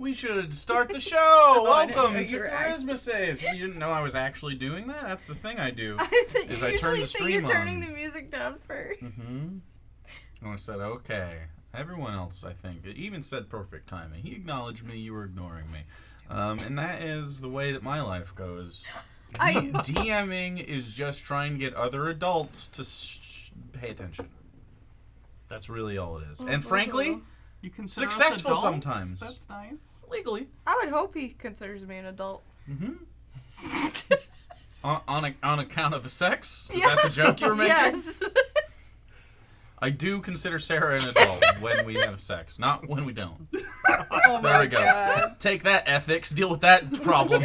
We should start the show. Welcome to you're Charisma Save. You didn't know I was actually doing that? That's the thing I do. Is I turn the stream you're on. turning the music down first. And I said, okay. Everyone else, I think, it even said perfect timing. He acknowledged me. You were ignoring me. And that is the way that my life goes. DMing is just trying to get other adults to pay attention. That's really all it is. And frankly, you consider us successful adults? sometimes. That's nice. Legally. I would hope he considers me an adult. On account of the sex? Is that the joke you were making? Yes. I do consider Sarah an adult when we have sex, not when we don't. Oh There my we go. God. Take that, ethics. Deal with that problem.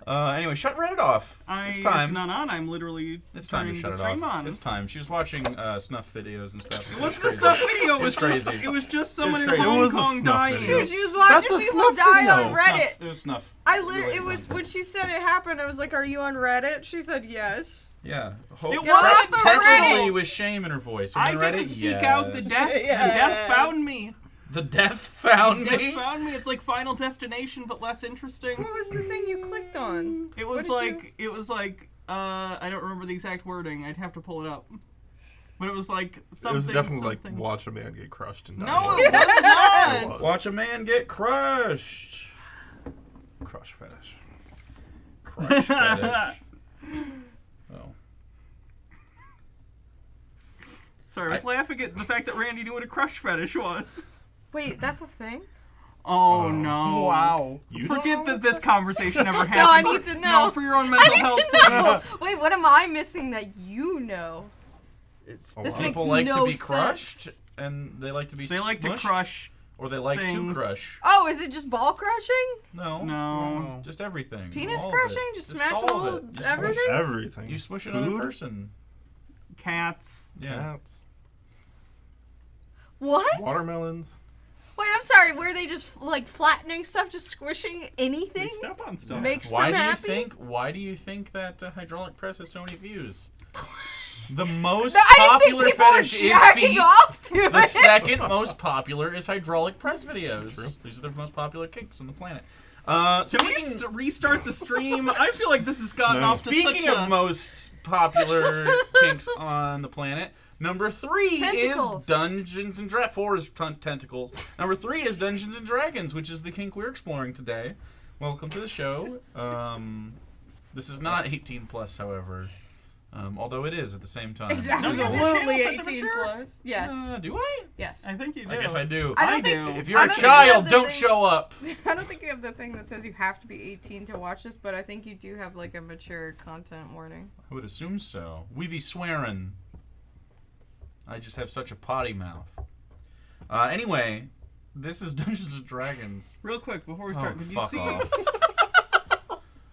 Anyway, shut Reddit off. It's time. It's not on. I'm literally It's time to turning shut the it stream off. on. It's time. She was watching snuff videos and stuff. It wasn't a crazy. snuff video. It was It's crazy. It was just someone in crazy. Hong It was a Kong snuff dying. video. Dude, she was watching That's a people snuff die video. on Reddit. It was snuff. I literally, related it was one. when she said it happened. I was like, "Are you on Reddit?" She said, "Yes." Yeah. It Get off of Technically Reddit. with shame in her voice. I On didn't Reddit, seek out the death. Yes. The death found me. The death found The me. death found me. It's like Final Destination, but less interesting. What was the thing you clicked on? It What was did like I don't remember the exact wording. I'd have to pull it up. But it was like something. It was definitely something. like watch a man get crushed and die. No, it was not. It was. Watch a man get crushed. Crush fetish. Crush fetish. Oh. Sorry, I was laughing at the fact that Randy knew what a crush fetish was. Wait, that's a thing? Oh no! Wow. You Forget that this conversation ever happened. No, I need to know. No, for your own mental health. No. Wait, what am I missing that you know? It's This wow. makes People like no to be crushed, sense. and they like to be They like to smushed, crush. or they like to things. crush. Oh, is it just ball crushing? No. No. Just everything. Penis all of crushing? it. Just smash all all of it. You smush- everything? Everything. You smush another Food? person. Cats. Yeah. Cats. What? Watermelons. Wait, I'm sorry. Were they just like flattening stuff, just squishing They anything? step on stuff. Makes Why them do happy? Why do you think that hydraulic press has so many views? The most I didn't popular think people were fetish is jacking feet. off to The it. second most popular is hydraulic press videos. True. These are the most popular kinks on the planet. Can we Speaking, restart the stream? I feel like this has gotten No. off to such speaking a... of most popular kinks on the planet, number 3 Tentacles. is Dungeons and Dragons. 4 is tentacles. Number 3 is Dungeons and Dragons, which is the kink we're exploring today. Welcome to the show. This is not 18 plus, however. Although it is at the same time. It's No, no, absolutely channel 18 temperature? plus. Yes. Do I? Yes. I think you do. I guess I do. I don't I think- do. If you're I a don't think you have child, the don't thing- show up. I don't think you have the thing that says you have to be 18 to watch this, but I think you do have like a mature content warning. I would assume so. We be swearing. I just have such a potty mouth. Anyway, this is Dungeons and Dragons. Real quick, before we Oh, start, did you fuck see... off.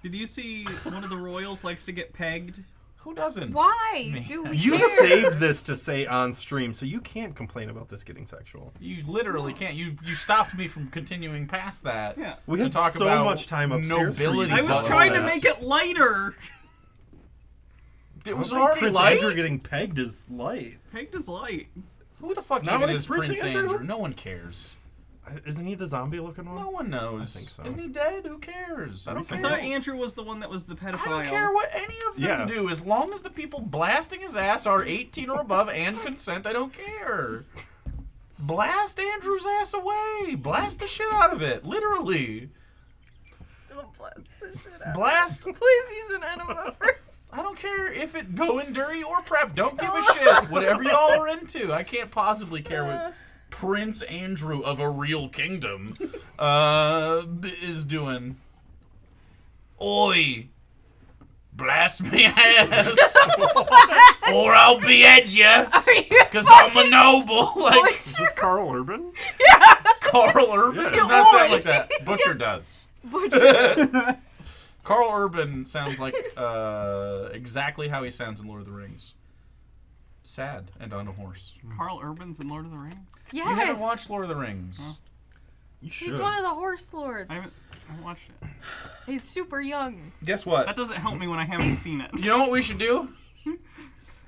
Did you see one of the royals likes to get pegged? Who doesn't? Why Me. do we You care? saved this to say on stream, so you can't complain about this getting sexual. You literally can't. You stopped me from continuing past that. Yeah. We To had talk so about much time upstairs for you nobility to I was tell trying us to this. make it lighter. It I was don't think already Prince light. Andrew getting pegged is light. Pegged is light. Who the fuck Not even when is it's Prince Prince Andrew? Andrew? No one cares. Isn't he the zombie-looking one? No one knows. I think so. Isn't he dead? Who cares? I don't I care. thought Andrew was the one that was the pedophile. I don't care what any of them Yeah. do. As long as the people blasting his ass are 18 or above and consent, I don't care. Blast Andrew's ass away. Blast the shit out of it. Literally. Don't blast this shit out. Blast. Please use an enema for. I don't care if it going dirty or prep. Don't give a shit. Whatever y'all are into. I can't possibly care what Prince Andrew of a real kingdom is doing. Oi. Blast me ass. Or I'll behead ya. Are you? Because I'm a noble. Like Is this Carl Urban? Carl Urban. Yeah. Does not sound Oi. like that. Butcher does. Butcher. Carl Urban sounds like exactly how he sounds in Lord of the Rings. Sad and on a horse. Carl Urban's in Lord of the Rings? Yes. You haven't watched Lord of the Rings. Huh? You should. He's one of the horse lords. I haven't watched it. He's super young. Guess That what? doesn't help me when I haven't seen it. You know what we should do?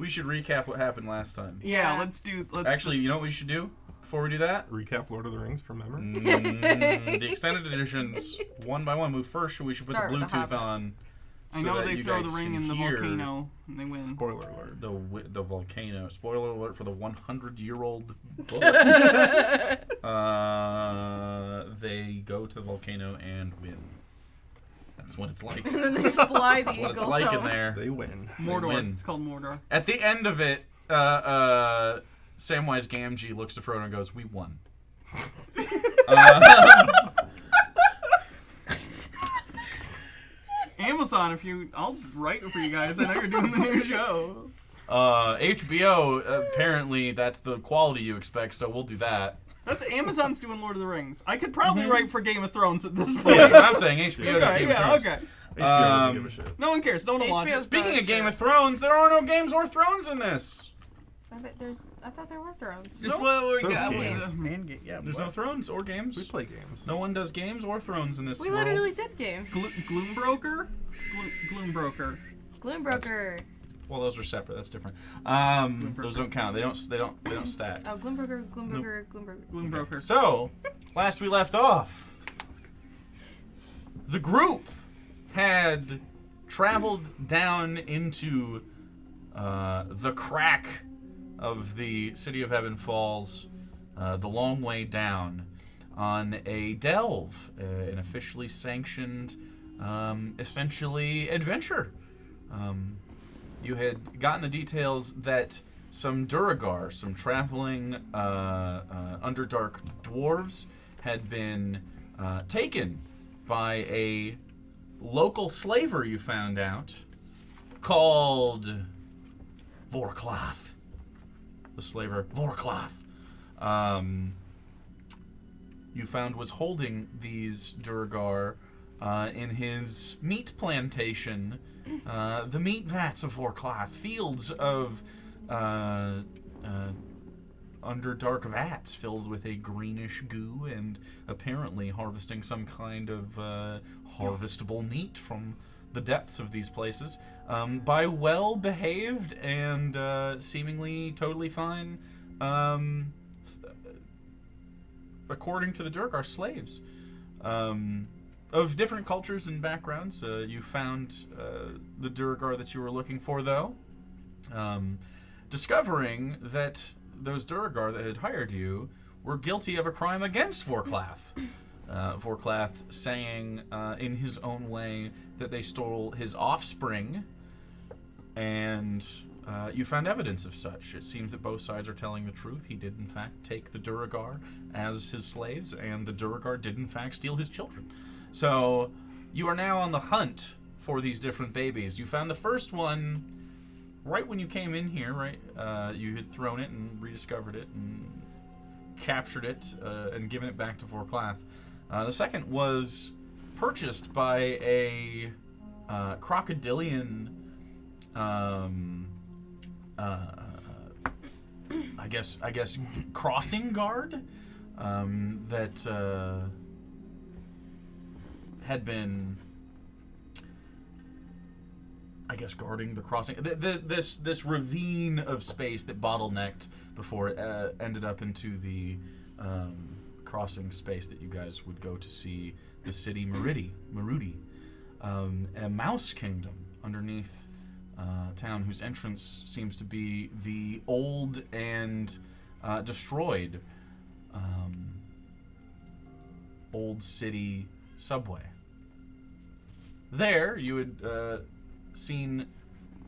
We should recap what happened last time. Yeah, Yeah. let's Actually, you know what we should do before we do that? Recap Lord of the Rings from memory. The extended editions, one by one. We should Start put the with the Bluetooth Hobbit. on. I so know that they you throw the guys ring can in the hear volcano and they win. Spoiler alert. The volcano. Spoiler alert for the 100-year-old book. They go to the volcano and win. That's what it's like. And then they fly the That's what eagles it's like in home. there. They win. Mordor. win. It's called Mordor. At the end of it, Samwise Gamgee looks to Frodo and goes, "We won." Amazon, I'll write for you guys. I know you're doing the new show. HBO, apparently that's the quality you expect, so we'll do that. That's Amazon's doing Lord of the Rings. I could probably write for Game of Thrones at this Yeah, point. that's what I'm saying. HBO does Okay, Game of yeah, Thrones. okay. HBO doesn't Um, give a shit. No one cares. No one will watch HBO's it. Speaking done of Game shit. of Thrones, there are no games or thrones in this. I thought there were thrones. Just what we Those got. games. Yeah, There's no thrones or games. We play games. No one does games or thrones in this We world. literally did games. Gloombroker? Gloombroker. Gloombroker. Well, those are separate. That's different. Those don't count. They don't stack. Oh, Gloombroker. Gloombroker. So, last we left off, the group had traveled down into the crack of the city of Heaven Falls, the long way down, on a delve, an officially sanctioned, essentially adventure. You had gotten the details that some Duragar, some traveling Underdark dwarves, had been taken by a local slaver, you found out, called Vorklath. The slaver Vorklath, you found was holding these Duragar in his meat plantation, the meat vats of Vorklath, fields of Underdark vats filled with a greenish goo and apparently harvesting some kind of harvestable meat from the depths of these places by well-behaved and seemingly totally fine, according to the Durgar, slaves. Of different cultures and backgrounds. You found the Duragar that you were looking for, though, discovering that those Duragar that had hired you were guilty of a crime against Vorklath. Vorklath saying in his own way that they stole his offspring, and you found evidence of such. It seems that both sides are telling the truth. He did, in fact, take the Duragar as his slaves, and the Duragar did, in fact, steal his children. So you are now on the hunt for these different babies. You found the first one right when you came in here, right? You had thrown it and rediscovered it and captured it and given it back to Vorklath. The second was purchased by a crocodilian, I guess crossing guard that had been, I guess, guarding the crossing. This ravine of space that bottlenecked before it ended up into the crossing space that you guys would go to see the city Marudi, a mouse kingdom underneath town whose entrance seems to be the old and destroyed old city subway. There, you had seen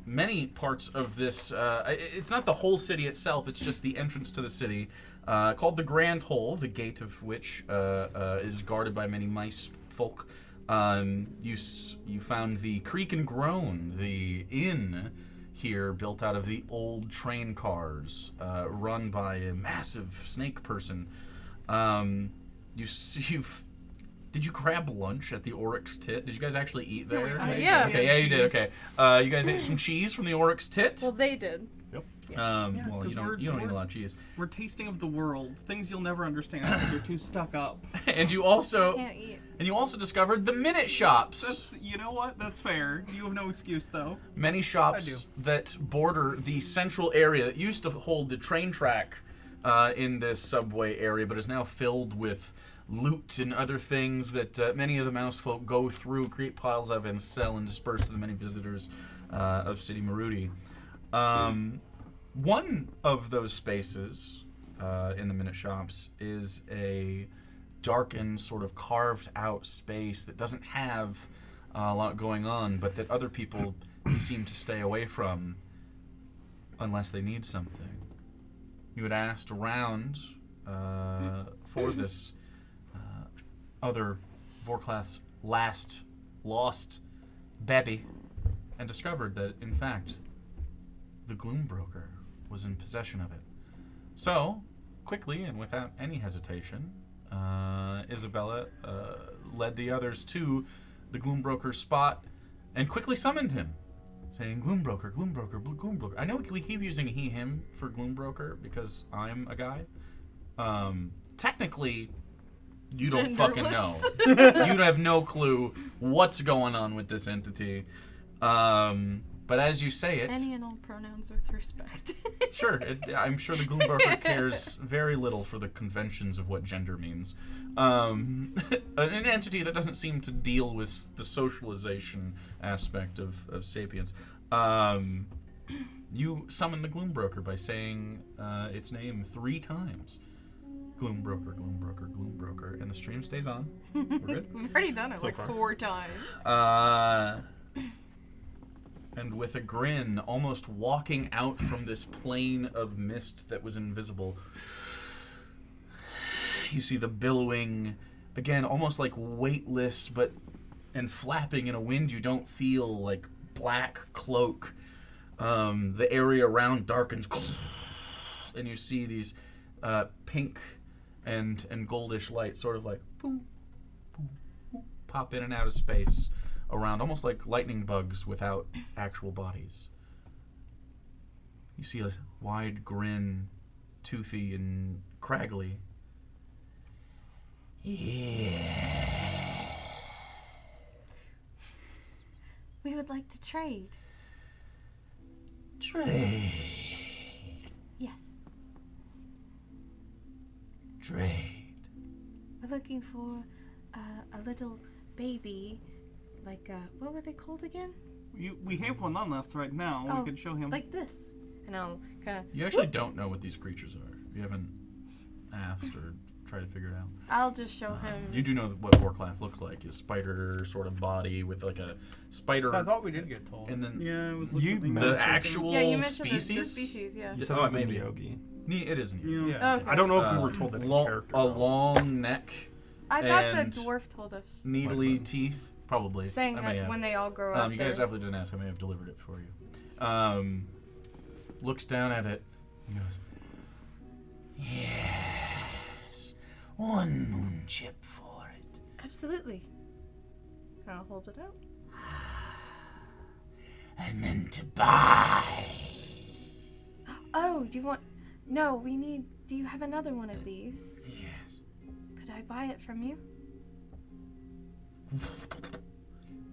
many parts of this. It's not the whole city itself, it's just the entrance to the city, called the Grand Hole, the gate of which is guarded by many mice folk. You found the Creak and Groan, the inn here built out of the old train cars, run by a massive snake person. Did you grab lunch at the Oryx Tit? Did you guys actually eat there? Yeah. Okay, yeah, you did. Okay. You guys ate some cheese from the Oryx Tit? Well, they did. Yep. Well, 'cause you don't eat a lot of cheese. We're tasting of the world. Things you'll never understand because you're too stuck up. And you also Can't eat. And you also discovered the Minute Shops. That's, you know what? That's fair. You have no excuse, though. Many shops that border the central area that used to hold the train track in this subway area, but is now filled with loot and other things that many of the mouse folk go through, create piles of, and sell and disperse to the many visitors of City Marudi. One of those spaces in the Minute Shops is a darkened, sort of carved out space that doesn't have a lot going on, but that other people seem to stay away from unless they need something. You had asked around for this other Vorklath's last lost baby, and discovered that, in fact, the Gloombroker was in possession of it. So, quickly and without any hesitation, Isabella led the others to the Gloombroker's spot and quickly summoned him, saying, Gloombroker, Gloombroker, Gloombroker. I know we keep using he, him for Gloombroker because I'm a guy. Technically, you don't fucking know. You have no clue what's going on with this entity. But as you say it... Any and all pronouns with respect. Sure. I'm sure the Gloombroker cares very little for the conventions of what gender means. An entity that doesn't seem to deal with the socialization aspect of sapience. You summon the Gloombroker by saying its name 3 times. Gloombroker, Gloombroker, Gloombroker. And the stream stays on. We're good? We've already done it like 4 times. And with a grin, almost walking out from this plane of mist that was invisible, you see the billowing, again, almost like weightless, and flapping in a wind you don't feel, like black cloak. The area around darkens, and you see these pink and goldish lights sort of like boom, boom, boom, pop in and out of space around, almost like lightning bugs without actual bodies. You see a wide grin, toothy and craggly. Yeah. We would like to trade. Trade. Yes. Trade. We're looking for a little baby, like, what were they called again? We have one on us right now. Oh, we could show him. like this. And I'll kind of... You actually don't know what these creatures are. You haven't asked or tried to figure it out. I'll just show him... You do know what Vorklath looks like. His spider sort of body with like a spider... I thought we did get told. And then yeah, it was You looking the at actual Yeah, you mentioned species? the species, yeah. You said Oh, it was maybe. in Yogi. It isn't you. Yeah. Yeah. Okay. I don't know if we were told that in character. A long neck, I thought and the dwarf told us. needly teeth, probably. Saying I may that have. when they all grow up, You guys they're- definitely didn't ask. I may have delivered it for you. Looks down at it and goes, yes, 1 moon chip for it. Absolutely. Kind of hold it out. I meant to buy. Oh, do you want... No, we need... Do you have another one of these? Yes. Could I buy it from you?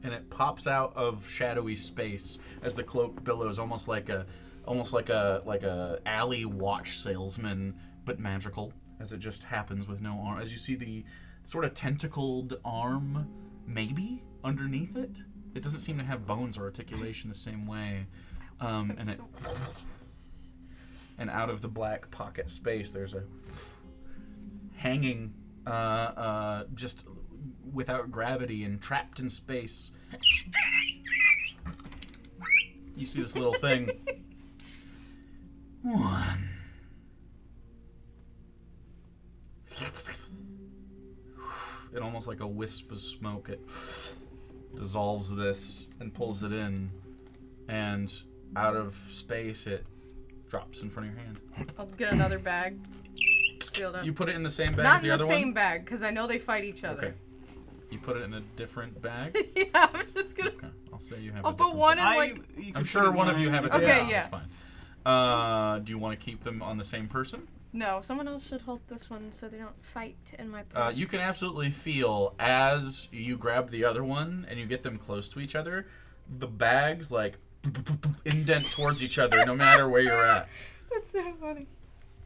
And it pops out of shadowy space as the cloak billows, almost like a alley watch salesman, but magical, as it just happens with no arm. As you see the sort of tentacled arm, maybe underneath it. It doesn't seem to have bones or articulation the same way. And it, and out of the black pocket space, there's a hanging, just without gravity and trapped in space. You see this little thing. 1. It almost like a wisp of smoke. It dissolves this and pulls it in, and out of space it drops in front of your hand. I'll get another bag. Sealed up. You put it in the same bag Not as the in other the same one? bag, because I know they fight each other. Okay. You put it in a different bag? Yeah, I'm just gonna... Okay. I'll say you have I'll a put different one bag. in, like... You I'm can sure put it one of in you have a mine. different Okay, bag. yeah. That's Do you want to keep them on the same person? No, someone else should hold this one so they don't fight in my purse. You can absolutely feel as you grab the other one and you get them close to each other, the bags like indent towards each other no matter where you're at That's so funny.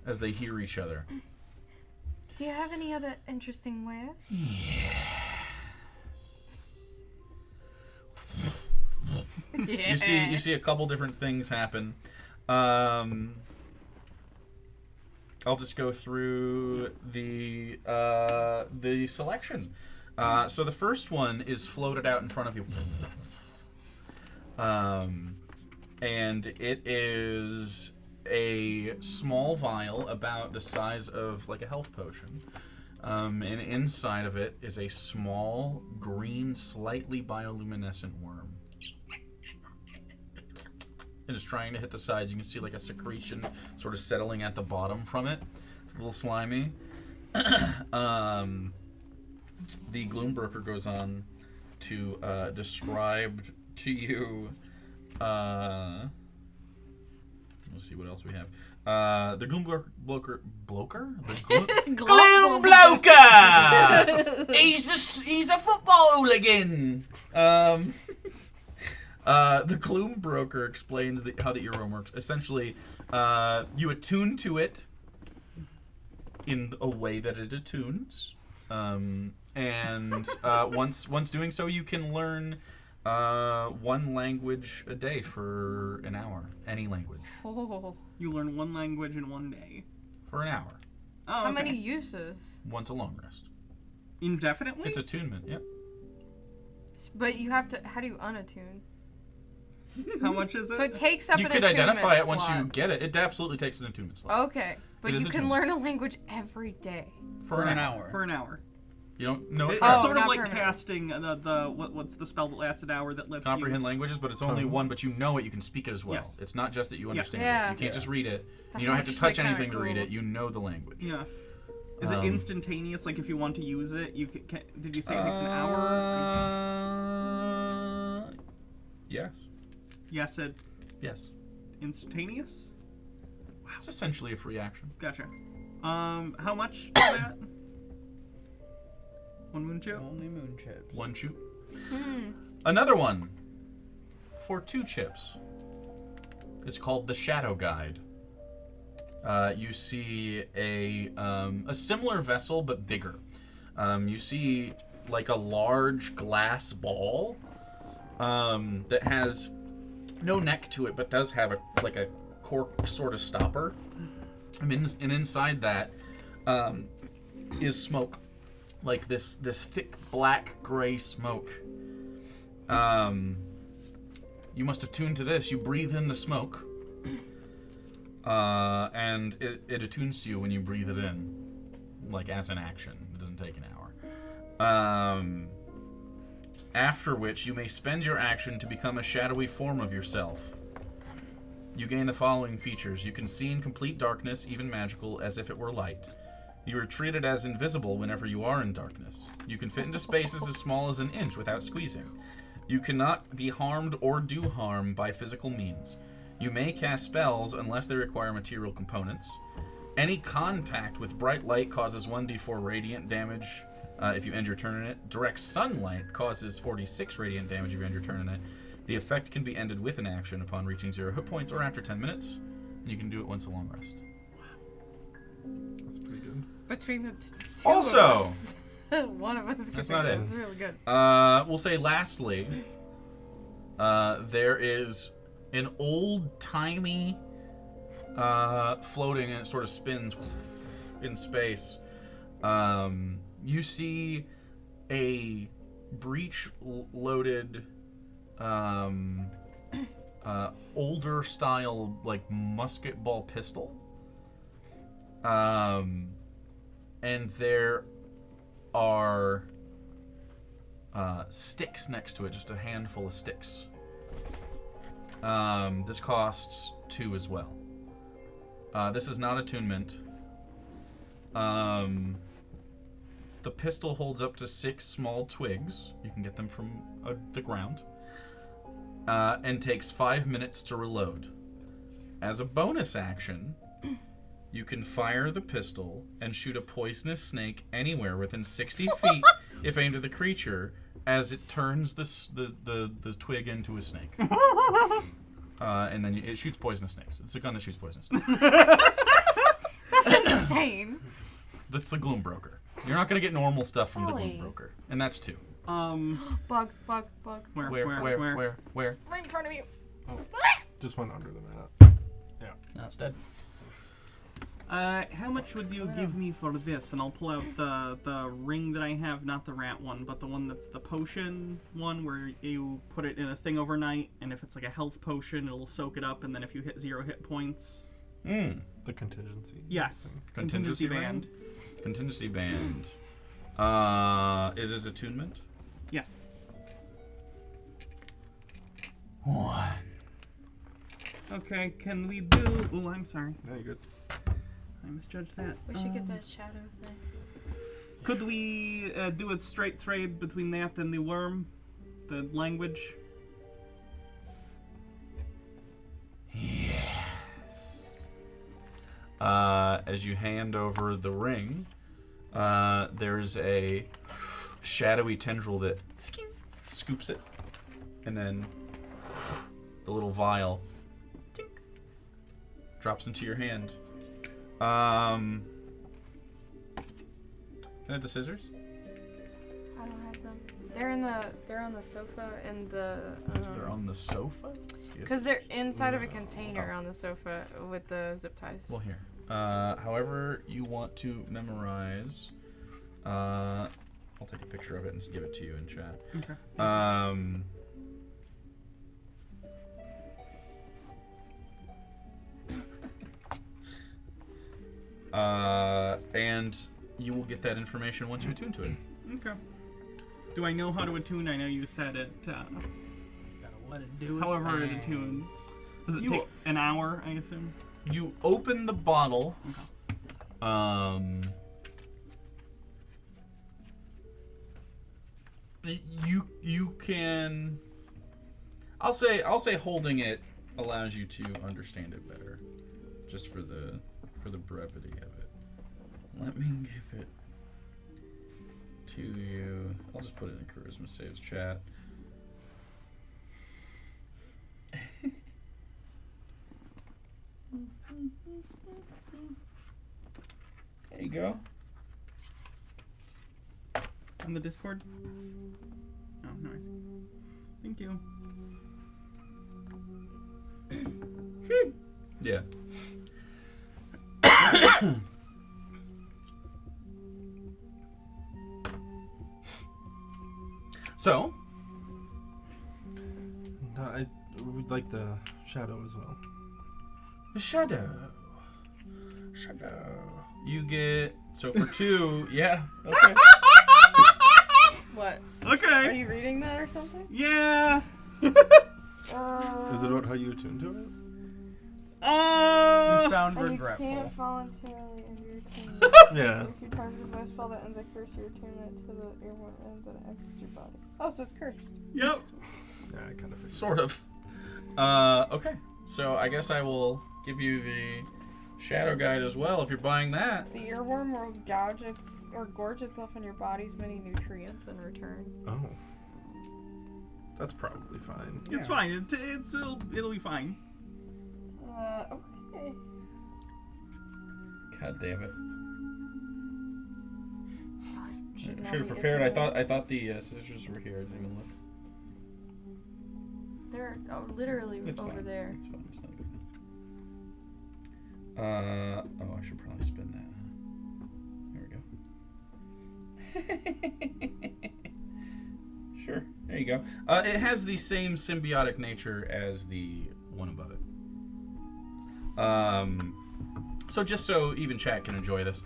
as they hear each other. Do you have any other interesting wares? Yeah. You see a couple different things happen. I'll just go through the selection. So the first one is floated out in front of you. And it is a small vial about the size of like a health potion. And inside of it is a small, green, slightly bioluminescent worm. It is trying to hit the sides. You can see like a secretion sort of settling at the bottom from it. It's a little slimy. The Gloombroker goes on to describe to you. Let's see what else we have. The Gloombroker. Gloombroker! He's a football hooligan! The Gloombroker explains how the earworm works. Essentially, you attune to it in a way that it attunes. And once doing so, you can learn one language a day for an hour. Any language. Oh. You learn one language in one day. For an hour. Oh, How okay. many uses? Once a long rest. Indefinitely? It's attunement, yep. But you have to. How do you unattune? How much is it? So it takes up You an could attunement identify it once slot. you get it. It absolutely takes an attunement slot. Okay, but It is you can attunement. learn a language every day. For an hour. For an hour. You don't know It's it Oh, sort of not like permanent. casting what's the spell that lasts an hour that lets comprehend you... languages, but it's only one, but you know it, you can speak it as well. Yes. It's not just that you understand Yeah. it. You can't just read it. That's You don't have to actually touch kinda anything to read cool. it. You know the language. Yeah. Is it instantaneous? Like if you want to use it, you can did you say it takes an hour? Yes. Yes, it Yes. instantaneous? It's essentially a free action. Gotcha. How much for that? One moon chip? Only moon chips. One shoot. Another one for 2 chips. It's called the Shadow Guide. You see a similar vessel but bigger. You see like a large glass ball that has no neck to it, but does have a cork sort of stopper. And inside that is smoke, like this thick black gray smoke. You must attune to this. You breathe in the smoke, and it attunes to you when you breathe it in, like as an action. It doesn't take an hour. After which you may spend your action to become a shadowy form of yourself. You gain the following features. You can see in complete darkness, even magical, as if it were light. You are treated as invisible whenever you are in darkness. You can fit into spaces as small as an inch without squeezing. You cannot be harmed or do harm by physical means. You may cast spells unless they require material components. Any contact with bright light causes 1d4 radiant damage if you end your turn in it. Direct sunlight causes 46 radiant damage if you end your turn in it. The effect can be ended with an action upon reaching 0 hit points or after 10 minutes. And you can do it once a long rest. That's pretty good. Between the two Also- of us. One of us. That's can not do it. It's really good. We'll say lastly, there is an old-timey floating, and it sort of spins in space. You see a breech-loaded, older style, like musket ball pistol. And there are sticks next to it, just a handful of sticks. This costs 2 as well. This is not attunement. The pistol holds up to 6 small twigs. You can get them from the ground. And takes 5 minutes to reload. as a bonus action, you can fire the pistol and shoot a poisonous snake anywhere within 60 feet if aimed at the creature as it turns the twig into a snake. And then it shoots poisonous snakes. It's a gun that shoots poisonous snakes. That's insane. That's the Gloom Broker. You're not going to get normal stuff from the Really? Gloom Broker. And that's 2. Bug. Where? Where? Right in front of you. Just went under the mat. No, it's dead. How much would you give me for this? And I'll pull out the ring that I have, not the rat one, but the one that's the potion one, where you put it in a thing overnight, and if it's like a health potion, it'll soak it up, and then if you hit 0 hit points... The contingency. Yes. Contingency band? Contingency band. It is attunement? Yes. 1. Okay, can we do... Oh, I'm sorry. Yeah, you're good. I misjudged that. We should get that shadow thing. Could we do a straight trade between that and the worm? The language? Yes. As you hand over the ring, there's a shadowy tendril that scoops it, and then the little vial drops into your hand. Can I have the scissors? I don't have them. They're on the sofa and the. They're on the sofa? Because they're inside of a container on the sofa with the zip ties. Well, here. However you want to memorize, I'll take a picture of it and give it to you in chat. Okay. And you will get that information once you attune to it. Okay. Do I know how to attune? I know you said it. Gotta let it do its However it thing. attunes. Does it You- take an hour, I assume? You open the bottle. You can. I'll say holding it allows you to understand it better, just for the brevity of it. Let me give it to you. I'll just put it in Charisma Saves chat. There you go. On the Discord? Oh, nice. Thank you. Yeah. So, No, I would like the shadow as well. the shadow. You get, so for 2, yeah, okay. What? Okay. Are you reading that or something? Yeah. Is it about how you attune to it? You sound And you regretful. can't voluntarily end your attunement. Yeah. If you target a spell that ends a curse, your attunement to the earworm ends and it exits your body. Oh, so it's cursed. Yep. Yeah, I kind of figured. Sort of. Okay. So I guess I will give you the shadow guide as well if you're buying that. The earworm will gorge itself on your body's many nutrients in return. Oh. That's probably fine. It's fine. It'll be fine. Okay. God damn it. Should Should have prepared. I thought the scissors were here. I didn't even look. They're literally It's over fine. there. It's fine. It's not a big deal. Oh, I should probably spin that. There we go. Sure. There you go. It has the same symbiotic nature as the one above it. So just so even chat can enjoy this,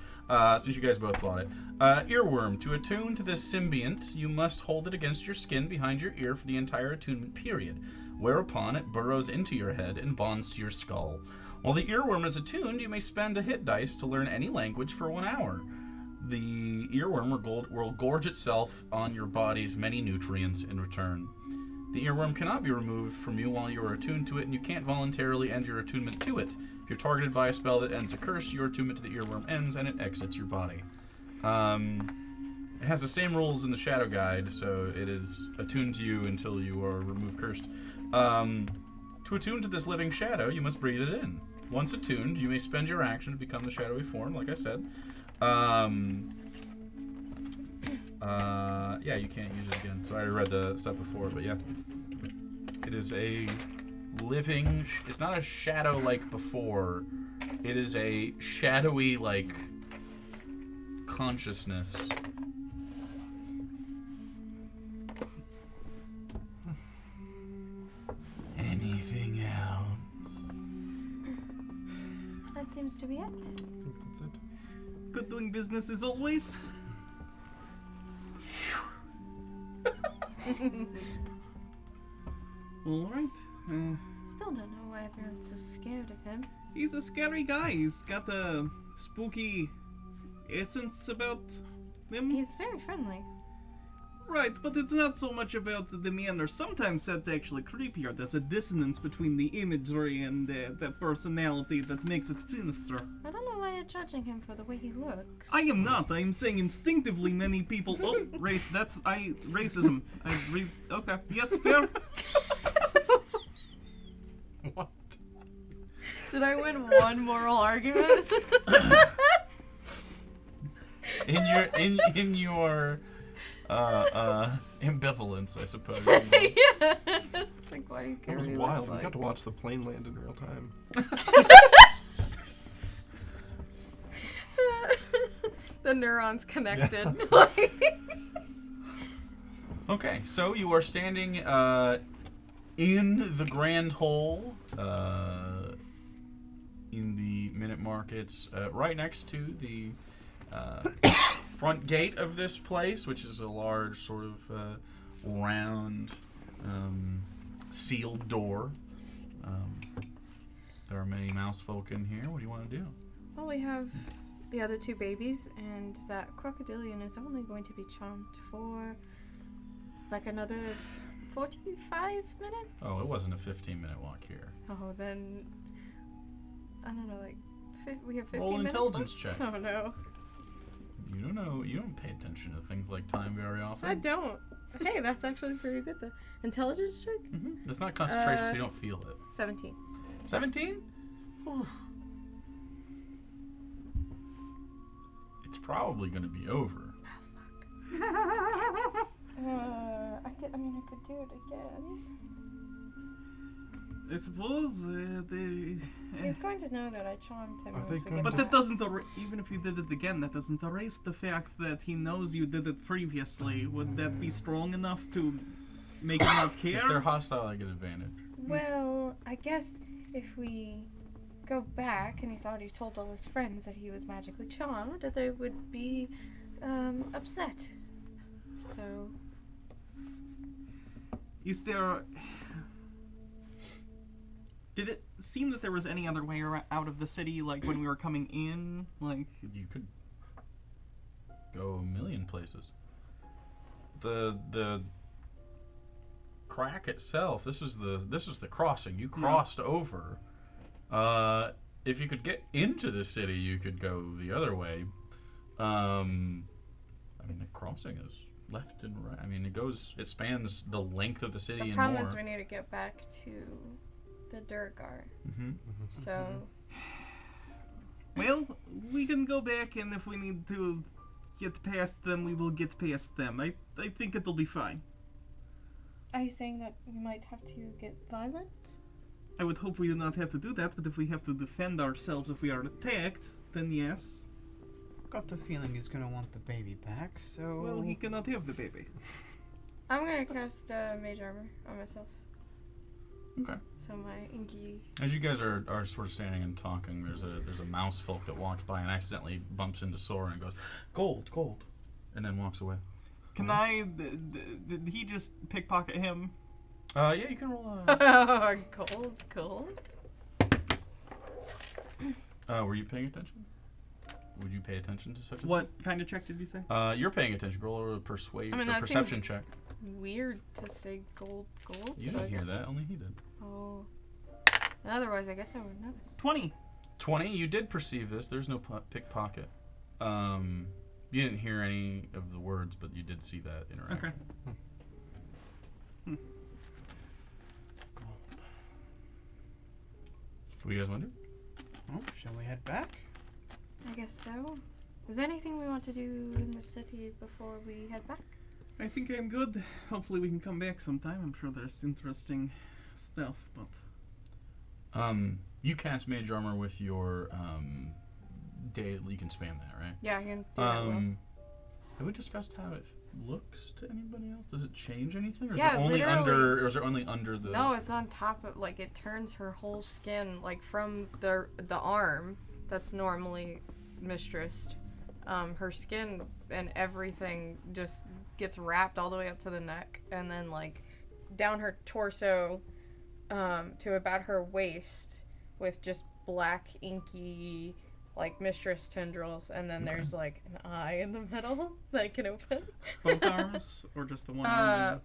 since you guys both bought it. Earworm. To attune to this symbiont, you must hold it against your skin behind your ear for the entire attunement period, whereupon it burrows into your head and bonds to your skull. While the earworm is attuned, you may spend a hit dice to learn any language for 1 hour. The earworm will gorge itself on your body's many nutrients in return. The earworm cannot be removed from you while you are attuned to it, and you can't voluntarily end your attunement to it. If you're targeted by a spell that ends a curse, your attunement to the earworm ends and it exits your body. It has the same rules in the Shadow Guide, so it is attuned to you until you are removed cursed. To attune to this living shadow, you must breathe it in. Once attuned, you may spend your action to become the shadowy form, like I said. Yeah, you can't use it again. So I already read the stuff before, but yeah. It is a living... It's not a shadow like before. It is a shadowy, like, consciousness. Anything else? That seems to be it. I think that's it. Good doing business as always. Alright. Still don't know why everyone's so scared of him. He's a scary guy. He's got a spooky essence about him. He's very friendly. Right, but it's not so much about the manner. Sometimes that's actually creepier. There's a dissonance between the imagery and the personality that makes it sinister. I don't know why you're judging him for the way he looks. I am not. I am saying instinctively many people... Oh, race. Racism. Okay. Yes, fair. What? Did I win one moral argument? in your ambivalence, I suppose. Yeah. It's like, why do you care That was what he wild. looks We like? got to watch the plane land in real time. The neurons connected. Okay, so you are standing in the Grand Hole in the Minute Markets, right next to the front gate of this place, which is a large sort of round sealed door. There are many mouse folk in here. What do you want to do? Well, we have the other two babies, and that crocodilian is only going to be charmed for like another 45 minutes. Oh, it wasn't a 15-minute walk here. Oh, then I don't know, like we have 15 Roll an minutes intelligence left? check. Oh no, You don't know. You don't pay attention to things like time very often. I don't. Hey, that's actually pretty good though. Intelligence check? It's not concentration, so you don't feel it. 17. 17? It's probably going to be over. I could do it again. I suppose He's going to know that I charmed him. Are once they we going get But back. that doesn't even if you did it again, that doesn't erase the fact that he knows you did it previously. Would that be strong enough to make him not If they're care? hostile, I get advantage. Well, I guess if we go back and he's already told all his friends that he was magically charmed, that they would be upset. So Is there? Did it seem that there was any other way out of the city, like when we were coming in? Like, You could go a million places. The crack itself. This is the crossing. You crossed over. If you could get into the city, you could go the other way. I mean, the crossing is left and right. I mean, it spans the length of the city the and problem more. is we need to get back to the Durgar. Mm-hmm. So well, we can go back, and if we need to get past them, we will get past them. I think it'll be fine. are you saying that we might have to get violent? I would hope we do not have to do that, but if we have to defend ourselves if we are attacked, then yes. Got the feeling he's gonna want the baby back, so... Well, he cannot have the baby. I'm gonna cast mage armor on myself. Okay. So my inky. As you guys are sort of standing and talking, there's a mouse folk that walks by and accidentally bumps into Sora and goes, "Gold, gold," and then walks away. Can did he just pickpocket him? Yeah, you can roll a... Gold. Were you paying attention? would you pay attention to such a thing? What kind of check did you say? You're paying attention. Roll a persuade I mean, or that perception seems- check. Weird to say gold. You so I didn't hear guess- that. Only he did. Oh. Otherwise, I guess I would know. 20. 20. You did perceive this. There's no pickpocket. You didn't hear any of the words, but you did see that interaction. Okay. What do you guys want to do? Oh, shall we head back? I guess so. Is there anything we want to do in the city before we head back? I think I'm good. Hopefully we can come back sometime. I'm sure there's interesting stuff, but... You cast Mage Armor with your, daily, you can spam that, right? Yeah, I can do that. Will. Have we discussed how it looks to anybody else? Does it change anything? Or Yeah, is it only literally. under, or is it only under the... No, it's on top of, like, it turns her whole skin, like, from the arm that's normally mistressed. Her skin and everything just gets wrapped all the way up to the neck, and then, like, down her torso to about her waist with just black, inky, like, mistress tendrils, and then there's, like, an eye in the middle that can open. Both arms? Or just the one arm?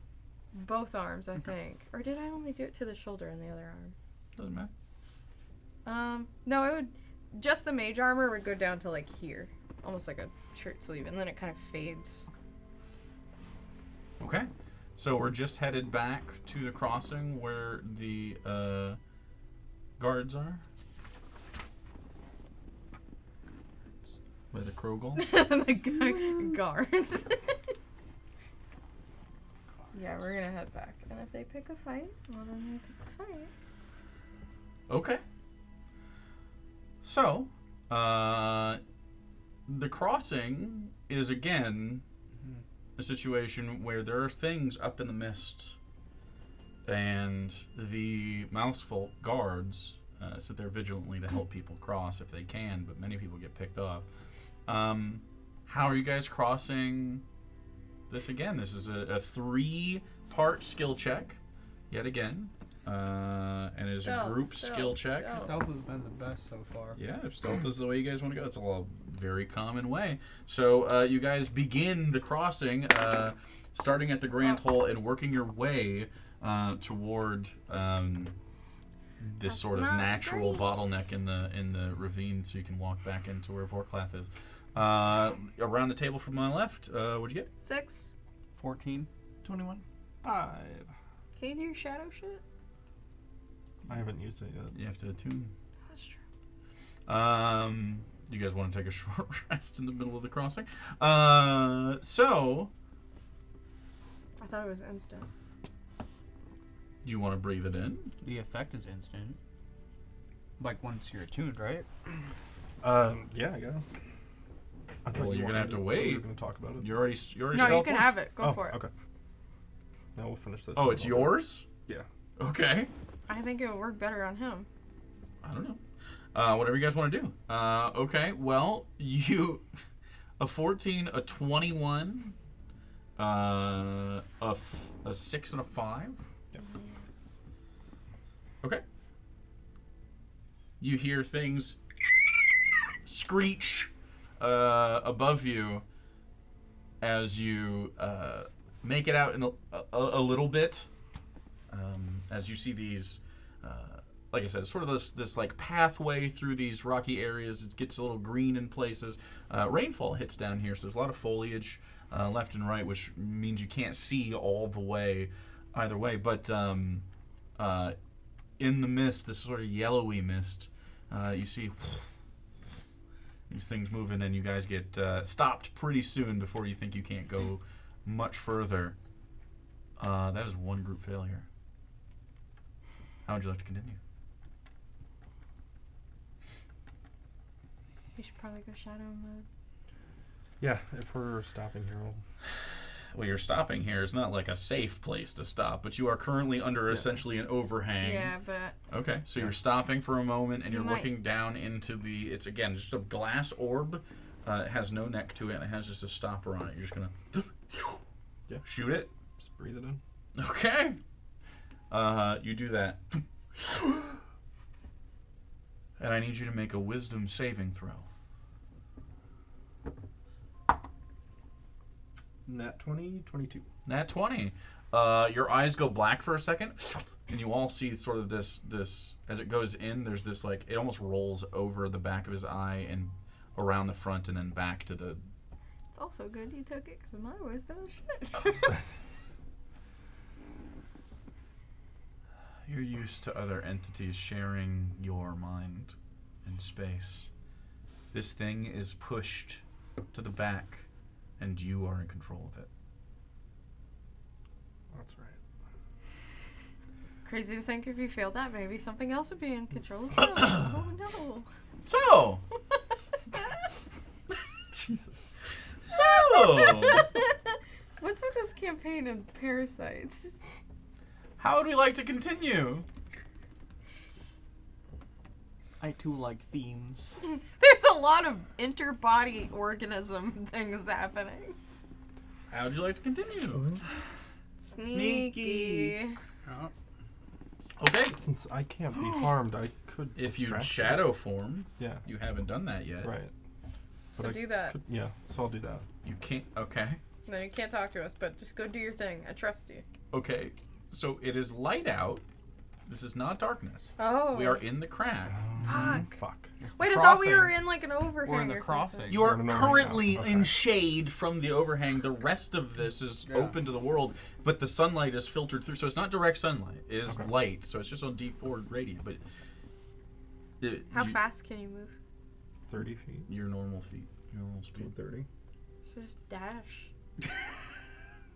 Both arms, I think. Or did I only do it to the shoulder and the other arm? Doesn't matter. No, it would... Just the mage armor would go down to, like, here. Almost like a shirt sleeve, and then it kind of fades. Okay. So we're just headed back to the crossing where the guards are. By the Krogel. The guards. Yeah, we're gonna head back. And if they pick a fight, well, then they pick a fight. Okay. So, the crossing is again a situation where there are things up in the mist, and the Mousefolk guards sit there vigilantly to help people cross if they can, but many people get picked off. How are you guys crossing this again? This is a 3-part skill check, yet again. And it is a group skill check. Stealth has been the best so far. Yeah, if stealth is the way you guys want to go, it's a very common way. So you guys begin the crossing, starting at the Grand Hole and working your way toward this That's sort of not natural great. bottleneck in the ravine, so you can walk back into where Vorklath is. Around the table from my left, what'd you get? 6. 14. 21. 5. Can you do your shadow shit? I haven't used it yet. You have to attune. That's true. You guys want to take a short rest in the middle of the crossing? So, I thought it was instant. do you want to breathe it in? The effect is instant. Like once you're attuned, right? Yeah, I guess. I thought Well, you you're gonna have to wanted it, so we wait. were gonna talk about it. You're already No, you stealth can once? have it. Go Oh, for it. okay. Now we'll finish this. Oh, and it's then we'll- yours? Yeah. Okay. I think it would work better on him. I don't know. Whatever you guys want to do. Okay, well, you... A 14, a 21, a 6, and a 5. Yep. Okay. You hear things screech above you as you make it out in a little bit. As you see these, like I said, it's sort of this like pathway through these rocky areas. It gets a little green in places. Rainfall hits down here, so there's a lot of foliage left and right, which means you can't see all the way either way. But in the mist, this sort of yellowy mist, you see these things moving, and you guys get stopped pretty soon before you think you can't go much further. That is one group failure. How would you like to continue? We should probably go shadow mode. Yeah, if we're stopping here, Well, you're stopping here. It's not like a safe place to stop, but you are currently under essentially an overhang. Yeah, but Okay, so you're stopping for a moment, and You you're might- looking down into the... It's, again, just a glass orb. It has no neck to it, and it has just a stopper on it. You're just going to shoot it. just breathe it in. Okay. You do that. And I need you to make a wisdom saving throw. Nat 20, 22. Nat 20. Your eyes go black for a second, and you all see sort of this as it goes in. There's this like it almost rolls over the back of his eye and around the front, and then back to the. It's also good you took it because my wisdom is shit. You're used to other entities sharing your mind in space. This thing is pushed to the back, and you are in control of it. That's right. Crazy to think if you failed that, maybe something else would be in control of you. Oh no. So, Jesus. What's with this campaign of parasites? how would we like to continue? I too like themes. There's a lot of interbody organism things happening. How would you like to continue? Sneaky. Oh, Okay. Since I can't be harmed, I could. If you distract shadow form, Yeah. you haven't done that yet. Right. So But I do that. Yeah. So I'll do that. You can't. Okay. No, you can't talk to us, but just go do your thing. I trust you. Okay. So it is light out. This is not darkness. Oh. We are in the crack. Fuck. it's the Wait, I thought we crossing. were in like an overhang We're in the or crossing. something. You are We're in the currently overhang now. in Okay. shade from the overhang. The rest of this is Yeah. open to the world, but the sunlight is filtered through. So it's not direct sunlight. It is Okay. light. So it's just on D4 radiant. But How fast can you move? 30 feet. Your normal feet. Your normal speed. 30. So just dash.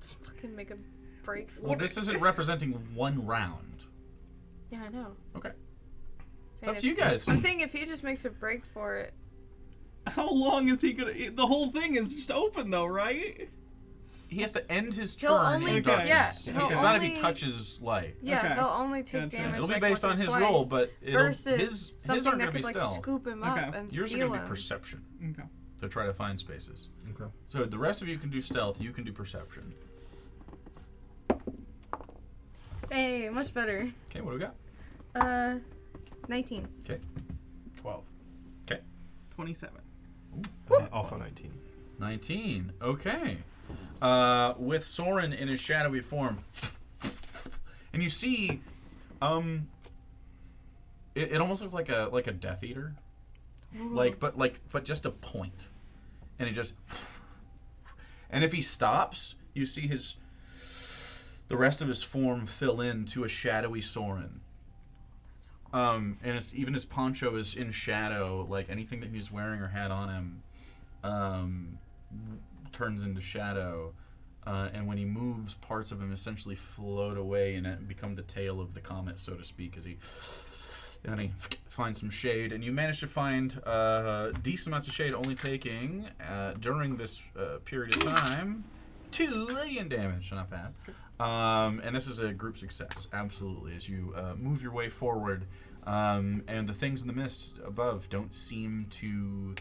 Just fucking make a break for Well, it. this isn't representing one round. Yeah, I know. Okay. It's Saying up if- to you guys. I'm saying if he just makes a break for it. How long is he gonna? The whole thing is just open though, right? He has to end his He'll turn only- in Okay. darkness. yeah, he'll It's not if he only- touches light. Yeah, Okay. he'll only take Gotcha. damage. It'll be like, based once on or his twice roll, but versus his something aren't that going to could be like stealth. scoop him Okay. up and Yours are steal going to be him. perception Okay. to try to find spaces. Okay. So the rest of you can do stealth. You can do perception. Hey, much better. Okay, what do we got? 19. 12. 27. Also 19. 19. Okay. With Soren in his shadowy form, and you see, it almost looks like a Death Eater, but just a point, and it just, and if he stops, you see the rest of his form fill in to a shadowy Soren. And even his poncho is in shadow. Like anything that he's wearing or had on him, turns into shadow. And when he moves, parts of him essentially float away and become the tail of the comet, so to speak, as he finds some shade. And you manage to find decent amounts of shade, only taking during this period of time 2 radiant damage. Not bad. And this is a group success, absolutely, as you move your way forward. And the things in the mist above don't seem to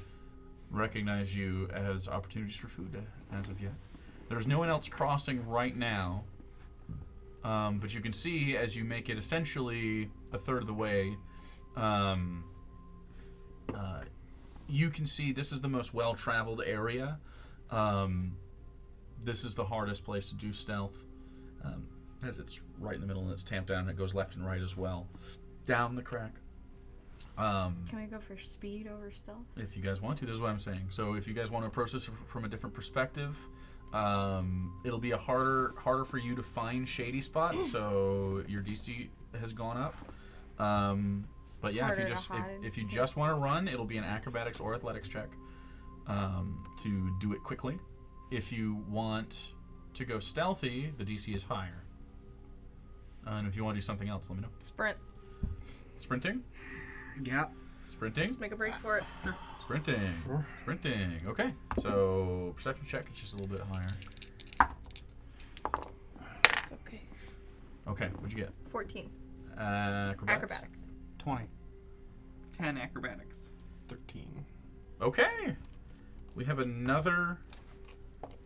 recognize you as opportunities for food as of yet. There's no one else crossing right now, but you can see as you make it essentially a third of the way, you can see this is the most well-traveled area. This is the hardest place to do stealth, as it's right in the middle and it's tamped down and it goes left and right as well. Down the crack. Can we go for speed over stealth? If you guys want to, this is what I'm saying. So if you guys want to approach this from a different perspective, it'll be harder for you to find shady spots. So your DC has gone up. But yeah, Harder if to you just hide, if you too. just want to run, it'll be an acrobatics or athletics check to do it quickly. If you want to go stealthy, the DC is higher. And if you want to do something else, let me know. Sprint. Sprinting? Yeah. Sprinting? Just make a break for it. Sprinting. Sure. Sprinting. Okay. So perception check is just a little bit higher. It's okay. Okay. What'd you get? 14. Acrobatics. 20. 10 acrobatics. 13. Okay. We have another.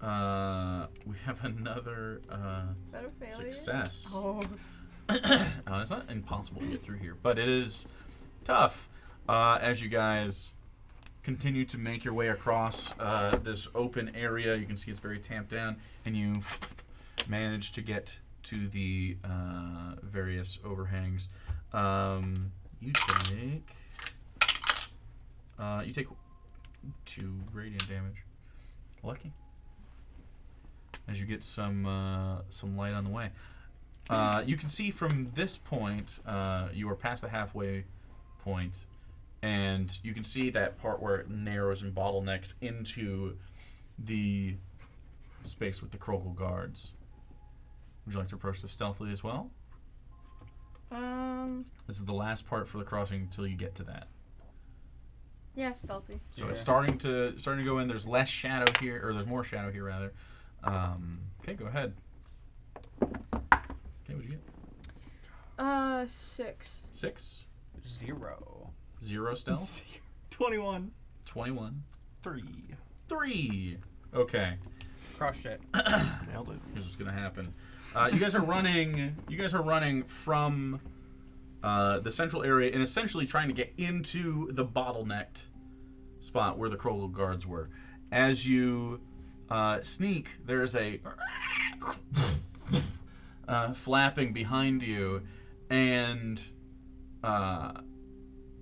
We have another Is that a failure? success. Oh. It's not impossible to get through here, but it is tough as you guys continue to make your way across this open area. You can see it's very tamped down, and you manage to get to the various overhangs. You take 2 radiant damage. Lucky. As you get some light on the way. You can see from this point, you are past the halfway point, and you can see that part where it narrows and bottlenecks into the space with the Krogel guards. Would you like to approach this stealthily as well? This is the last part for the crossing until you get to that. Yeah, stealthy. So it's starting to go in. There's less shadow here, or there's more shadow here rather. Okay, go ahead. Okay, what'd you get? 6. 6. 0. 0 stealth. 21. 21. 3. 3. Okay. Crushed it. Nailed it. Here's what's gonna happen. You guys are running. You guys are running from the central area and essentially trying to get into the bottlenecked spot where the Krogel guards were. As you sneak, there's a flapping behind you, and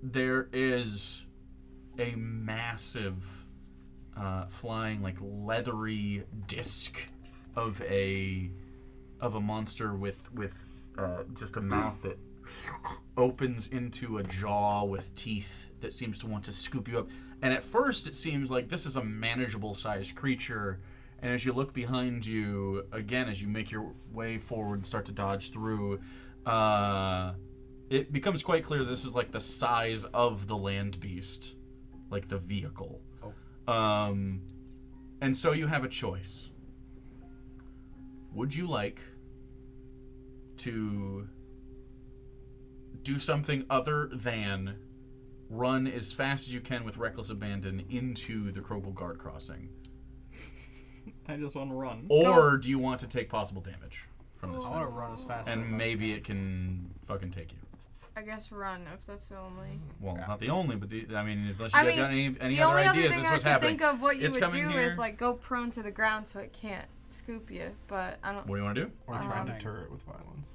there is a massive flying, like, leathery disc of a monster with just a mouth that opens into a jaw with teeth that seems to want to scoop you up. And at first it seems like this is a manageable sized creature, and as you look behind you, again, as you make your way forward and start to dodge through, it becomes quite clear this is like the size of the land beast, like the vehicle. And so you have a choice. Would you like to do something other than run as fast as you can with reckless abandon into the Krogel guard crossing? I just want to run. Or do you want to take possible damage from this I thing? want to run as fast as And I maybe it can fucking take you. I guess run if that's the only. Well, it's not the only, but unless you I guys mean, got any the other only other ideas, thing this is I what's could happening. think of what you It's would coming do here. is like go prone to the ground so it can't scoop you. But I don't. What do you want to do? Or try and Running. deter it with violence.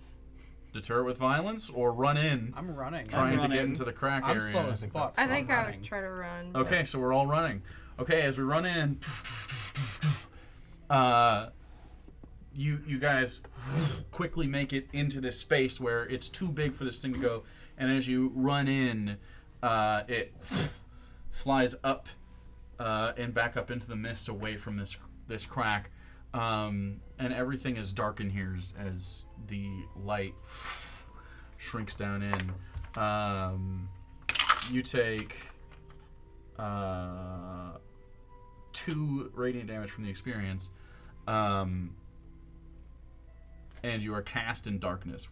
Deter it with violence, or run in, I'm running. trying to get running. into the crack I'm area? slow as think fuck. that's I think I'm I running. would try to run. but- Okay, so we're all running. Okay, as we run in, you guys quickly make it into this space where it's too big for this thing to go, and as you run in, it flies up and back up into the mist away from this crack, and everything is dark in here as the light shrinks down in. You take 2 radiant damage from the experience, and you are cast in darkness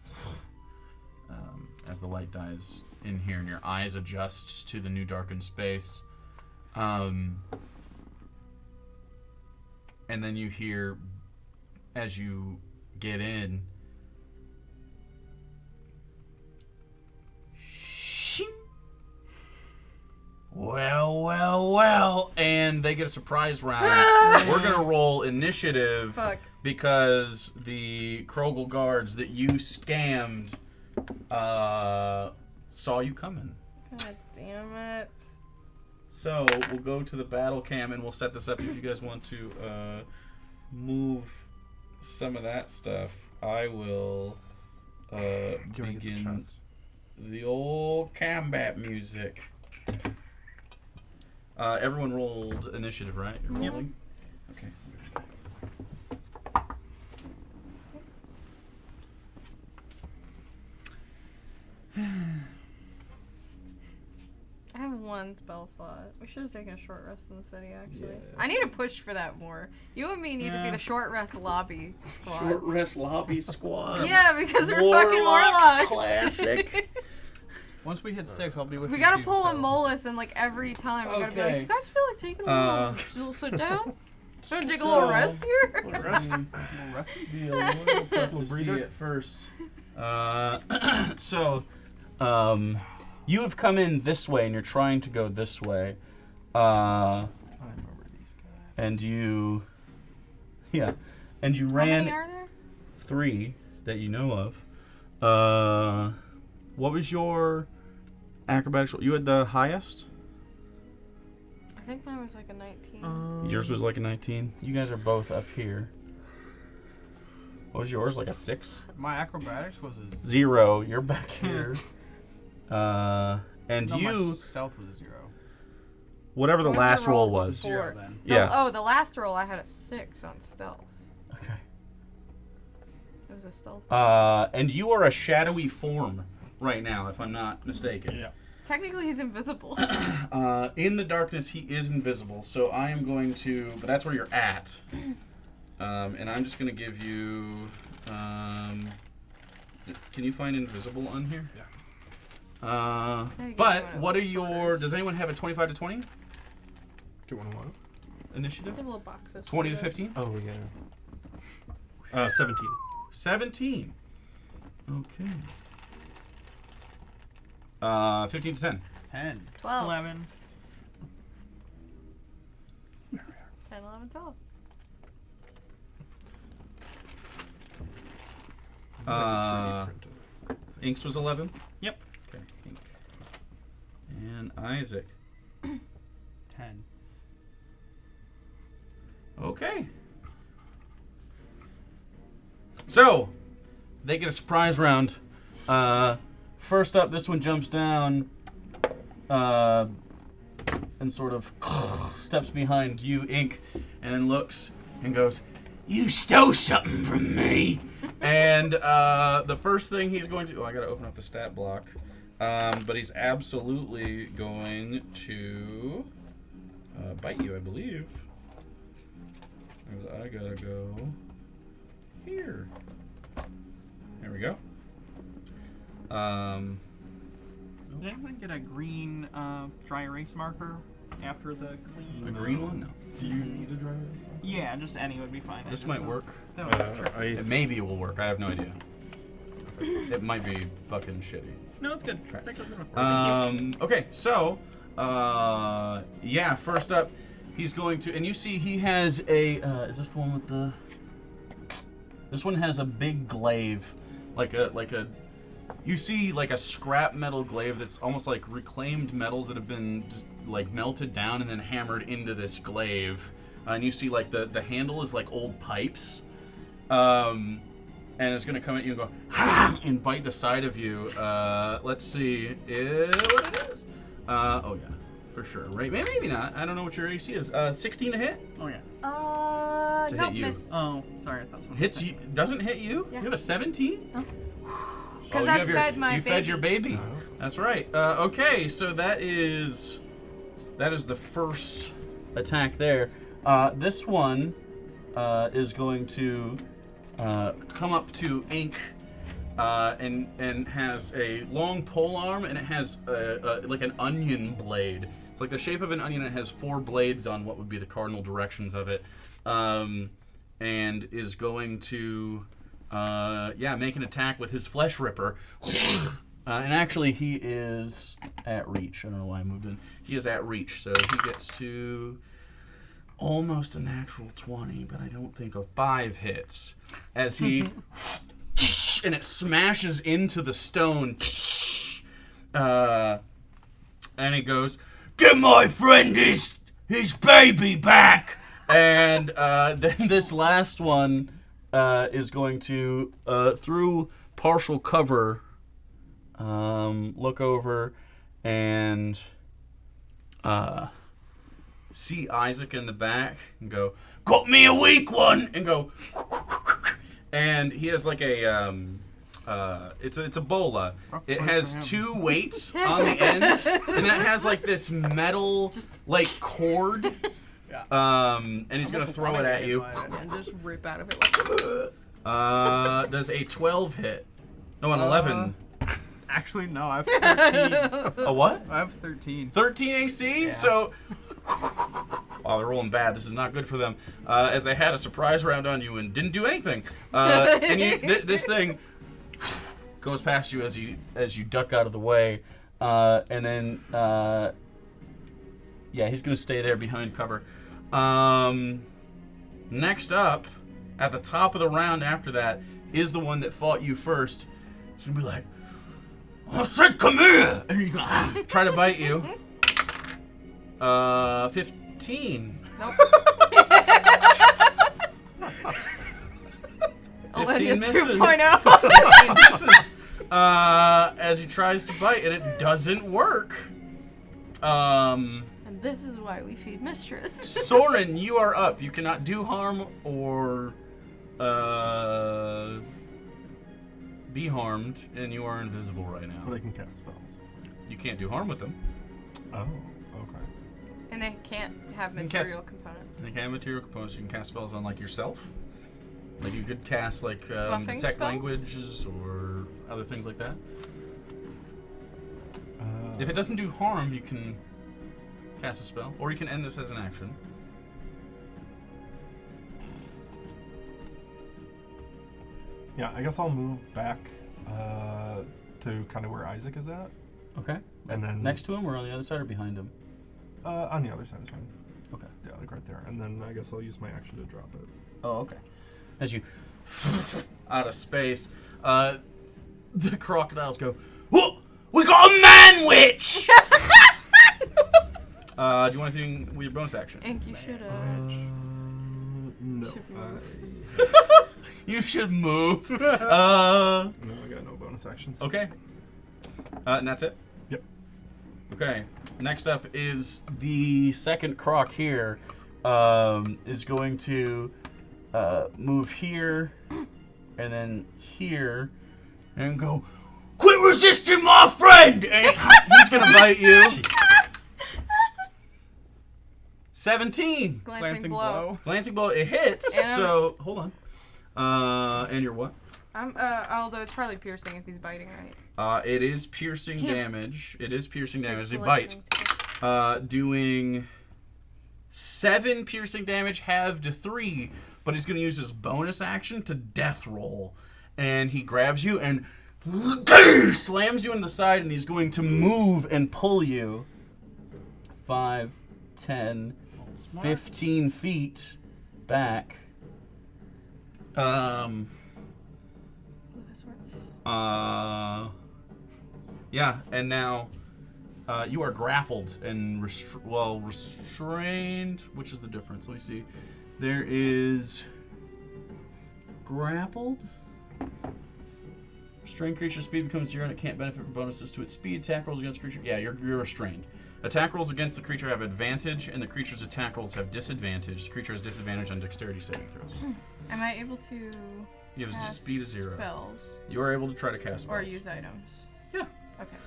as the light dies in here, and your eyes adjust to the new darkened space. And then you hear, as you get in, shing. Well, and they get a surprise round. We're gonna roll initiative Fuck. because the Krogel guards that you scammed saw you coming. God damn it. So we'll go to the battle cam and we'll set this up if you guys want to move some of that stuff. I will Do you want to get the begin chest? the old combat music. Everyone rolled initiative, right? You're Yep. rolling? Okay. I have 1 spell slot. We should have taken a short rest in the city, actually. I need to push for that more. You and me need to be the short rest lobby squad. rest lobby squad. Yeah, because we're fucking warlocks. Classic. Once we hit 6, I'll be with We you. gotta too, pull a so- Molus and like every time we gotta be like, Okay. you guys feel like taking a little sit down? Should I take a little So- rest here? A little rusty. Be a little tough to see at first. So, you have come in this way and you're trying to go this way. I remember these guys. and you How ran many are there? 3 that you know of. What was your acrobatics? You had the highest? I think mine was like a 19. Yours was like a 19. You guys are both up here. What was yours? Like a 6? My acrobatics was a 0. You're back here. And no, you, my stealth was a 0. whatever the What was last your roll roll was. before? 0 then. Yeah. The last roll I had a 6 on stealth. Okay. It was a stealth. And you are a shadowy form right now, if I'm not mistaken. Yeah. Technically, he's invisible. In the darkness, he is invisible. So I am going to, but that's where you're at. And I'm just going to give you. Can you find invisible on here? Yeah. But what are your? Does anyone have a 25 to 20 Do you want to what? initiative? The little boxes. 20 to 15? Oh, yeah. 17. 17. Okay. 15 to 10. 10. 12. 11. 10, 11, 12. Inks was 11. Yep. Okay. Ink. And Isaac. 10. Okay. So, they get a surprise round. First up, this one jumps down and sort of steps behind you, Ink, and then looks and goes, "You stole something from me!" And the first thing he's going to... Oh, I gotta open up the stat block. But he's absolutely going to bite you, I believe. Because I gotta go here. There we go. Did anyone get a green dry erase marker after the clean? A green one? No. Do you need a driver? Yeah, just any would be fine. I This just might know- work. That would work. Maybe it will work. I have no idea. It might be fucking shitty. No, it's good. Okay. Take a Okay, so, yeah, first up, he's going to, and you see he has a, is this the one with the, this one has a big glaive, like a, you see like a scrap metal glaive that's almost like reclaimed metals that have been just like melted down and then hammered into this glaive. And you see like the handle is like old pipes. And it's gonna come at you and go and bite the side of you. Let's see what it is. Oh yeah, for sure. Right? Maybe not. I don't know what your AC is. 16 to hit. Oh yeah. To Nope, hit you. miss. Oh, sorry. I thought someone Hits said- you. Doesn't hit you. Yeah. You have a 17. Because you I have fed my You baby. fed your baby. That's right. Okay, so that is the first attack there. This one is going to come up to Ink and has a long pole arm, and it has like an onion blade. It's like the shape of an onion. It has 4 blades on what would be the cardinal directions of it, and is going to make an attack with his flesh ripper. And actually, he is at reach. I don't know why I moved in. He is at reach, so he gets to almost a natural 20, but I don't think a 5 hits. As he... and it smashes into the stone. And he goes, "Give my friend his baby back!" And then this last one is going to, through partial cover, look over and see Isaac in the back and go, "Got me a weak one!" and go, and he has like a it's a bola. It has 2 weights on the ends, and it has like this metal like cord. And he's gonna throw it at you. And just rip out of it like Does a 12 hit? No, an 11. Actually, no, I have 13. A what? I have 13. 13 AC? Yeah. So, wow, they're rolling bad. This is not good for them. As they had a surprise round on you and didn't do anything. And this thing goes past you as you duck out of the way. And then Yeah, he's gonna stay there behind cover. Next up, at the top of the round after that, is the one that fought you first. He's gonna be like, I said come here! And he's gonna try to bite you. 15. Nope. 15 misses. 2.0. 15 misses. As he tries to bite, and it doesn't work. And this is why we feed Mistress. Soren, you are up. You cannot do harm or be harmed, and you are invisible right now. But I can cast spells. You can't do harm with them. Oh, okay. And they can't have can material cast- components. You can have material components. You can cast spells on like yourself. Like you could cast like Buffing detect spells? languages or other things like that. If it doesn't do harm, you can cast a spell, or you can end this as an action. Yeah, I guess I'll move back to kind of where Isaac is at, Okay. and then Next to him, or on the other side, or behind him? on the other side is fine. Okay. Yeah, like right there, and then I guess I'll use my action to drop it. Oh, okay. As you out of space, the crocodiles go, "Whoa! We got a man witch!" Do you want anything with your bonus action? Ink, you should No. Should move. You should move. No, I got no bonus actions. Okay. And that's it? Yep. Okay. Next up is the second croc here. Is going to move here and then here and go, "Quit resisting my friend!" And he's going to bite you. 17. glancing blow. Glancing blow, it hits. And So, hold on. And you're what? Although it's probably piercing if he's biting, right? It is piercing Damn. damage. It is piercing damage. It Bludgeoning bites. too. Doing 7 piercing damage, halved to 3, but he's going to use his bonus action to death roll. And he grabs you and slams you in the side, and he's going to move and pull you 5, 10, 15 feet back. Ooh, this works. Yeah, and now you are grappled and restrained. Which is the difference? Let me see. There is grappled. Restrained creature speed becomes 0 and it can't benefit from bonuses to its speed. Attack rolls against the creature. Yeah, you're restrained. Attack rolls against the creature have advantage, and the creature's attack rolls have disadvantage. The creature has disadvantage on dexterity saving throws. Am I able to You have a cast speed of 0. spells You are able to try to cast spells. or use items? Yeah. Okay.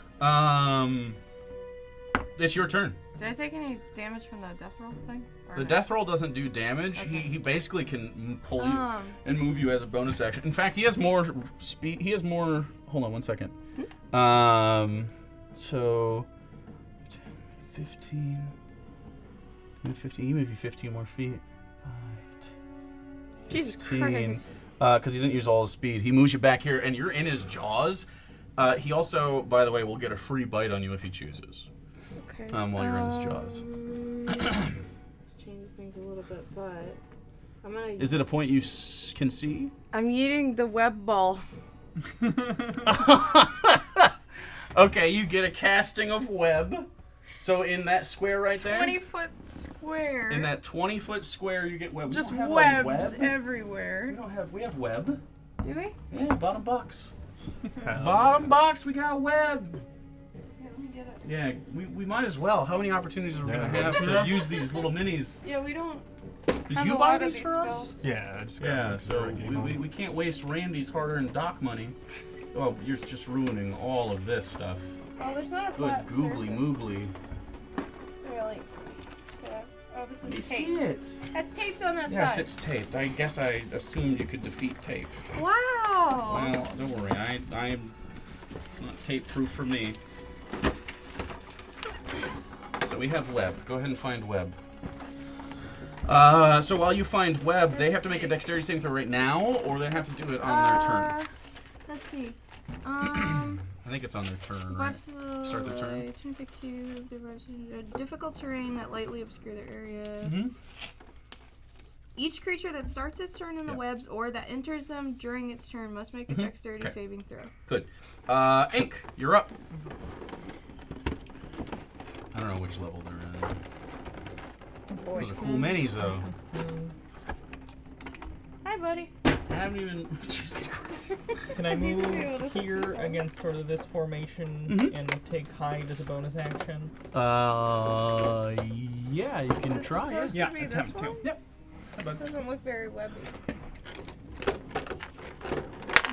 It's your turn. Did I take any damage from the death roll thing? Or The no? death roll doesn't do damage. Okay. He basically can pull you Um, and move you as a bonus action. In fact, he has more speed. He has more. Hold on 1 second. So 15. 15. You move you 15 more feet. 5. Jesus 15. Christ. Because he didn't use all his speed. He moves you back here, and you're in his jaws. He also, by the way, will get a free bite on you if he chooses. Okay. While you're in his jaws. This changes things a little bit, but I'm gonna. Is it a point you can see? I'm eating the web ball. Okay, you get a casting of web. So in that square right there, 20-foot square. in that 20-foot square, you get web. We Just don't have a webs web. everywhere. We have web. Do we? Yeah, bottom box. Bottom box, we got web. Yeah, we get it. Yeah, we might as well. How many opportunities are we Yeah. gonna have to use these little minis? Yeah, we don't. Did have you a buy lot of these for us? spells. Yeah, I just got Yeah, it. so we can't waste Randy's hard-earned dock money. Oh, you're just ruining all of this stuff. Oh, there's not a Good flat googly surface. moogly. Really? Yeah. Oh, this Let me is see taped. it. That's taped on that Yes, side. it's taped. I guess I assumed you could defeat tape. Wow. Well, don't worry. It's not tape proof for me. So we have web. Go ahead and find web. So while you find web, they have to make a dexterity saving throw right now, or they have to do it on their turn. Let's see. I think it's on their turn, right? Start their turn. Difficult terrain that lightly obscure their area. Mm-hmm. Each creature that starts its turn in the webs or that enters them during its turn must make a dexterity saving throw. Good. Ink, you're up. I don't know which level they're in. Those are cool minis, though. Hi, buddy. I haven't even. Jesus Christ. Can I move able to here see. against sort of this formation and take hide as a bonus action? Yeah, you can Is it supposed Yeah, to be this attempt to. one? Yep. Doesn't look very webby.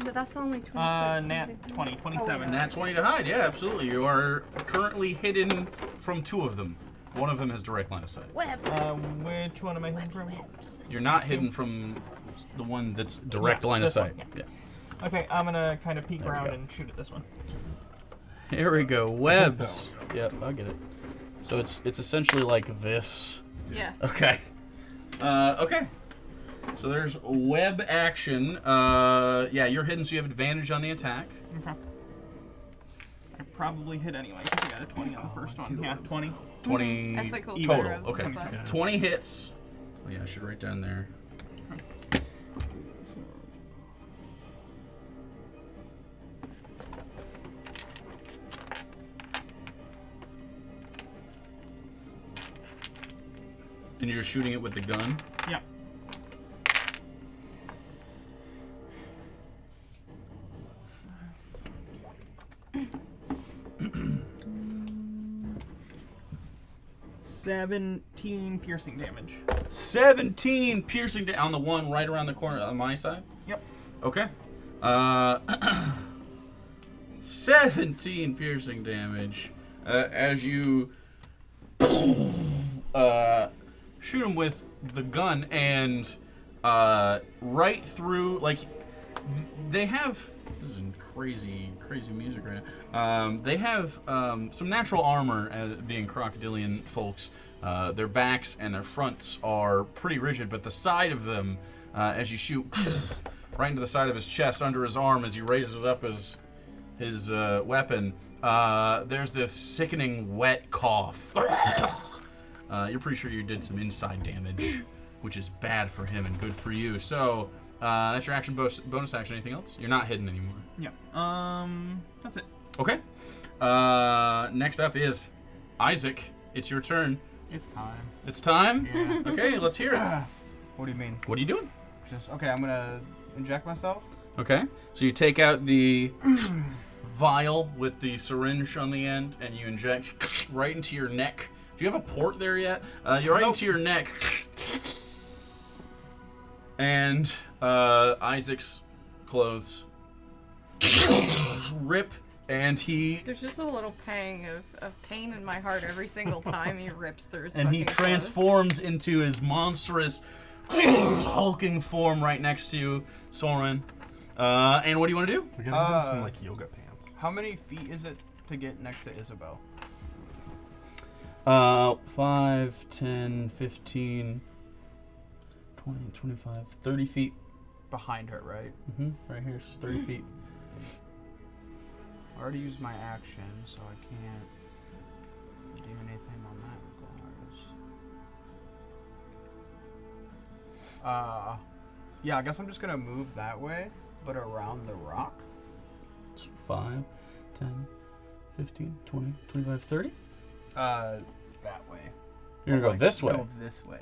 But that's only 20. Nat 20, 27. Nat 20 to hide. Yeah, absolutely. You are currently hidden from 2 of them. One of them has direct line of sight. Which one am I hidden from? You're not hidden from the one that's direct line of this one, sight. yeah. Yeah. Okay, I'm gonna kind of peek There we around go. and shoot at this one. Here we go. Webs. Yep, I'll get it. So it's essentially like this. Yeah. Okay. Okay. So there's web action. Yeah, you're hidden, so you have advantage on the attack. Okay. I probably hit anyway because I got a 20 on the first one. Yeah, 20. 20 That's like those total. arrows Okay. on the side. 20 hits. Oh, yeah, I should write down there. And you're shooting it with the gun? Yep. $17 piercing damage. 17 piercing on the one right around the corner on my side? Yep. Okay. 17 piercing damage as you shoot him with the gun and right through, like, they have, this is crazy music right now. They have some natural armor, being crocodilian folks. Their backs and their fronts are pretty rigid, but the side of them, as you shoot right into the side of his chest, under his arm, as he raises up his weapon, there's this sickening wet cough. You're pretty sure you did some inside damage, which is bad for him and good for you. So that's your action bonus action. Anything else? You're not hidden anymore. Yeah. That's it. Okay. Next up is Isaac. It's your turn. It's time. It's time? Yeah. Okay, let's hear it. What do you mean? What are you doing? Just okay. I'm gonna inject myself. Okay. So you take out the vial with the syringe on the end and you inject right into your neck. Do you have a port there yet? You're right into your neck. And Isaac's clothes rip, and he There's just a little pang of pain in my heart every single time he rips through his and he fucking clothes. transforms into his monstrous hulking form right next to Soren. And what do you want to do? We gotta give him some like yoga pants. How many feet is it to get next to Isabel? 5, 10, 15, 20, 25, 30 feet. Behind her, right? Right here, it's 30 feet. I already used my action, so I can't do anything on that regards. Yeah, I guess I'm just gonna move that way, but around the rock. 5, 10, 15, 20, 25, 30? That way. You're gonna go this way. Go this way.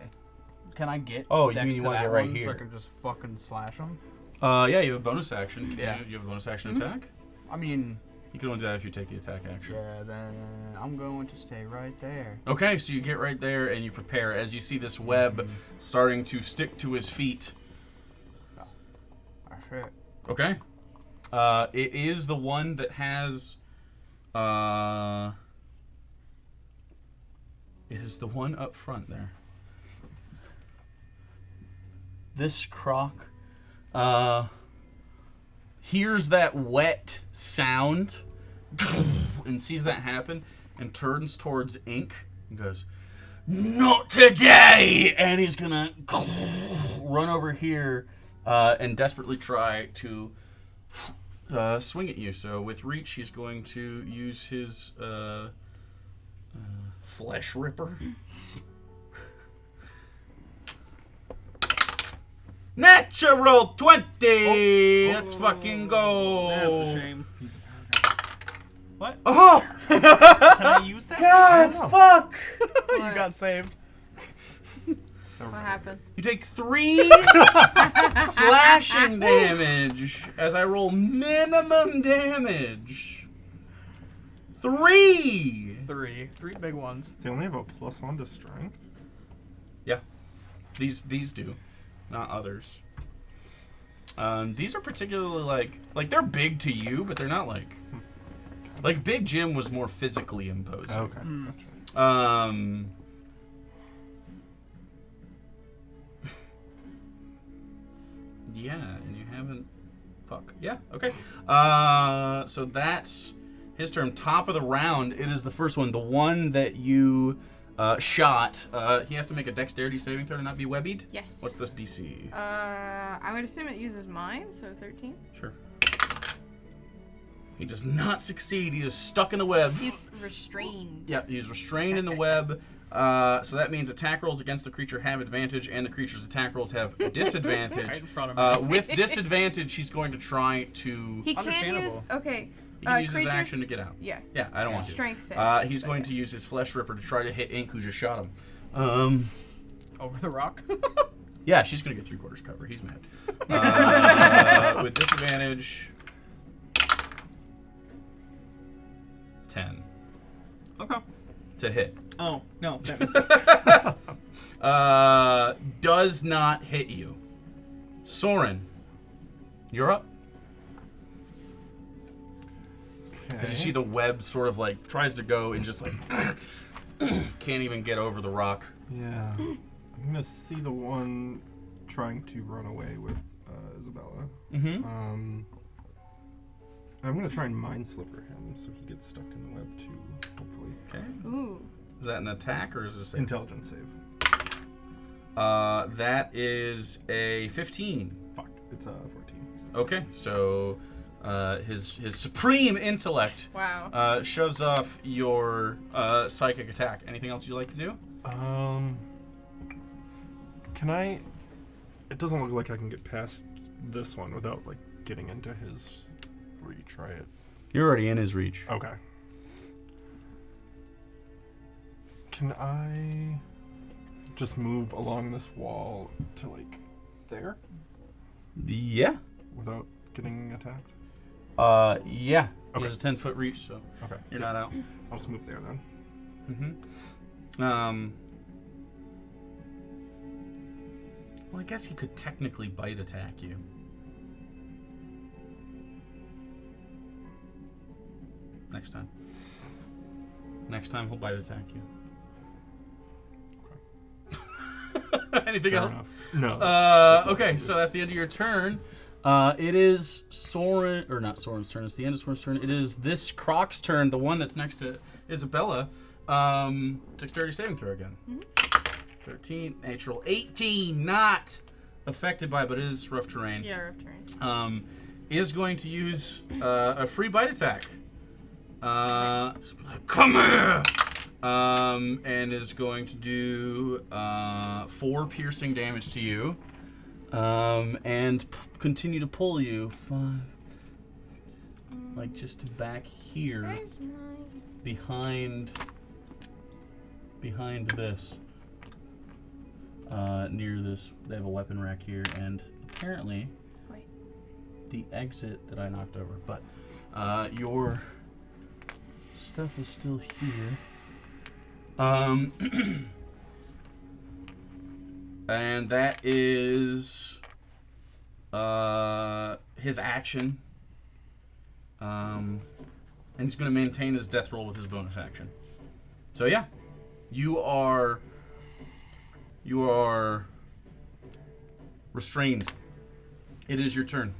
Can I get? Oh, you next mean you to wanna that get right one here. So I can just fucking slash them. Yeah, you have a bonus action. Yeah. You have a bonus action attack? I mean, You can only do that if you take the attack action. yeah. Then I'm going to stay right there. Okay, so you get right there and you prepare as you see this web starting to stick to his feet. That's it. Okay. It is the one that has. It is the one up front there. This croc hears that wet sound and sees that happen and turns towards Ink and goes, "Not today!" And he's gonna run over here and desperately try to swing at you. So with reach, he's going to use his flesh ripper. Natural 20. Let's fucking go. That's a shame. What? Oh Can I use that? God! Fuck! You got saved. What happened? You take 3 slashing damage as I roll minimum damage. 3. Three big ones. They only have a +1 to strength. Yeah, these do, not others. These are particularly like they're big to you, but they're not like Big Jim was more physically imposing. Okay. Yeah, and you haven't. Fuck. Yeah. Okay. So that's his turn. Top of the round. It is the first one. The one that you shot. He has to make a dexterity saving throw to not be webbied. Yes. What's this DC? I would assume it uses mine, so 13. Sure. He does not succeed. He is stuck in the web. He's restrained. Yeah, he's restrained in the web. So that means attack rolls against the creature have advantage, and the creature's attack rolls have disadvantage. Right in front of me. With disadvantage, he's going to try to. He can Understandable. use. Okay. He can use his creatures- action to get out. Yeah. Yeah, I don't want to. Strength save. He's going to use his flesh ripper to try to hit Ink, who just shot him. Over the rock. Yeah, she's going to get 3/4 cover. He's mad. With disadvantage. 10. Okay. To hit. Oh, no. That misses. Does not hit you. Soren, you're up. As you see the web sort of like tries to go and just like can't even get over the rock. Yeah. I'm gonna see the one trying to run away with Isabella. Mm-hmm. I'm gonna try and mind sliver him so he gets stuck in the web too, hopefully. Okay. Ooh. Is that an attack or is it a save? Intelligence save. That is a 15. Fuck. It's 14. So. Okay, so his supreme intellect Wow. shoves off your psychic attack. Anything else you'd like to do? Can I? It doesn't look like I can get past this one without like getting into his reach, right? You're already in his reach. Okay. Can I just move along this wall to like there Yeah. without getting attacked? Yeah. He Okay. has a 10-foot reach, so Okay. you're not out. I'll just move there then. Mm-hmm. Well, I guess he could technically bite attack you. Next time. Next time he'll bite attack you. Anything Fair else? enough. No. Okay, so that's the end of your turn. It is Soren, or not Soren's turn. It's the end of Soren's turn. It is this Croc's turn, the one that's next to Isabella. Dexterity saving throw again. 13, natural 18, not affected by, but it is rough terrain. Yeah, rough terrain. Is going to use a free bite attack. Just be like, come here! And is going to do 4 piercing damage to you. And continue to pull you 5, like just to back here, Where's mine? behind this, near this. They have a weapon rack here, and apparently Wait. the exit that I knocked over. But your stuff is still here. And that is his action. And he's going to maintain his death roll with his bonus action. So yeah, you are restrained. It is your turn.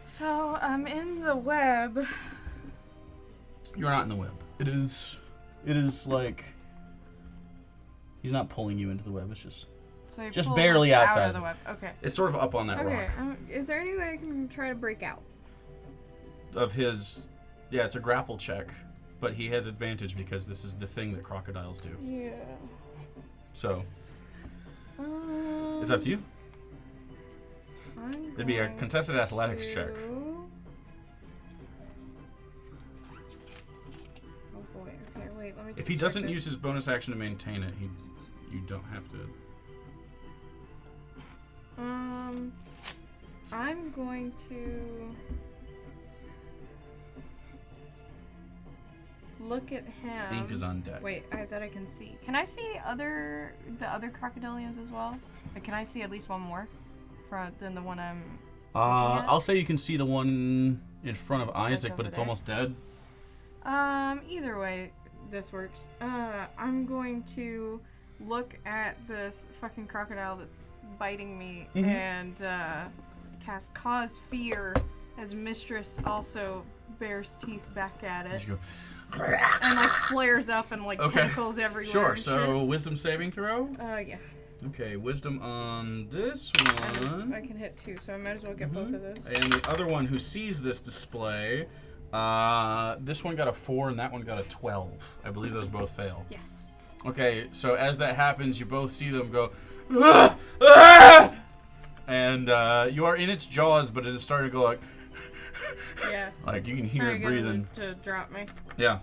So I'm in the web. You're not in the web. It is like he's not pulling you into the web. It's just So you Just pull barely us outside. out of the web. Okay. it's sort of up on that Okay. rock. Is there any way I can try to break out? of his... Yeah, it's a grapple check. But he has advantage because this is the thing that crocodiles do. Yeah. So, it's up to you. It'd be a contested athletics check. Oh boy. Okay, wait. Let me. If he doesn't use his bonus action to maintain it, you don't have to. I'm going to look at him. Ink is on deck. Wait, that I can see. Can I see the other crocodilians as well? Like, can I see at least one more than the one I'm looking at? I'll say you can see the one in front of Isaac, but over it's there. almost dead. Either way, this works. I'm going to look at this fucking crocodile that's biting me and cast Cause Fear as Mistress also bears teeth back at it. You go, And like flares up and like Okay. tentacles everywhere. sure, and so wisdom saving throw? shit. Yeah. Okay, wisdom on this one. I can hit 2, so I might as well get both of those. And the other one who sees this display, this one got a 4 and that one got a 12. I believe those both fail. Yes. Okay, so as that happens, you both see them go, "Ah! Ah!" And you are in its jaws, but it is starting to go Yeah. like you can hear Trying it to get breathing. him to drop me. Yeah.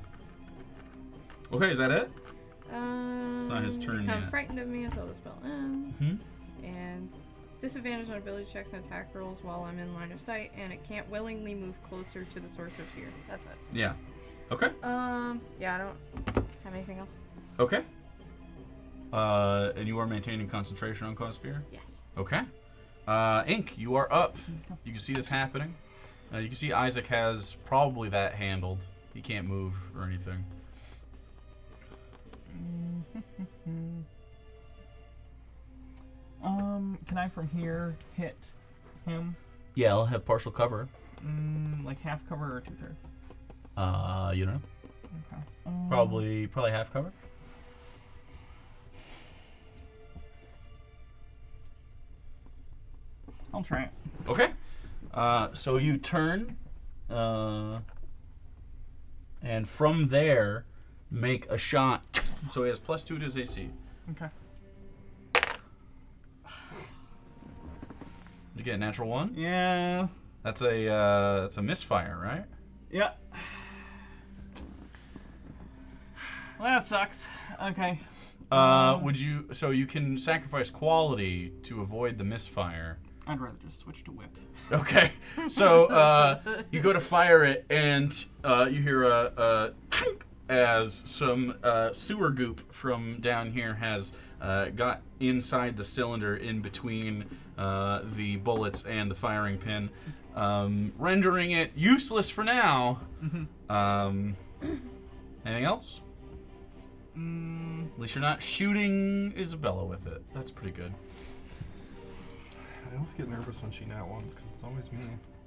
Okay, is that it? It's not his turn become yet. frightened of me until the spell ends. Mhm. And disadvantage on ability checks and attack rolls while I'm in line of sight, and it can't willingly move closer to the source of fear. That's it. Yeah. Okay. Yeah, I don't have anything else. Okay. And you are maintaining concentration on cause fear? Yes. Okay. Ink, you are up. You can see this happening. You can see Isaac has probably that handled. He can't move or anything. Can I from here hit him? Yeah, I'll have partial cover. Like half cover or 2/3? You know, Okay. probably half cover. I'll try it. Okay. So you turn, and from there, make a shot. So he has +2 to his AC. Okay. Did you get a natural 1? Yeah. That's a misfire, right? Yeah. Well, that sucks. Okay. Would you? So you can sacrifice quality to avoid the misfire. I'd rather just switch to whip. Okay. So you go to fire it, and you hear a as some sewer goop from down here has got inside the cylinder in between the bullets and the firing pin, rendering it useless for now. Anything else? At least you're not shooting Isabella with it. That's pretty good. I always get nervous when she nat ones because it's always me.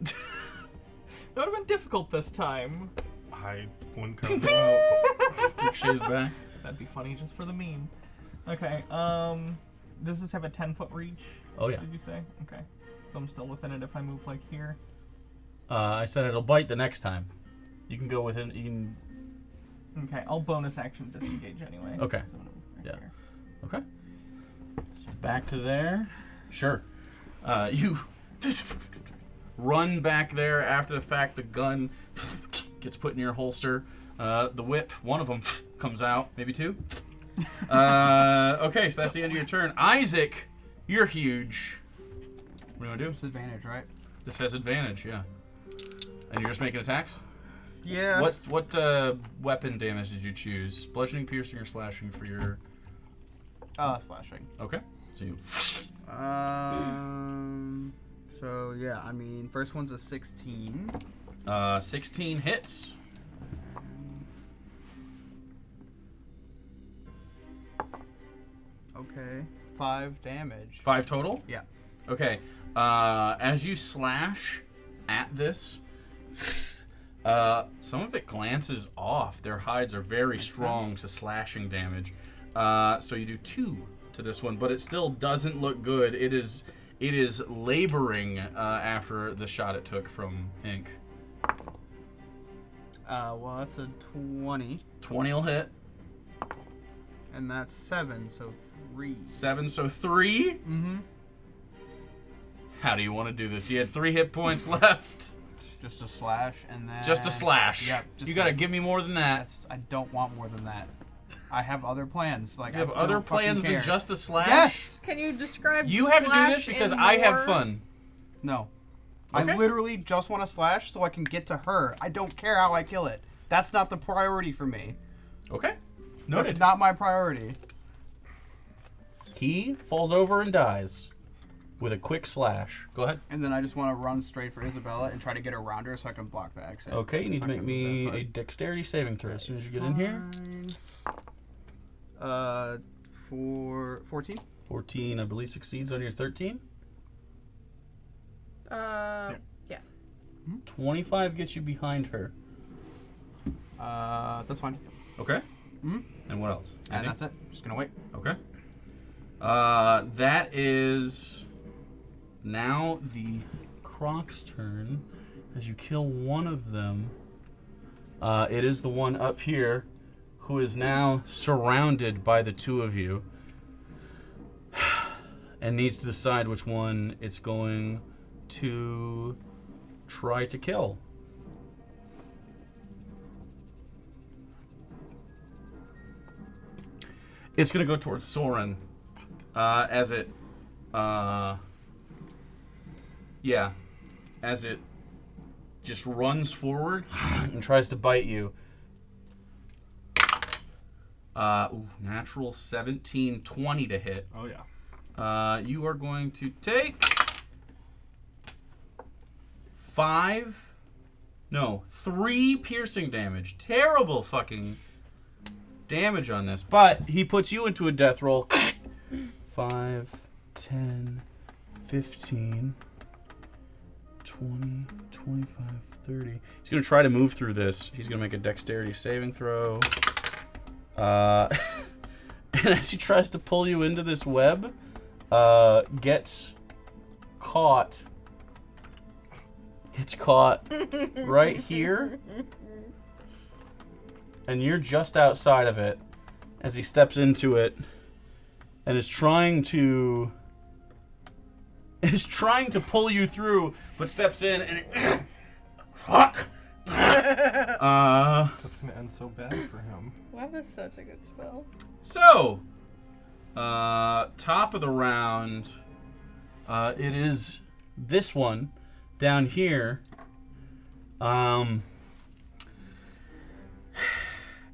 That would have been difficult this time. I wouldn't count them out. Ricochets back. That'd be funny just for the meme. Okay. Does this have a 10-foot reach? Oh yeah. Did you say? Okay. So I'm still within it if I move like here. I said it'll bite the next time. You can go within. You can. Okay. I'll bonus action disengage anyway. Okay. 'cause I'm gonna move back Yeah. here. Okay. So back to there. Sure. You run back there after the fact. The gun gets put in your holster. The whip, one of them comes out. Maybe 2. Okay, so that's the end of your turn. Isaac, you're huge. What do you want to do? Disadvantage, right? This has advantage, yeah. And you're just making attacks? Yeah. What weapon damage did you choose? Bludgeoning, piercing, or slashing for your... Slashing. Okay. So you... So yeah, I mean, first one's a 16. 16 hits. Okay. 5 damage. 5 total? Yeah. Okay. As you slash at this, some of it glances off. Their hides are very strong to slashing damage. So you do 2 to this one, but it still doesn't look good. It is laboring after the shot it took from Ink. Well, that's a 20, 20 will hit. and that's 7, so 3. 7, so 3. Mm-hmm. How do you want to do this? You had 3 hit points left. Just a slash, and then... Just a slash. Yep. Just You gotta give me more than that. I don't want more than that. I have other plans. Like, You have I other don't fucking plans than care. just a slash? Yes! Can you describe You the have to do slash this because in I have more- fun. No. Okay. I literally just want to slash so I can get to her. I don't care how I kill it. That's not the priority for me. Okay. That's Noted. not my priority. He falls over and dies with a quick slash. Go ahead. And then I just want to run straight for Isabella and try to get around her so I can block the exit. Okay, you need to make Fucking me that a fun. dexterity saving throw as soon as you get in here. Fine. 14? 14, I believe, succeeds on your 13. 25 gets you behind her. That's fine. Okay. Mhm. And what else? And Anything? that's it. Just gonna wait. Okay. That is now the Croc's turn. As you kill one of them, it is the one up here who is now surrounded by the two of you and needs to decide which one it's going to try to kill. It's going to go towards Soren as it, as it just runs forward and tries to bite you. Natural 17, 20 to hit. Oh, yeah. You are going to take 3 piercing damage. Terrible fucking damage on this. But he puts you into a death roll. 5, 10, 15, 20, 25, 30. He's going to try to move through this. He's going to make a dexterity saving throw. And as he tries to pull you into this web, gets caught right here, and you're just outside of it as he steps into it and is trying to pull you through, but steps in and it, fuck. That's gonna end so bad for him. Web is such a good spell. So, top of the round, it is this one down here.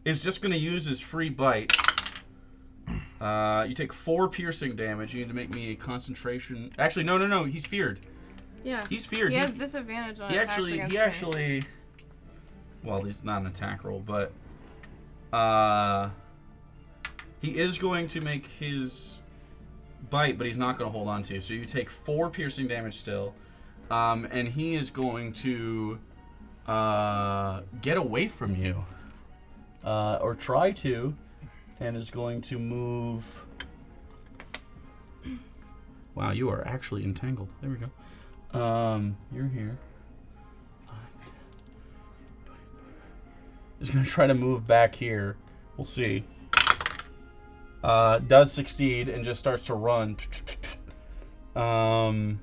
Is just going to use his free bite. You take 4 piercing damage. You need to make me a concentration. Actually, no. He's feared. Yeah. He's feared. He has disadvantage on attacks against He me. actually. Well, he's not an attack roll, but he is going to make his bite, but he's not going to hold on to. So you take 4 piercing damage still, and he is going to get away from you, or try to, and is going to move. Wow, you are actually entangled. There we go. You're here. Is going to try to move back here. We'll see. Does succeed and just starts to run. And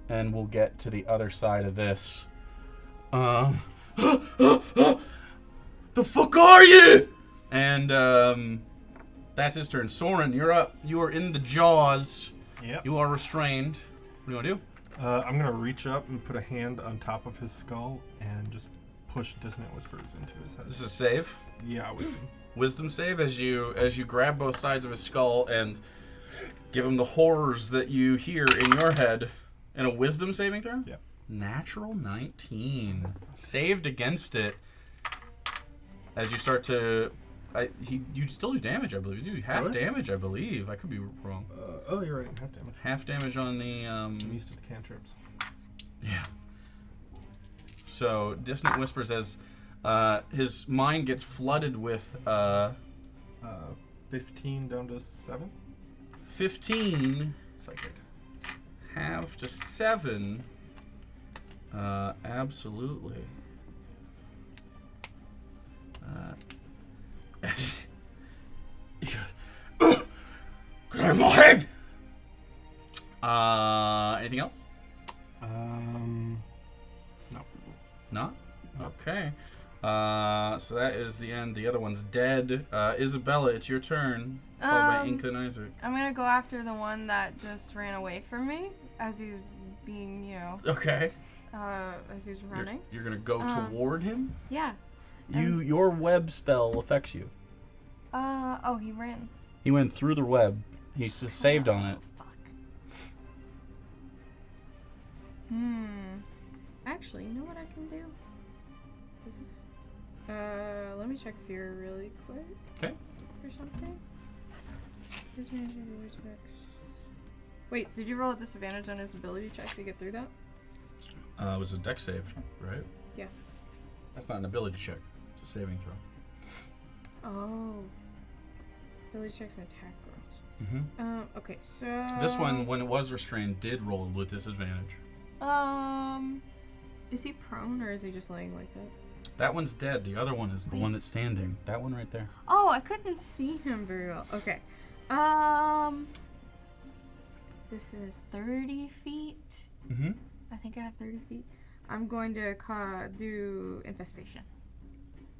we'll get to the other side of this. The fuck are you? And that's his turn. Soren, you're up. You are in the jaws. Yep. You are restrained. What do you want to do? I'm gonna reach up and put a hand on top of his skull and just push Dissonant Whispers into his head. This is a save. Yeah, wisdom. Wisdom save as you grab both sides of his skull and give him the horrors that you hear in your head. And a wisdom saving throw? Yeah. Natural 19. Saved against it. As you start to... you still do damage, I believe. You do half Do I? damage, I believe. I could be wrong. Oh, you're right. Half damage. Half damage on the... I'm used to the cantrips. Yeah. So, Dissonant Whispers as his mind gets flooded with 15 down to 7. 15... Psychic. Half to 7. Absolutely. Get in my head! Anything else? No. No? Okay. So that is the end. The other one's dead. Isabella, it's your turn. Followed by Inca and Isaac. I'm gonna go after the one that just ran away from me as he's being, Okay. as he's running. You're gonna go toward him? Yeah. Your web spell affects you. Oh, he ran. He went through the web. He's just saved on it. Fuck. Actually, you know what I can do? Does this... let me check fear really quick. Okay. Or something. Disadvantage on ability checks. Wait, did you roll a disadvantage on his ability check to get through that? It was a dex save, right? Yeah. That's not an ability check. It's a saving throw. Oh. Ability checks and attack rolls. Mm-hmm. Okay, so... This one, when it was restrained, did roll with disadvantage. Is he prone or is he just laying like that? That one's dead. The other one is the one that's standing. That one right there. Oh, I couldn't see him very well. Okay. This is 30 feet. Mm-hmm. I think I have 30 feet. I'm going to do infestation.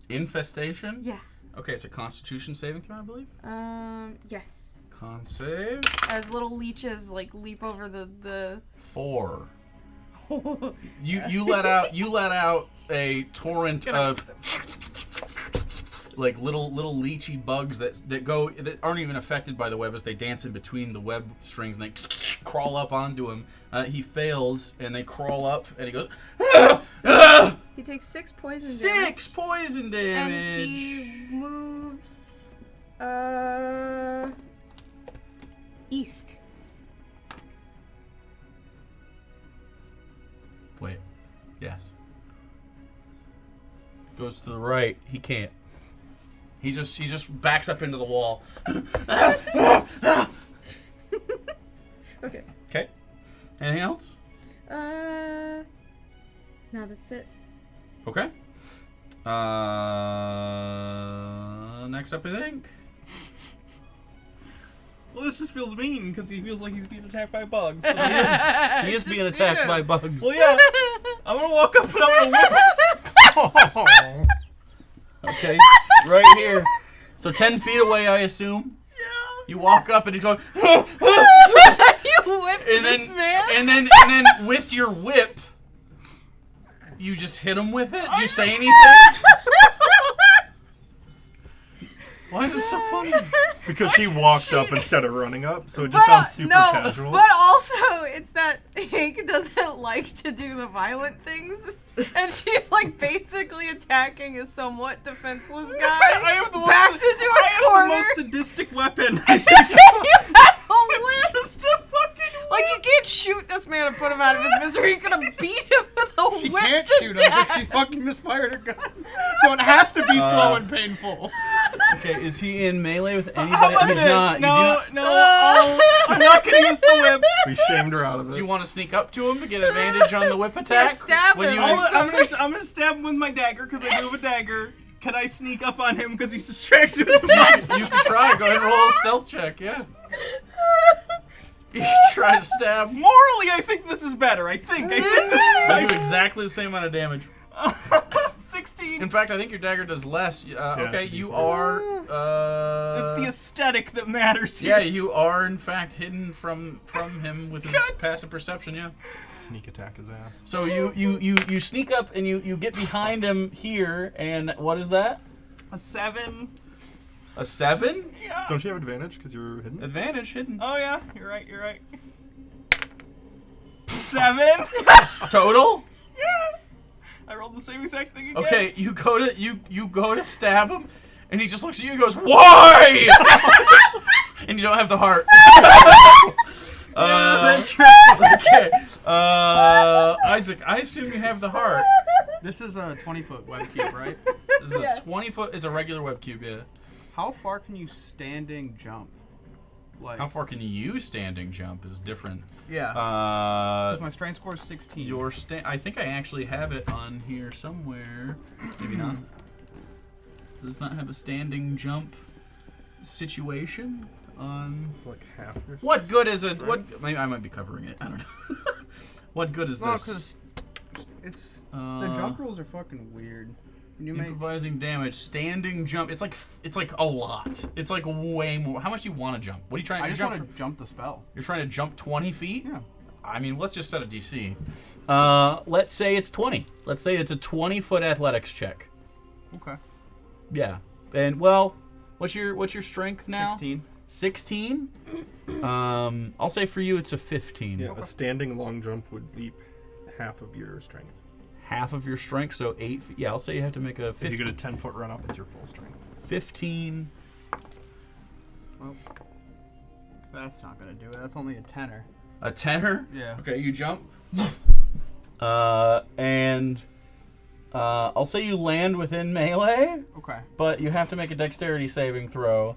Infestation? Yeah. Okay, it's a Constitution saving throw, I believe. Yes. Con save. As little leeches leap over the 4. You let out a torrent of little leechy bugs that aren't even affected by the web as they dance in between the web strings and they crawl up onto him. He fails and they crawl up and he goes. He takes 6 poison damage. 6 poison damage. And he moves east. Wait. Yes. Goes to the right. He can't. He just backs up into the wall. Okay. Okay. Anything else? No, that's it. Okay. Next up is Ink. Well, this just feels mean because he feels like he's being attacked by bugs. But He is being attacked by bugs. well, yeah. I'm gonna walk up and I'm gonna whip. Okay. Right here. So 10 feet away, I assume. Yeah. You walk up and he's going. You whipped And this then, man? and then with your whip, you just hit him with it? You say anything? Why is this so funny? Because she walked up instead of running up, so it just sounds super casual. But also, it's that Hank doesn't like to do the violent things, and she's basically attacking a somewhat defenseless guy. I have the most, backed into I a have corner. the most sadistic weapon. You have a It's whip. just a fucking whip. You can't shoot this man and put him out of his misery. You're gonna beat him with a She whip can't to shoot him death. because she fucking misfired her gun. So it has to be slow and painful. Okay, is he in melee with How anybody? about He's this? not. You do No, not. no. I'm not gonna use the whip. We shamed her out of it. Do you want to sneak up to him to get advantage on the whip attack? stab When him. you I'm gonna stab him with my dagger because I do have a dagger. Can I sneak up on him because he's distracted with the whip? You can try. Go ahead and roll a stealth check. Yeah. You can try to stab. Morally, I think this is better. I think this They do exactly the same amount of damage. is 16. In fact, I think your dagger does less. Okay, it's a you D4. are. It's the aesthetic that matters here. Yeah, you are in fact hidden from him with his passive perception. Yeah. Sneak attack his ass. So you sneak up and you get behind him here, and what is that? A 7. A 7? Yeah. Don't you have advantage because you're hidden? Advantage hidden. Oh yeah, you're right. 7. Total? Yeah. I rolled the same exact thing again. Okay, you go to stab him, and he just looks at you and goes, "Why?" And you don't have the heart. That's right. Okay. Isaac, I assume you have the heart. This is a 20-foot web cube, right? This is Yes. a 20-foot. It's a regular web cube, yeah. How far can you standing jump? How far can you standing jump is different. Yeah. Uh, Because my strength score is 16. I think I actually have it on here somewhere. Maybe not. does not have a standing jump situation on. It's like half your What good is it? Right. What? Maybe I might be covering it. I don't know. What good is Well, this? because the jump rules are fucking weird. When you make Improvising damage, standing jump. It's like a lot. It's like way more. How much do you want to jump? What are you trying I to just jump? want to jump the spell. You're trying to jump 20 feet? Yeah. I mean, let's just set a DC. Let's say it's 20. Let's say it's a 20-foot athletics check. Okay. Yeah. And well, what's your strength now? 16. 16? I'll say for you it's a 15. Yeah, a standing long jump would leap half of your strength. Half of your strength, so 8 feet. Yeah, I'll say you have to make a If 15. you get a 10-foot run up, it's your full strength. 15. Well, that's not gonna do it. That's only a tenner. A tenner? Yeah. Okay, you jump. And I'll say you land within melee, Okay. but you have to make a dexterity saving throw.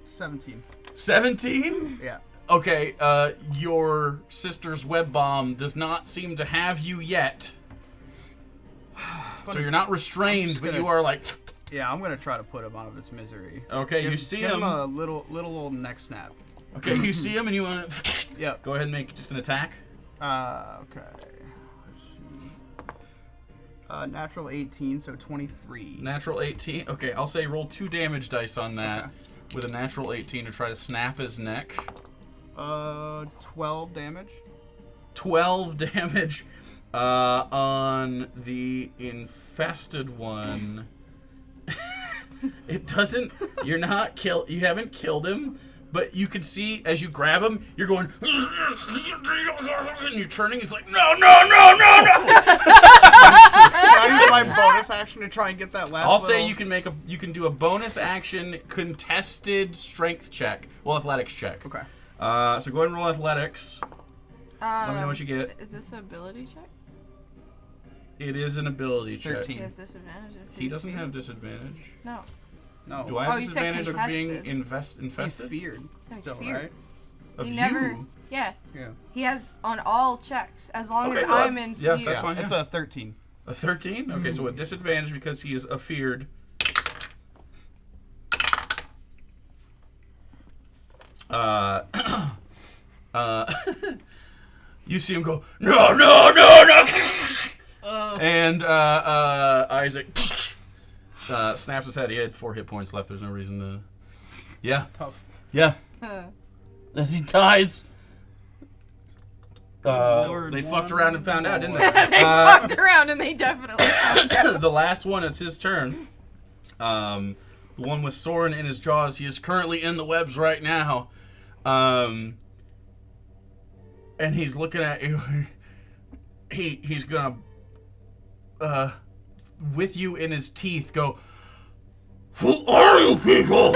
17. 17? Yeah. Okay, your sister's web bomb does not seem to have you yet. So you're not restrained, but you are like... Yeah, I'm gonna try to put him out of his misery. Okay, you Give- see give him. a little neck snap. Okay, you see him and you want to... Yep. Go ahead and make just an attack. Okay. Let's see. Natural 18, so 23. Natural 18. Okay, I'll say roll 2 damage dice on that Okay. with a natural 18 to try to snap his neck. 12 damage. 12 damage on the infested one. It doesn't. You're not kill. You haven't killed him, but you can see as you grab him, you're going, and you're turning. He's like, no, no, no, no, no. Can I use my bonus action to try and get that last? I'll say little- you can do a bonus action contested strength check. Well, athletics check. Okay. So go ahead and roll athletics. Let me know what you get. Is this an ability check? It is an ability check. 13. He has disadvantage. If He he's doesn't feared. have disadvantage. No. No. Do I have Oh, you said disadvantage of being contested. He's infested? feared. No, he's Still, feared. right? Of He you? never. Yeah. Yeah. He has on all checks as long Okay, as well, I'm in yeah, fear. that's fine. It's a 13. A 13? Okay, so a disadvantage because he is afeared. You see him go, no, no, no, no! And Isaac snaps his head. He had 4 hit points left. There's no reason to... Yeah. Tough. Yeah. As he dies. Lord, They fucked one around and found out, didn't more. they? They fucked around and they definitely found out. The last one, it's his turn. The one with Soren in his jaws. He is currently in the webs right now. And he's looking at you. He's gonna, with you in his teeth, go, "Who are you people?"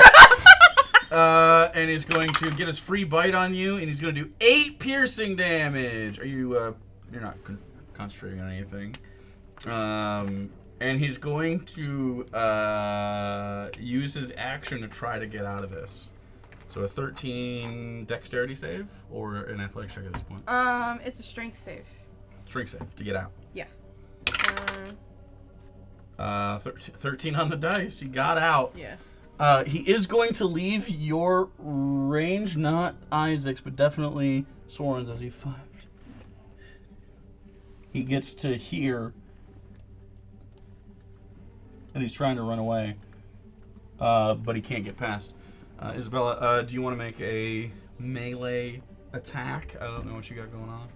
And he's going to get his free bite on you, and he's going to do 8 piercing damage. Are you, you're not concentrating on anything. And he's going to use his action to try to get out of this. So a 13 dexterity save or an athletics check at this point? It's a strength save. Strength save to get out. Yeah. 13 on the dice. You got out. Yeah. He is going to leave your range, not Isaac's, but definitely Soren's as he finds. He gets to here, and he's trying to run away, but he can't get past. Isabella, do you want to make a melee attack? I don't know what you got going on.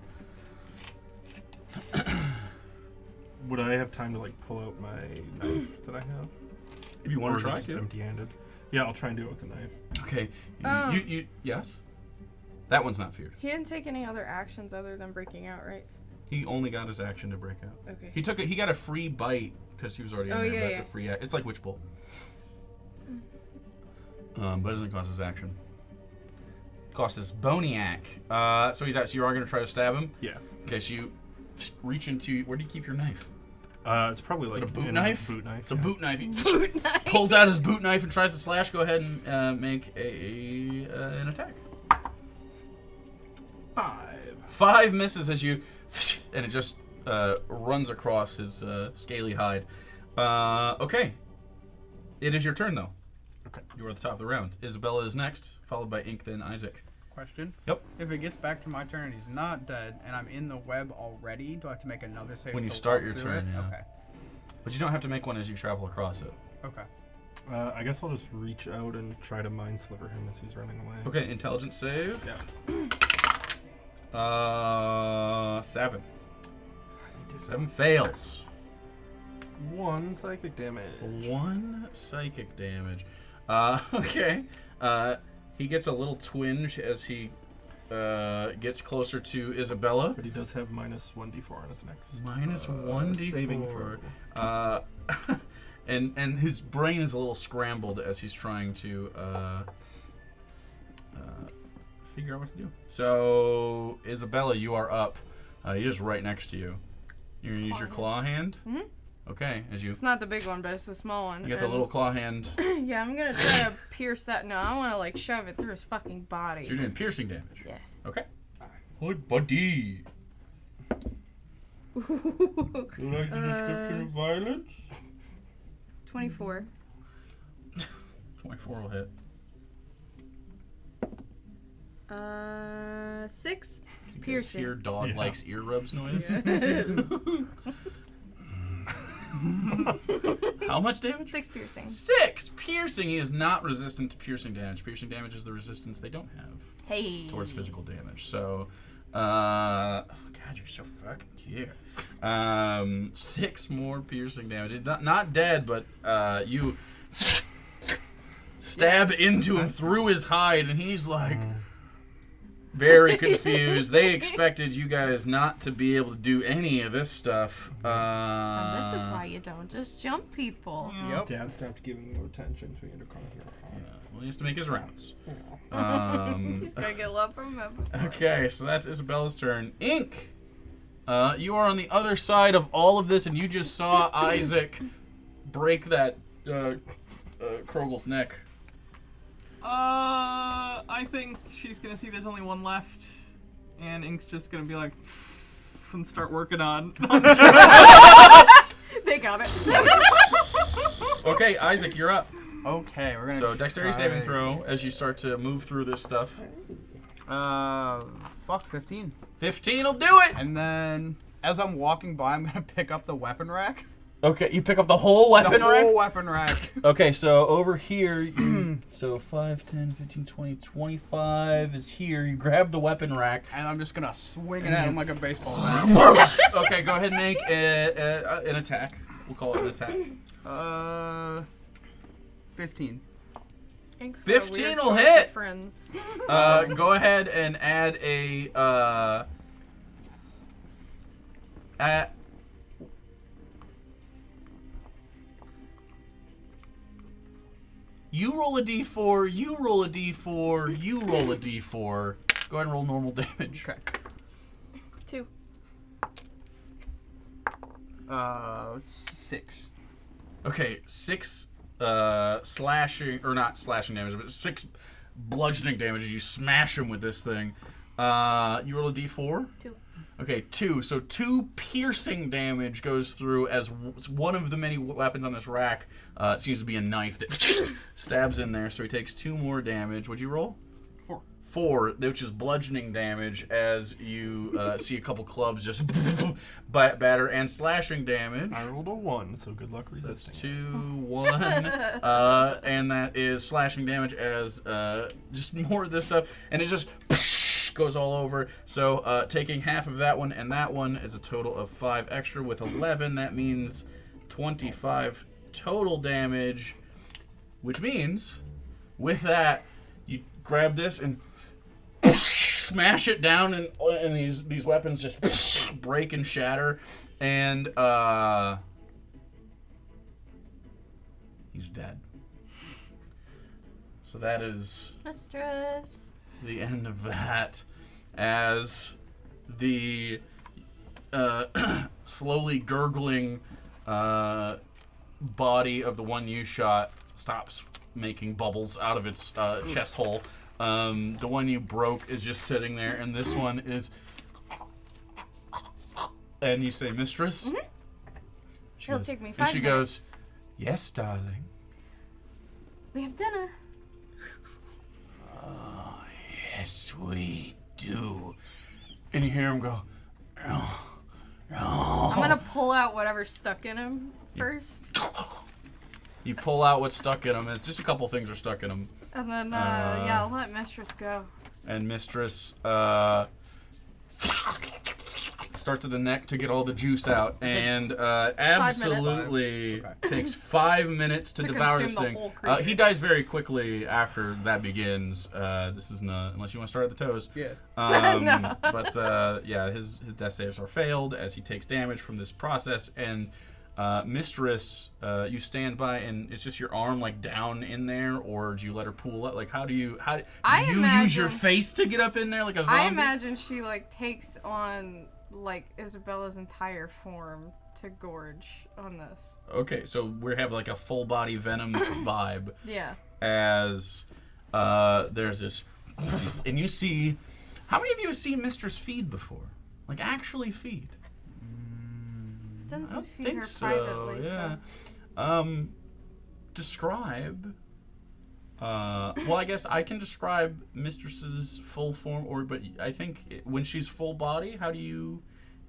Would I have time to like pull out my knife that I have? If you Or want is to it try just to. empty-handed? Yeah, I'll try and do it with the knife. Okay. Oh. You yes? That one's not feared. He didn't take any other actions other than breaking out, right? He only got his action to break out. Okay. He got a free bite because he was already in Oh, there. yeah, But it's yeah. a free. It's like Witch Bolt. But it doesn't cost his action. Costs his Boniac. So he's out. So you are going to try to stab him. Yeah. Okay. So you reach into. Where do you keep your knife? It's probably Is like it a boot in knife? Boot knife. It's a yeah. boot knife. He Boot knife. pulls out his boot knife and tries to slash. Go ahead and make an attack. 5. 5 misses as you, and it just runs across his scaly hide. Okay. It is your turn, though. Okay. You are at the top of the round. Isabella is next, followed by Ink, then Isaac. Question. Yep. If it gets back to my turn and he's not dead, and I'm in the web already, do I have to make another save? When you to start walk your through turn, it? yeah. Okay. But you don't have to make one as you travel across it. Okay. I guess I'll just reach out and try to mind sliver him as he's running away. Okay, intelligence save. Yeah. 7. 7 fails. 1 psychic damage. 1 psychic damage. Okay. He gets a little twinge as he gets closer to Isabella. But he does have minus 1d4 on his next. Minus 1d4. Saving throw. And his brain is a little scrambled as he's trying to figure out what to do. So, Isabella, you are up. He is right next to you. You're going to use your claw hand? Mhm. Okay, as you... It's not the big one, but it's the small one. You get the and- little claw hand. Yeah, I'm gonna try to pierce that. No, I want to like shove it through his fucking body. So you're doing piercing damage. Yeah. Okay. Good buddy. You like the description of violence? 24. 24 will hit. 6. You guys Piercing. hear dog Yeah. likes ear rubs noise? How much damage? 6 piercing. 6 piercing. He is not resistant to piercing damage. Piercing damage is the resistance they don't have Hey. towards physical damage. So, oh God, you're so fucking cute. 6 more piercing damage. He's not dead, but you stab into him through his hide, and he's like very confused. They expected you guys not to be able to do any of this stuff. And this is why you don't just jump people. Yep. Dad stopped giving you attention, so you had to come here. Well, he has to make his rounds. He's gonna get love from him. Okay, so that's Isabella's turn. Ink, you are on the other side of all of this, and you just saw Isaac break that Krogel's neck. I think she's gonna see there's only one left, and Ink's just gonna be like, and start working on. They got it. Okay, Isaac, you're up. Okay, we're gonna. So dexterity try- saving throw as you start to move through this stuff. Fuck 15. 15 will do it. And then, as I'm walking by, I'm gonna pick up the weapon rack. Okay, you pick up the whole weapon the rack? whole weapon rack. Okay, so over here, so 5, 10, 15, 20, 25 is here. You grab the weapon rack. And I'm just gonna swing it at him like a baseball bat. Okay, go ahead and make an attack. We'll call it an attack. 15. Ink's got a 15 weird will choice hit. of Friends. Go ahead and add a you roll a d4, you roll a d4, you roll a d4. Go ahead and roll normal damage. Okay. 2. 6. Okay, 6 slashing, or not slashing damage, but 6 bludgeoning damage as you smash him with this thing. You roll a d4? 2. Okay, 2. So 2 piercing damage goes through as one of the many weapons on this rack. It seems to be a knife that stabs in there, so he takes 2 more damage. What'd you roll? 4, which is bludgeoning damage as you see a couple clubs just batter, and slashing damage. I rolled a 1, so good luck So that's resisting. 2, 1, and that is slashing damage as just more of this stuff, and it just goes all over. So taking half of that one and that one is a total of 5 extra with 11. That means 25 total damage, which means with that you grab this and smash it down, and these weapons just break and shatter, and he's dead. So that is Mistress. the end of that, as the slowly gurgling body of the one you shot stops making bubbles out of its chest hole. The one you broke is just sitting there, and this one is And you say, Mistress? Mm-hmm. She It'll goes- take me and 5 she minutes. goes, yes, darling. We have dinner. Yes, we do. And you hear him go, oh, oh. I'm gonna pull out whatever's stuck in him first. You pull out what's stuck in him. It's just a couple things are stuck in him. And then, yeah, I'll let Mistress go. And Mistress starts at the neck to get all the juice out, and absolutely takes 5 minutes to devour this consume the thing. whole creature. He dies very quickly after that begins. This is not, unless you want to start at the toes. Yeah. No. But yeah, his death saves are failed as he takes damage from this process, and Mistress, you stand by, and it's just your arm like down in there, or do you let her pull up? Like, do you use your face to get up in there like a zombie? I imagine she like takes on like Isabella's entire form to gorge on this. Okay, so we have like a full body Venom vibe. Yeah. As there's this, and you see, how many of you have seen Mistress feed before? Like actually feed? Doesn't I don't feed think her so. privately. Yeah. So. Describe. Well, I guess I can describe Mistress's full form, but I think when she's full body, how do you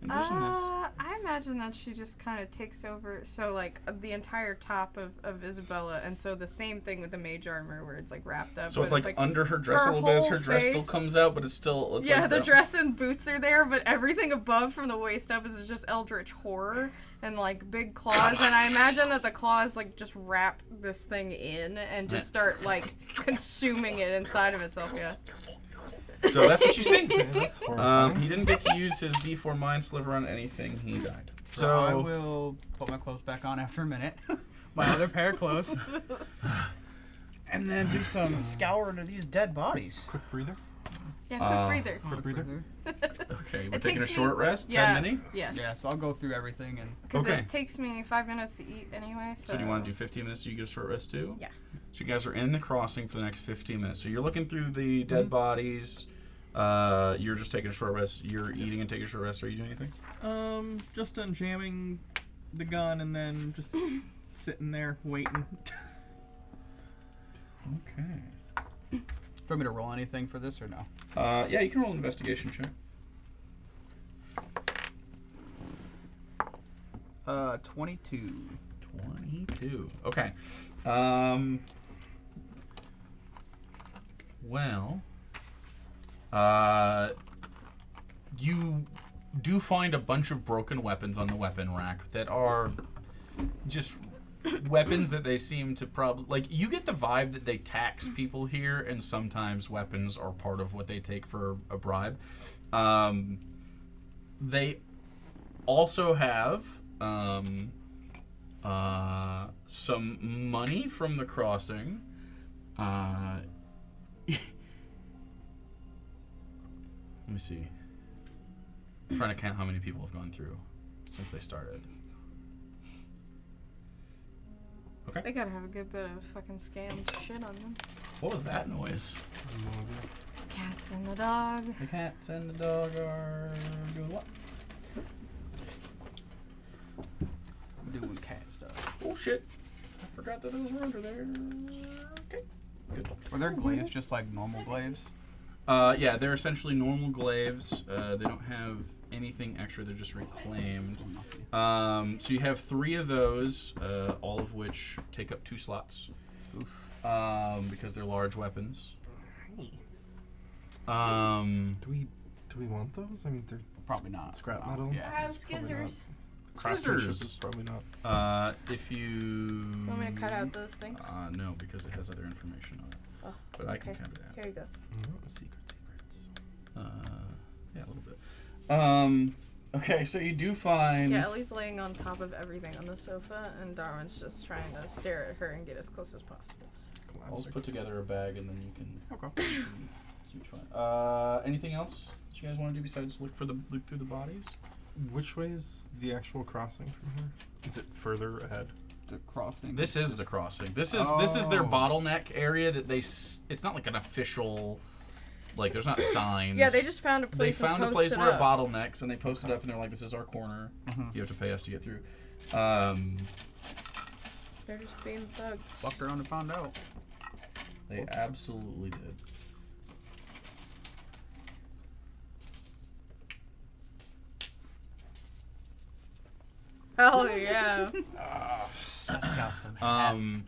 envision this? I imagine that she just kind of takes over, so like the entire top of Isabella, and so the same thing with the mage armor where it's like wrapped up. So but it's like under her dress her a little bit, as whole her dress still face. comes out, but it's still. It's yeah, like the dress and boots are there, but everything above from the waist up is just eldritch horror and like big claws. And I imagine that the claws like just wrap this thing in and just start like consuming it inside of itself. Yeah. So that's what you see. That's horrifying. He didn't get to use his D4 Mind Sliver on anything. He died. So I So will put my clothes back on after a minute. My other pair of clothes. And then do some scouring of these dead bodies. Quick breather. Yeah, quick breather. Quick breather. okay, we're It taking a takes short me- rest. Yeah. 10 minutes. Yeah. Yeah, so I'll go through everything and Because Okay. it takes me 5 minutes to eat anyway. So, So do you want to do 15 minutes so you get a short rest too? Yeah. So you guys are in the crossing for the next 15 minutes. So you're looking through the dead bodies. You're just taking a short rest. You're eating and taking a short rest. Are you doing anything? Just unjamming the gun and then just sitting there waiting. Okay. do you want me to roll anything for this or no? Yeah, you can roll an investigation check. 22. 22. Okay. Well, you do find a bunch of broken weapons on the weapon rack that are just weapons that they seem to probably like. You get the vibe that they tax people here, and sometimes weapons are part of what they take for a bribe. They also have some money from the crossing. Let me see. I'm trying to count how many people have gone through since they started. They gotta have a good bit of fucking scammed shit on them. What was that noise? Cats and the dog. The cats and the dog are doing what? I'm doing cat stuff. Oh shit! I forgot that those were under there. Okay. Good. Were there glaives just like normal glaives? Yeah, they're essentially normal glaives. They don't have anything extra. They're just reclaimed. So you have 3 of those, all of which take up 2 slots. Oof. Because they're large weapons. Do we want those? I mean, they're Probably not. scrap No, metal. Yeah. I have It's probably skizzers. Craftsmanship Scissors. is probably not. If you... You want me to cut out those things? No, because it has other information on it. Oh, But I can okay. cut it out. Here you go. Secrets. Yeah, a little bit. Okay, so you do find... Yeah, Ellie's laying on top of everything on the sofa, and Darwin's just trying to stare at her and get as close as possible. I'll just put together a bag and then you can... Okay. see what you find. Anything else that you guys want to do besides look through the bodies? Which way is the actual crossing from here? Is it further ahead? The crossing. This is the crossing. This is their Oh. bottleneck area that they. It's not like an official like there's not signs. Yeah, they just found a They place. found and a place posted where it up. bottlenecks, and they posted up, and they're like, "This is our corner. You have to pay us to get through." They're just being thugs. Fucked around and found out. They absolutely did. Hell yeah. That's got some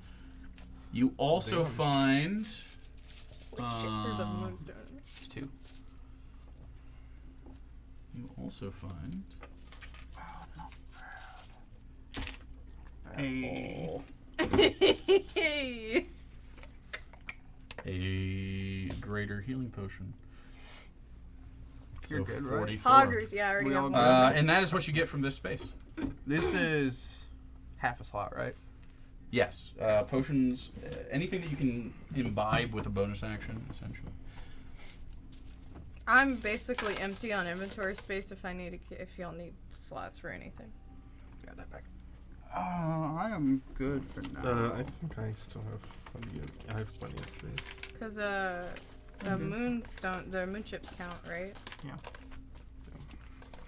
You also Damn. find. Holy shit, there's a moonstone. two. You also find A a greater healing potion. You're good, right? 44. Hoggers, yeah, I already We have all one. And that is what you get from this space. This is half a slot, right? Yes, potions, anything that you can imbibe with a bonus action, essentially. I'm basically empty on inventory space if if y'all need slots for anything. Got that back. I am good for now. I think I still have plenty of space. Cause the moonstone, the moon chips count, right?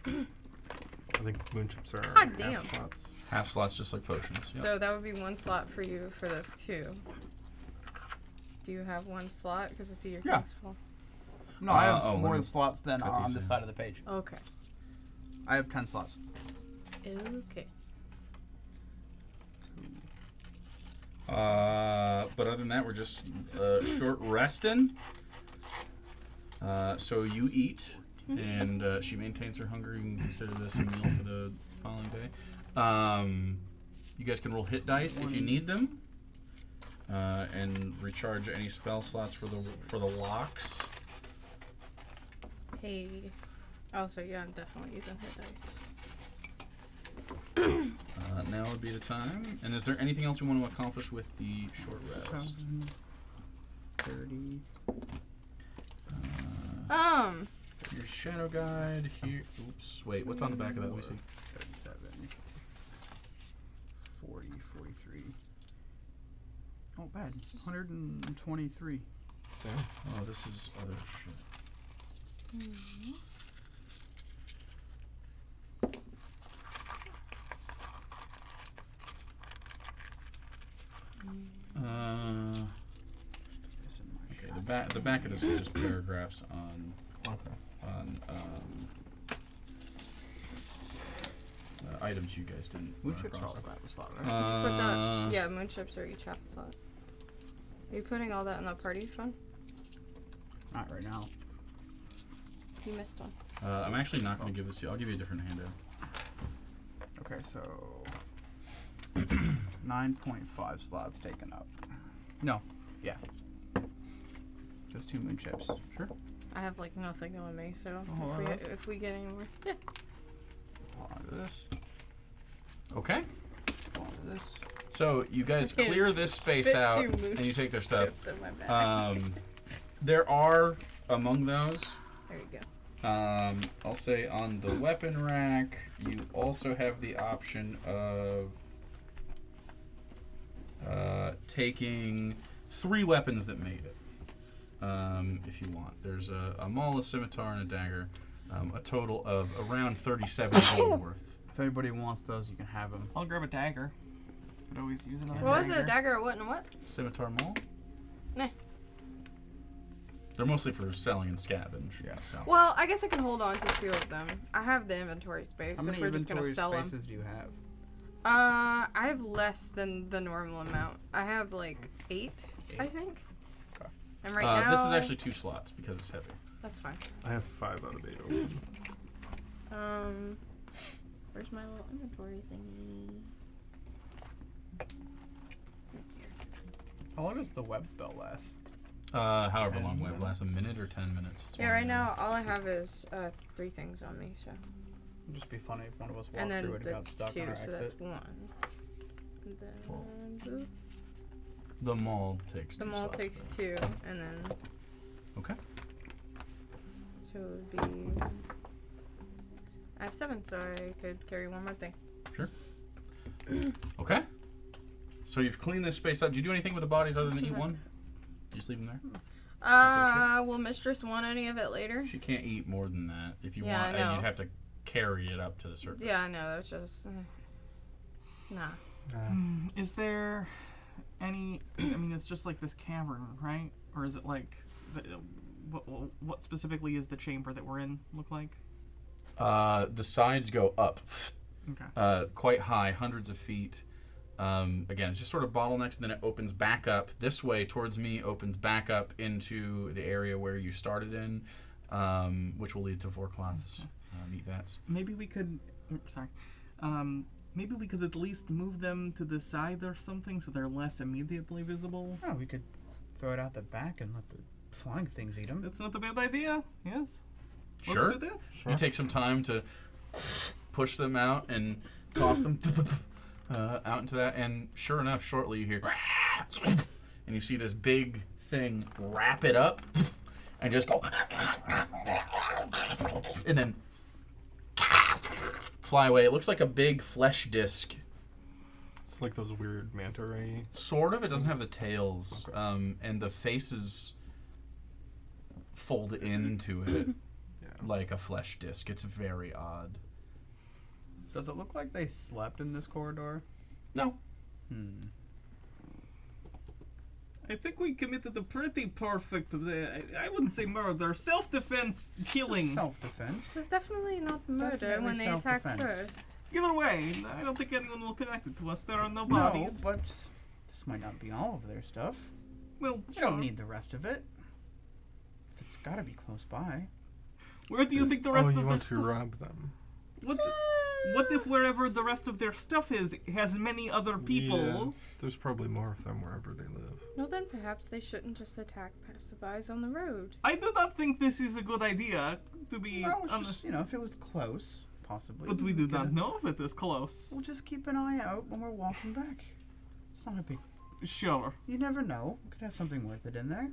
I think moon chips are God damn. half slots. Half slots, just like potions. Yep. So that would be one slot for you for those two. Do you have one slot? Because I see your Yeah. thing's full. No, I have let more me slots than cut on these this in. side of the page. Okay. I have 10 slots. Okay. But other than that, we're just short resting. So you eat, and she maintains her hunger. You can consider this a meal for the following day. You guys can roll hit dice if you need them, and recharge any spell slots for the locks. Hey. Also, yeah, I'm definitely using hit dice. Now would be the time. And is there anything else we want to accomplish with the short rest? 30. Your shadow guide here. Oops. Wait. What's on the back of that? Let me see. 37. 40, 43. Oh, bad. 123. Oh, this is other shit. Okay, the back of this is just paragraphs on items you guys didn't Moon run chips are across. also half a slot, right? But yeah, moon chips are each half a slot. Are you putting all that in the party fund? Not right now. You missed one. I'm actually not going to give this to you. I'll give you a different handout. Okay, so 9.5 slots taken up. No, yeah. Just 2 moon chips. Sure. I have like nothing on me, so Oh, if we get any more, yeah. Hold on to this. Okay. Hold on to this. So you guys Okay. clear this space Fit out, 2 moon and you take their stuff. chips in my bag. There are among those. There you go. I'll say on the weapon rack, you also have the option of taking 3 weapons that made it. If you want, there's a maul, a scimitar, and a dagger. A total of around 37 gold worth. If anybody wants those, you can have them. I'll grab a dagger. Could always use another What was it? A dagger or what and what? Scimitar, maul. Nah. They're mostly for selling and scavenge. Yeah. So. Well, I guess I can hold on to 2 of them. I have the inventory space How if many we're just gonna inventory sell them. spaces do you have? I have less than the normal amount. I have like 8, I think. Okay. And right now, this is actually 2 slots because it's heavy. that's fine. I have 5 out of 8 open. Where's my little inventory thingy? How long does the web spell last? However long web lasts, a minute or 10 minutes. It's Yeah, one right minute. now all I have is 3 things on me. So, It'd just be funny if one of us walked and then through it and the got stuck 2, on our so exit. that's 1. And then boop. The maul takes The 2 maul slots, takes right? 2, and then Okay. so it would be. I have 7, so I could carry 1 more thing. Sure. Okay. So you've cleaned this space up. Did you do anything with the bodies other than eat one? You just leave them there? Will Mistress want any of it later? She can't eat more than that. If you Yeah, want, I know. you'd have to carry it up to the surface. Yeah, I know. That's just nah. Is there any? I mean, it's just like this cavern, right? Or is it like, what specifically is the chamber that we're in look like? The sides go up, Okay. quite high, hundreds of feet. Again, it's just sort of bottlenecks, and then it opens back up this way towards me. Opens back up into the area where you started in, which will lead to Vorkloth's meat vats. Maybe we could. Sorry. Maybe we could at least move them to the side or something so they're less immediately visible. Oh, we could throw it out the back and let the flying things eat them. That's not a bad idea. Yes. Sure. Let's do that. Sure. You take some time to push them out and toss them out into that, and sure enough, shortly you hear, and you see this big thing wrap it up and just go, and then fly away. It looks like a big flesh disc. It's like those weird manta ray. Sort of. It doesn't have the tails, and the faces fold into it like a flesh disc. It's very odd. Does it look like they slept in this corridor? No. I think we committed a pretty perfect, I wouldn't say murder, self-defense killing. Self-defense. It was definitely not murder Definitely when they attacked self-defense. first. Either way, I don't think anyone will connect it to us. There are no No, bodies. but this might not be all of their stuff. Well, We sure. don't need the rest of it. It's gotta be close by. Where do you think the rest Oh, of you their want to stuff... rob them? What if wherever the rest of their stuff is has many other people? Yeah, there's probably more of them wherever they live. Well, then perhaps they shouldn't just attack passerbys on the road. I do not think this is a good idea, to be No, it's honest. just, if it was close, possibly. But we do could not have- know if it is close. We'll just keep an eye out when we're walking back. It's not a big... Sure. You never know. We could have something worth it in there.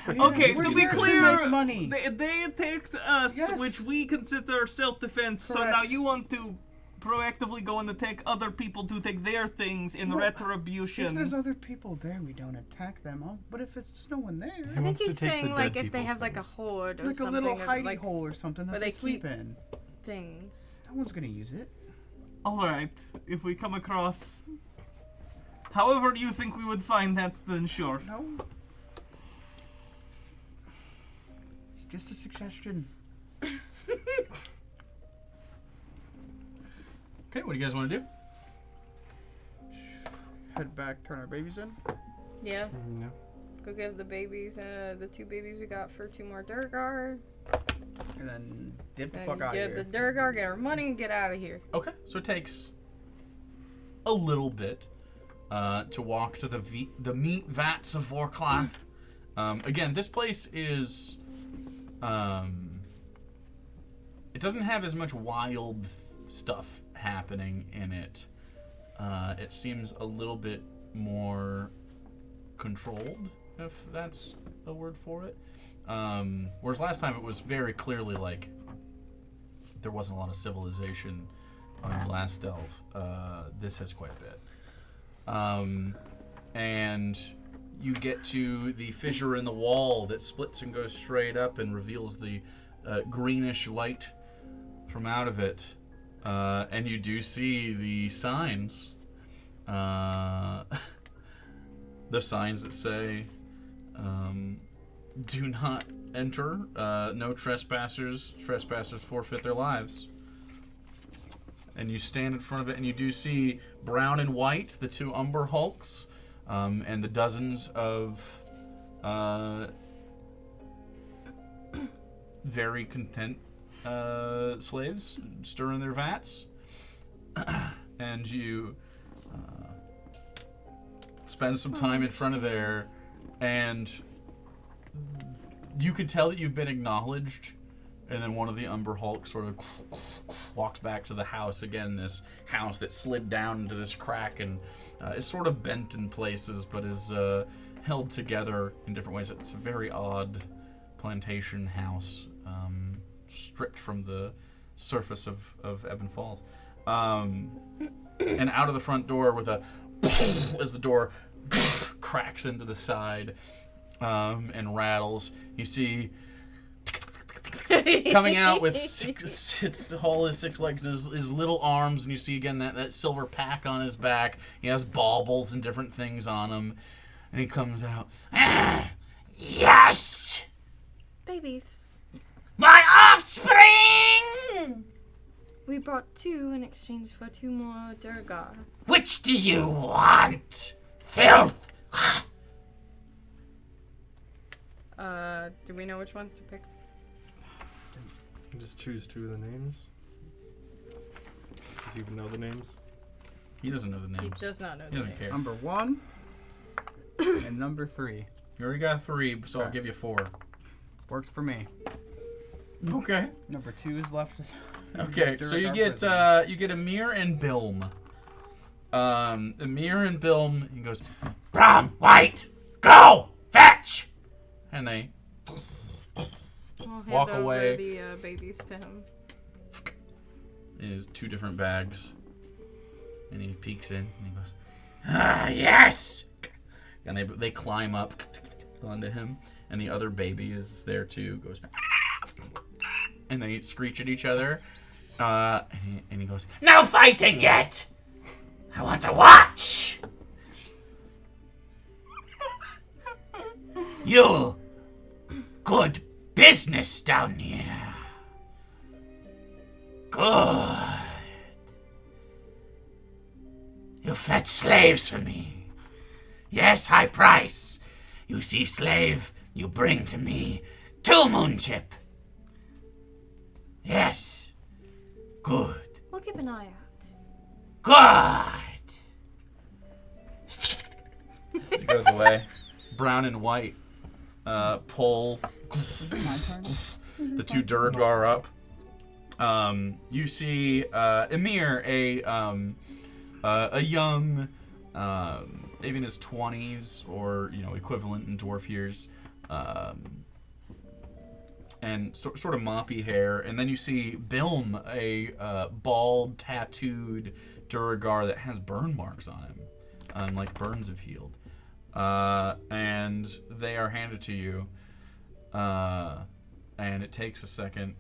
Okay, We're to be here to clear, make money. they attacked us, Yes. which we consider self-defense, so Correct. now you want to proactively go and attack other people to take their things in Well, retribution. If there's other people there, we don't attack them. But if there's no one there, I think wants to he's take the saying dead like if they people's have like a things. hoard or like a something little of, hidey like hole or something that where they they sleep keep- in. things. No one's gonna use it. Alright, if we come across... However you think we would find that, then sure. No. It's just a suggestion. Okay, what do you guys want to do? Head back, turn our babies in. Yeah, Yeah. go give the babies, the 2 babies we got for 2 more Durgar, And then dip the and fuck out of get here. the Durgar, get our money, and get out of here. Okay, so it takes a little bit to walk to the meat vats of Vorkloth. Again, this place is... it doesn't have as much wild stuff happening in it. It seems a little bit more controlled, if that's a word for it. Whereas last time it was very clearly like there wasn't a lot of civilization on Last Delve. This has quite a bit. And you get to the fissure in the wall that splits and goes straight up and reveals the greenish light from out of it. And you do see the signs. The signs that say, do not enter, no trespassers, trespassers forfeit their lives. And you stand in front of it and you do see Brown and White, the 2 Umber Hulks, and the dozens of very content slaves stirring their vats. And you spend some time in front of there, and you can tell that you've been acknowledged. And then one of the Umber Hulks sort of walks back to the house again, this house that slid down into this crack and is sort of bent in places, but is held together in different ways. It's a very odd plantation house, stripped from the surface of Ebon Falls. And out of the front door with a as the door cracks into the side and rattles. You see coming out with all his 6 legs and his little arms, and you see again that silver pack on his back. He has baubles and different things on him, and he comes out. Yes! Babies. My offspring! We brought 2 in exchange for 2 more Durgar. Which do you want? Filth! Do we know which ones to pick? Just choose 2 of the names. Does he even know the names? He doesn't know the He names. does not know He the doesn't names. care. Number 1 and number 3. You already got 3, so I'll Okay. give you 4. Works for me. Okay. Number 2 is left. Okay, so you get Amir and Bilm. Amir and Bilm, he goes, Brown, white, go, fetch! And they We'll hand Walk over away. the babies to him. in his 2 different bags. And he peeks in and he goes, ah, yes! And they climb up onto him. And the other baby is there too, goes, and they screech at each other. And he goes, no fighting yet! I want to watch! You good business down here. Good. You fetch slaves for me. Yes, high price. You see slave, you bring to me 2 moonchip. Yes. Good. We'll keep an eye out. Good. He goes away. Brown and white pull My turn. the 2 Durgar up. You see Emir, a young, maybe in his 20s or equivalent in dwarf years, and sort of moppy hair. And then you see Bilm, a bald, tattooed Durgar that has burn marks on him, like burns have healed. And they are handed to you, and it takes a second.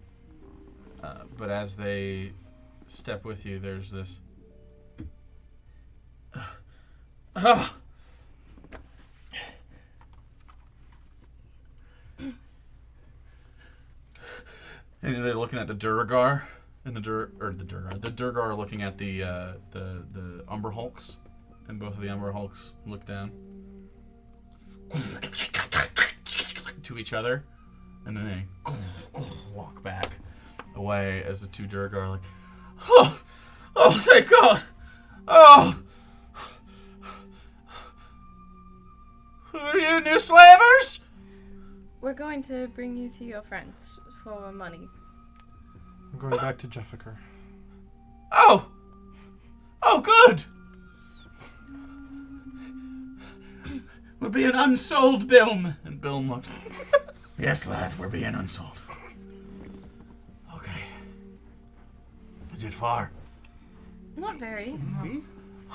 But as they step with you, there's this. And they're looking at the Durgar, and the Durgar are looking at the Umber Hulks, and both of the Umber Hulks look down to each other, and then they walk back away as the 2 Durgar are like, oh, thank God, oh, are you new slavers? We're going to bring you to your friends for money. I'm going back to Jeffiker. Oh, good. We're being unsold, Bilm. And Bilm looks, yes, lad, we're being unsold. Okay. Is it far? Not very.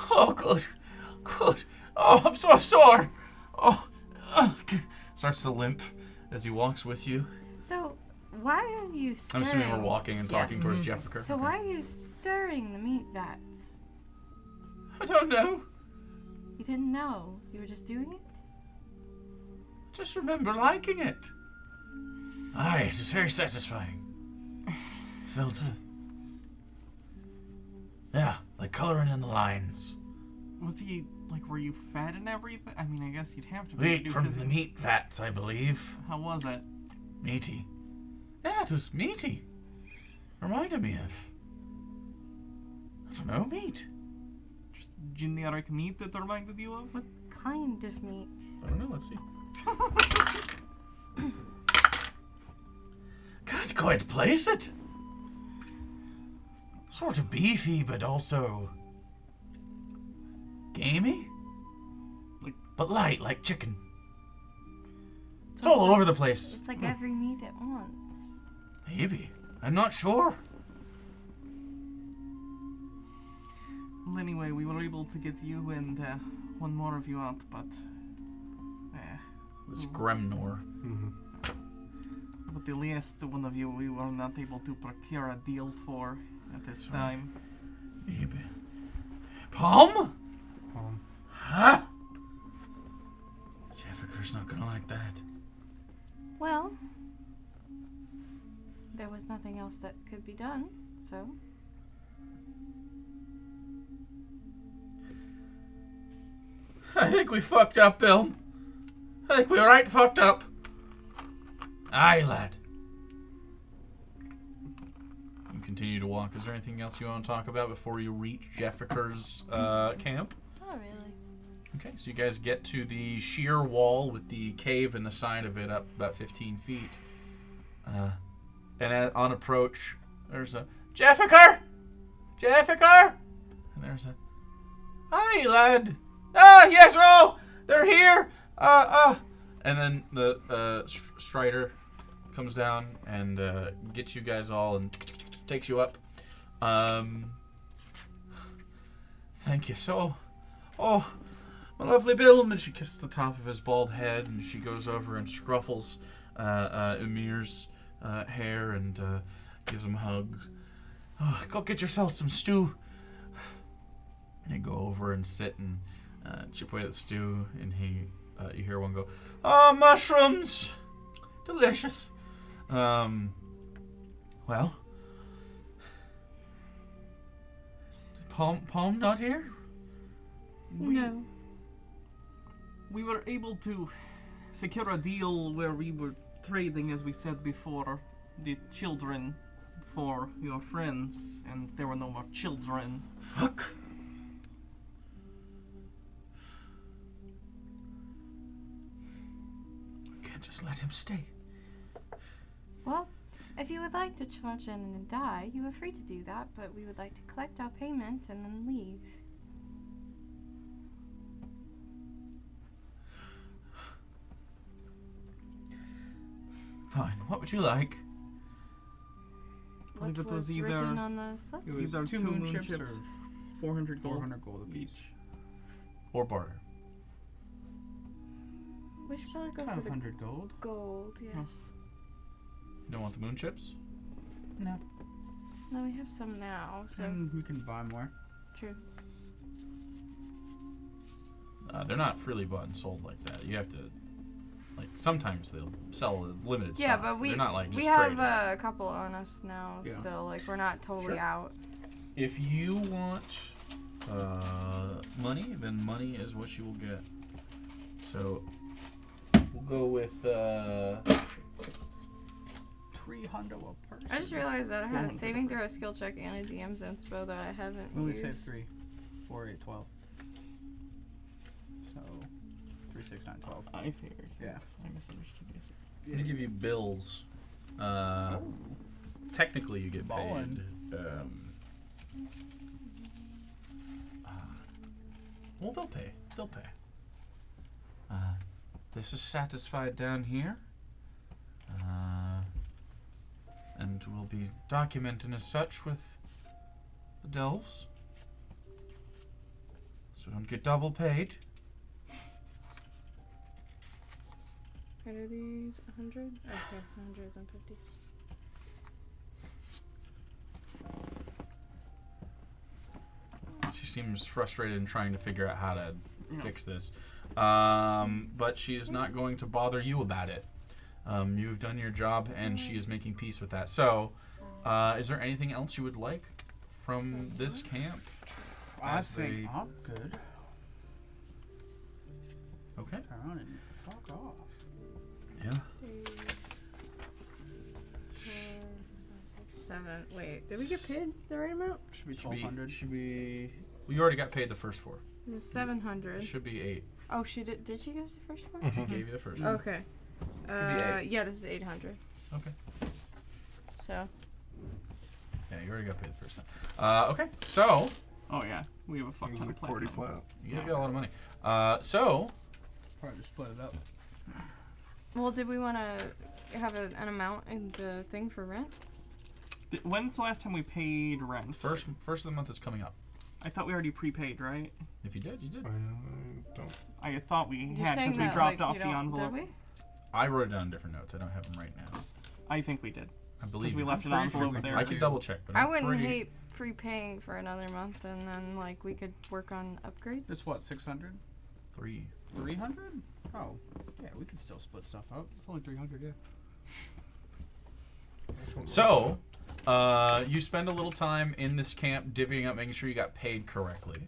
Oh, good. Oh, I'm so sore. Oh, starts to limp as he walks with you. So, why are you I'm stirring? assuming we're walking and talking Yeah. towards Jeffiker. So why are you stirring the meat vats? I don't know. You didn't know. You were just doing it? Just remember liking it. Aye, it is very satisfying. Felt. Yeah, like coloring in the lines. Was he, like, were you fed and everything? I mean, I guess you'd have to be. Wheat from the meat vats, I believe. How was it? Meaty. Yeah, it was meaty. Reminded me of. I don't know, meat. Just generic meat that reminded you of? What kind of meat? I don't know, let's see. Can't quite place it. Sort of beefy, but also gamey. But light, like chicken. It's all over the place. It's like every meat at once. Maybe. I'm not sure. Well, anyway, we were able to get you and one more of you out, but was Gremnor. Mm-hmm. But the last one of you we were not able to procure a deal for at this time. Palm? Huh? Jeffiker's not gonna like that. Well, there was nothing else that could be done, so. I think we fucked up, Bill. I think we were right fucked up. Aye, lad. You continue to walk. Is there anything else you want to talk about before you reach Jeffiker's camp? Not really. Okay, so you guys get to the sheer wall with the cave in the side of it up about 15 feet. And on approach, there's a Jeffiker! Jeffiker! And there's a Hi, lad! Ah, yes, oh! They're here! And then the Strider comes down and gets you guys all and takes you up. Thank you so. Oh, my lovely Bill. And she kisses the top of his bald head and she goes over and scruffles Emir's hair and gives him hugs. Oh, go get yourself some stew. They go over and sit and chip away at the stew, and you hear one go, "Oh, mushrooms, delicious." Well, Palm not here? No. We were able to secure a deal where we were trading, as we said before, the children for your friends, and there were no more children. Fuck. We can't just let him stay. Well, if you would like to charge in and die, you are free to do that, but we would like to collect our payment and then leave. Fine. What would you like? believe What it was was either- written on the slip? It was Either two two moon moon chips chips, or 400 gold. 400 gold apiece. Or barter? We should probably go for the 500 gold. gold, yeah. Huh. You don't want the moon chips? No. No, we have some now, so And we can buy more. true. They're not freely bought and sold like that. You have to, like, sometimes they'll sell a limited Yeah, stock. but we They're not like just we have trading. a couple on us now Yeah. still. Like, we're not totally Sure. out. If you want money, then money is what you will get. So we'll go with 300 a person. I just realized that I had a saving throw, a skill check, and a DM's inspo that I haven't We only used. saved 3. 4, 8, 12. So, 3, 6, 9, 12. I see. I see. Yeah. I misunderstood you. I'm gonna give you bills. Technically, you get Ballin'. paid. Well, they'll pay. They'll pay. This is satisfied down here. And we'll be documenting as such with the Delves. So don't get double paid. Are these 100? Okay, 100s and 50s. She seems frustrated and trying to figure out how to fix this. But she is not going to bother you about it. You've done your job, and she is making peace with that. So, is there anything else you would like from this camp? I As think they- I'm good. Okay. Turn around and fuck off. Yeah. 3, 4, 5, 6, 7. Wait, did we get paid the right amount? Should be Should be. 1200. Should be. Well, you already got paid the first 4. This is 700. It should be 8. Oh, she did. Did she give us the first one? She gave you the first. Okay. be Yeah, this is 800. Okay. So. Yeah, you already got paid the first time. Okay. So Oh yeah, we have a fuck It was ton like of 40 platinum. flat. you got a lot of money. So Probably just split it up. Well, did we want to have an amount in the thing for rent? When's the last time we paid rent? first of the month is coming up. I thought we already prepaid, right? If you did, you did. I don't. I thought we You're had saying because we that, dropped like, off you the don't- envelope. Did we? I wrote it down in different notes. I don't have them right now. I think we did. I believe Because we you. left an pretty sure envelope we there. I could double check, but I I'm wouldn't pretty- hate prepaying for another month, and then like we could work on upgrades. It's what, 600? 3. 300? Oh, yeah, we can still split stuff up. It's only 300, yeah. So, you spend a little time in this camp divvying up, making sure you got paid correctly.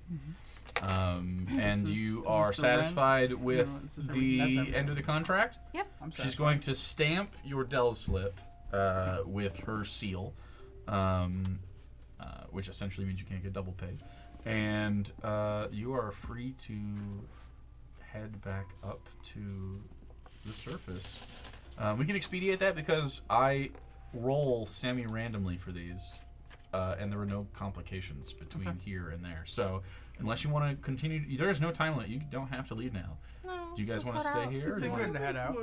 And Is you this are the rent? satisfied with is this the everything? end of the contract. I'm She's satisfied. going to stamp your Dell slip with her seal, which essentially means you can't get double paid. And you are free to head back up to the surface. We can expedite that because I roll semi-randomly for these, and there were no complications between here and there. So unless you want to continue, there is no time limit. You don't have to leave now. No, Do you guys want to let's stay head out. here? Or do We're you wanna- good to head out.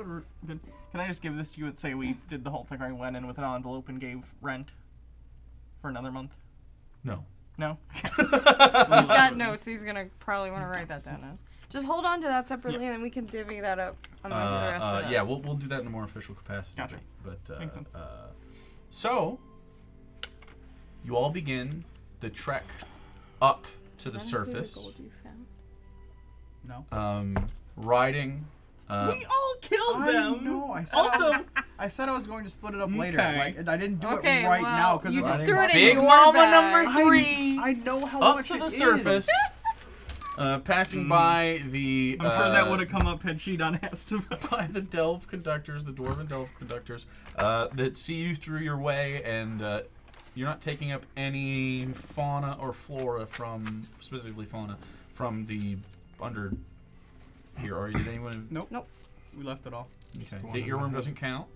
Good. Can I just give this to you and say we did the whole thing where I went in with an envelope and gave rent for another month? No. No? He's got notes. He's gonna probably want to write that down now. Just hold on to that separately, and then we can divvy that up amongst the rest of us. Yeah, we'll do that in a more official capacity. Gotcha. But Makes sense. So you all begin the trek up to the Does that include surface, gold you found? No. riding. We all killed them! know. Also, I said I was going to split it up later. Okay. Like, I didn't do Okay, it right well, now because you it's just running threw it up. in Big your Mama bag. number 3 I know how up much to it the is. surface. Passing by the I'm sure that would have come up had she done asked about. by the Delve conductors, the Dwarven Delve conductors, that see you through your way, and you're not taking up any fauna or flora specifically fauna, from the under here. Are you? Did anyone? Nope. Nope. We left it all. Okay. the one The in earworm the doesn't count.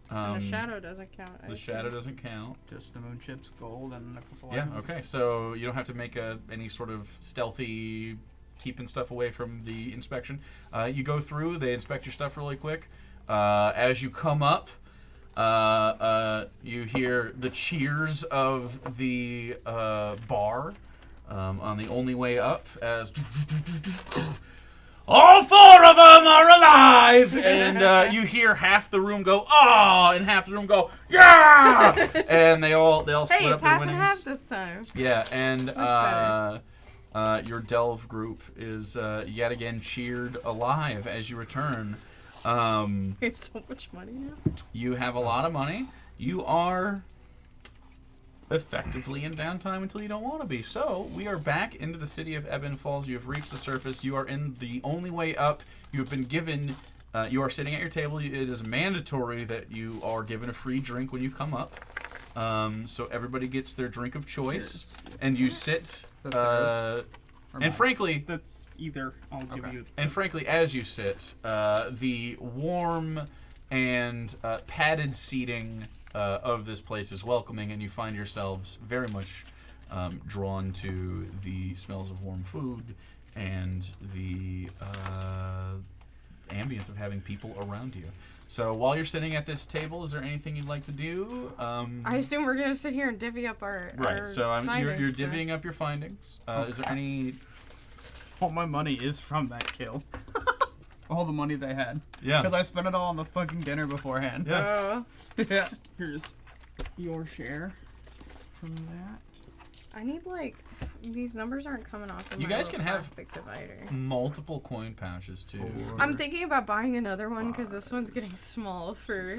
And the shadow doesn't count. I The assume. shadow doesn't count. Just the moon chips, gold, and a couple Yeah. items. Okay. So you don't have to make any sort of stealthy keeping stuff away from the inspection. You go through. They inspect your stuff really quick. As you come up, you hear the cheers of the bar on the only way up as all 4 of them are alive, and you hear half the room go "ah" and half the room go "yeah," and they all split Hey, up it's their half and winnings. half this time. Yeah, and better. your Delve group is yet again cheered alive as you return. We have so much money now. You have a lot of money. You are effectively in downtime until you don't want to be. So we are back into the city of Ebon Falls. You have reached the surface. You are in the only way up. You have been given. You are sitting at your table. It is mandatory that you are given a free drink when you come up. So everybody gets their drink of choice, and you sit. That's yours? And frankly, That's either. I'll give Okay. you. and frankly, as you sit, the warm and padded seating of this place is welcoming, and you find yourselves very much drawn to the smells of warm food and the ambience of having people around you. So while you're sitting at this table, is there anything you'd like to do? I assume we're gonna sit here and divvy up our Right. Our So you're findings, so- divvying up your findings. Is there any? All my money is from that kill. All the money they had. Yeah. Because I spent it all on the fucking dinner beforehand. Yeah. Yeah. Here's your share from that. I need like these numbers aren't coming off of You my guys little can have- plastic divider. Multiple coin pouches too. I'm thinking about buying another one because this one's getting small for.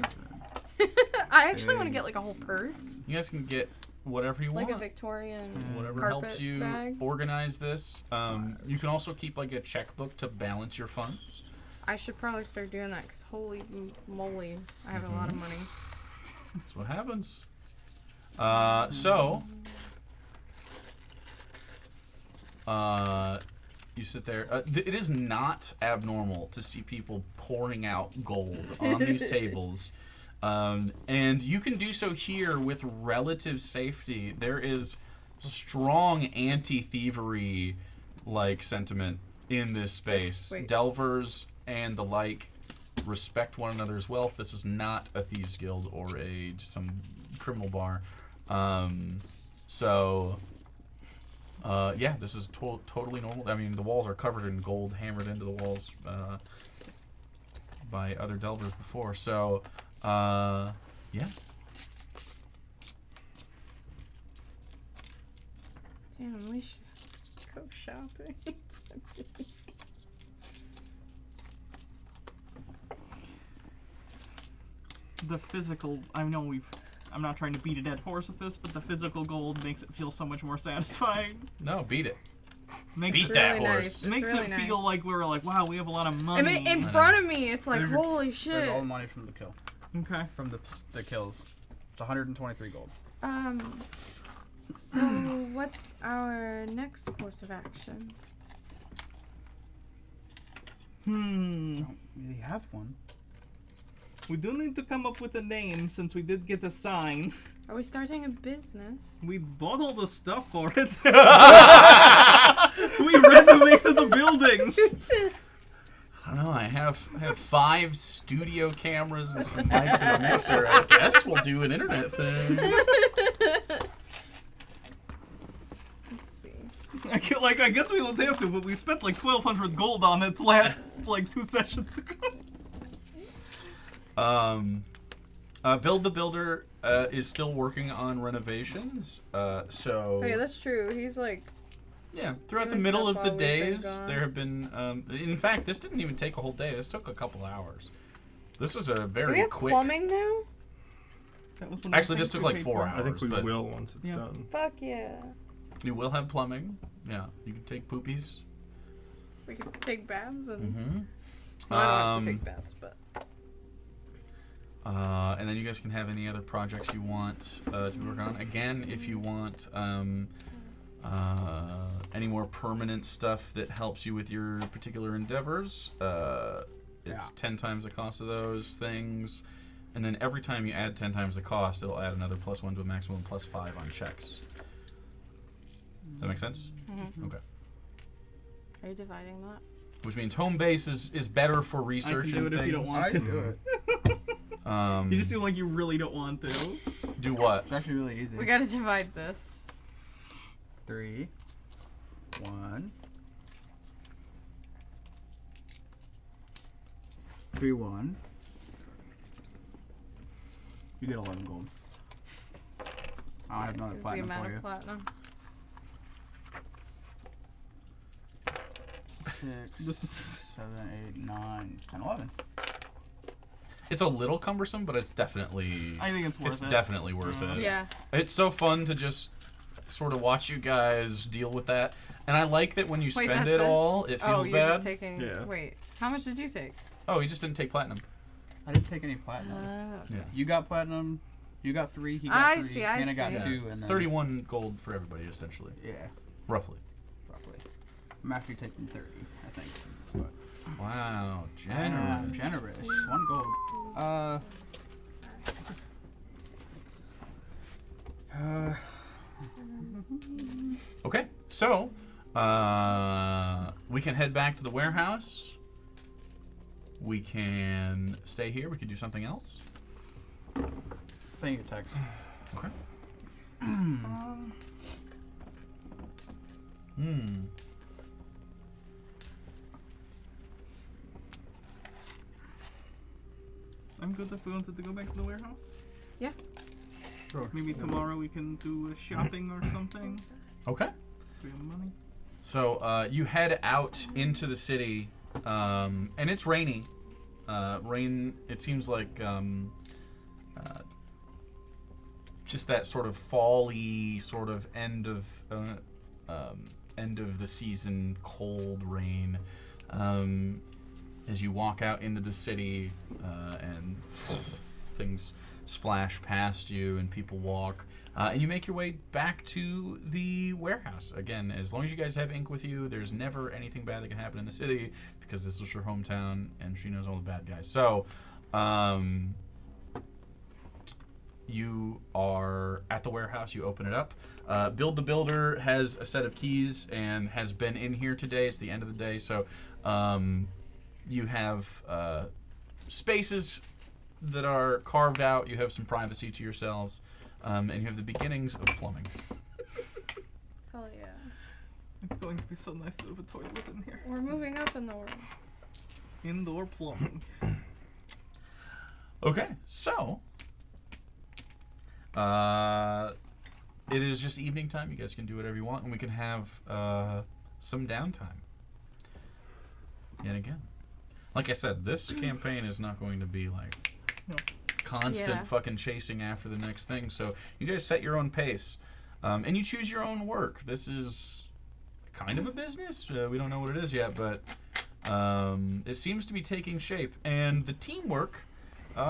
I actually want to get like a whole purse, You guys can get whatever you like want. a Victorian Whatever carpet helps you bag. organize this. You can also keep like a checkbook to balance your funds. I should probably start doing that because holy moly, I have a lot of money. That's what happens. So you sit there. It is not abnormal to see people pouring out gold on these tables. And you can do so here with relative safety. There is strong anti-thievery like sentiment in this space. Sweet. Delvers and the like respect one another's wealth. This is not a thieves guild or some criminal bar. Yeah, this is totally normal. I mean, the walls are covered in gold, hammered into the walls by other delvers before. So, yeah. Damn, we should go shopping. The physical, I'm not trying to beat a dead horse with this, but the physical gold makes it feel so much more satisfying. No, beat it. Makes Beat it, that really horse. nice. It's makes really it feel nice. like we're like, wow, we have a lot of I money. mean, in front of me, it's like, There's your- holy There's shit. all the money from the kill. Okay. From the kills. It's 123 gold. So what's our next course of action? Don't really have one. We do need to come up with a name since we did get a sign. Are we starting a business? We bought all the stuff for it. We renovated the building. I don't know. I have 5 studio cameras and some mics and a mixer. I guess we'll do an internet thing. Let's see. I guess we don't have to, but we spent like 1,200 gold on it last like 2 sessions ago. Build the Builder is still working on renovations. So Okay, that's true. He's like, yeah, throughout the doing middle stuff of the while we've been days, gone. there have been. In fact, this didn't even take a whole day. This took a couple hours. This was a very do we have quick. plumbing now? That was one of the Actually, this things took we like paid 4 for. hours. I think we but will once it's Yeah. done. Fuck yeah. You will have plumbing. Yeah, you can take poopies. We can take baths and. Mm-hmm. Well, I don't have to take baths, but. And then you guys can have any other projects you want to work on. Again, if you want any more permanent stuff that helps you with your particular endeavors, it's 10 times the cost of those things. And then every time you add 10 times the cost, it'll add another +1 to a maximum +5 on checks. Does that make sense? Mm-hmm. Okay. Are you dividing that? Which means home base is better for I can research do and it if you don't things. want I to. do it. You just seem like you really don't want to. Do what? It's actually really easy. We gotta divide this. 3, 1, 3, 1. You get 11 gold. I have another Is the platinum amount for you. of platinum. 6, This is 7, 8, 9, 10, 11. It's a little cumbersome, but it's definitely I think it's worth it. definitely worth it. Yeah. It's so fun to just sort of watch you guys deal with that. And I like that when you Wait, spend that's it it? all, it Oh, feels you're bad. just taking. Yeah. Wait, how much did you take? Oh, you just didn't take platinum. I didn't take any platinum. Yeah. You got platinum. You got 3. He got I 3. see, I Hannah got see. 2. And then 31 gold for everybody, essentially. Yeah, Roughly. roughly. I'm actually taking 30, I think. But, Wow, generous. generous. 1 gold. Okay, so we can head back to the warehouse. We can stay here. We can do something else. Send you a text. Okay. Hmm. I'm good if we wanted to go back to the warehouse. Sure. Maybe tomorrow we can do a shopping or something. Okay. If we have money. So you head out into the city, and it's rainy. Rain. It seems like just that sort of fall-y sort of end of the season cold rain. As you walk out into the city, and things splash past you, and people walk. And you make your way back to the warehouse. Again, as long as you guys have ink with you, there's never anything bad that can happen in the city because this is her hometown and she knows all the bad guys. So, you are at the warehouse. You open it up. Build the Builder has a set of keys and has been in here today. It's the end of the day. So, you have spaces that are carved out. You have some privacy to yourselves. And you have the beginnings of plumbing. Hell yeah. It's going to be so nice to have a toilet in here. We're moving up in the world. Indoor plumbing. Okay, so it is just evening time. You guys can do whatever you want, and we can have some downtime. Yet again, like I said, this campaign is not going to be like constant fucking chasing after the next thing. So you guys set your own pace, and you choose your own work. This is kind of a business. We don't know what it is yet, but it seems to be taking shape, and the teamwork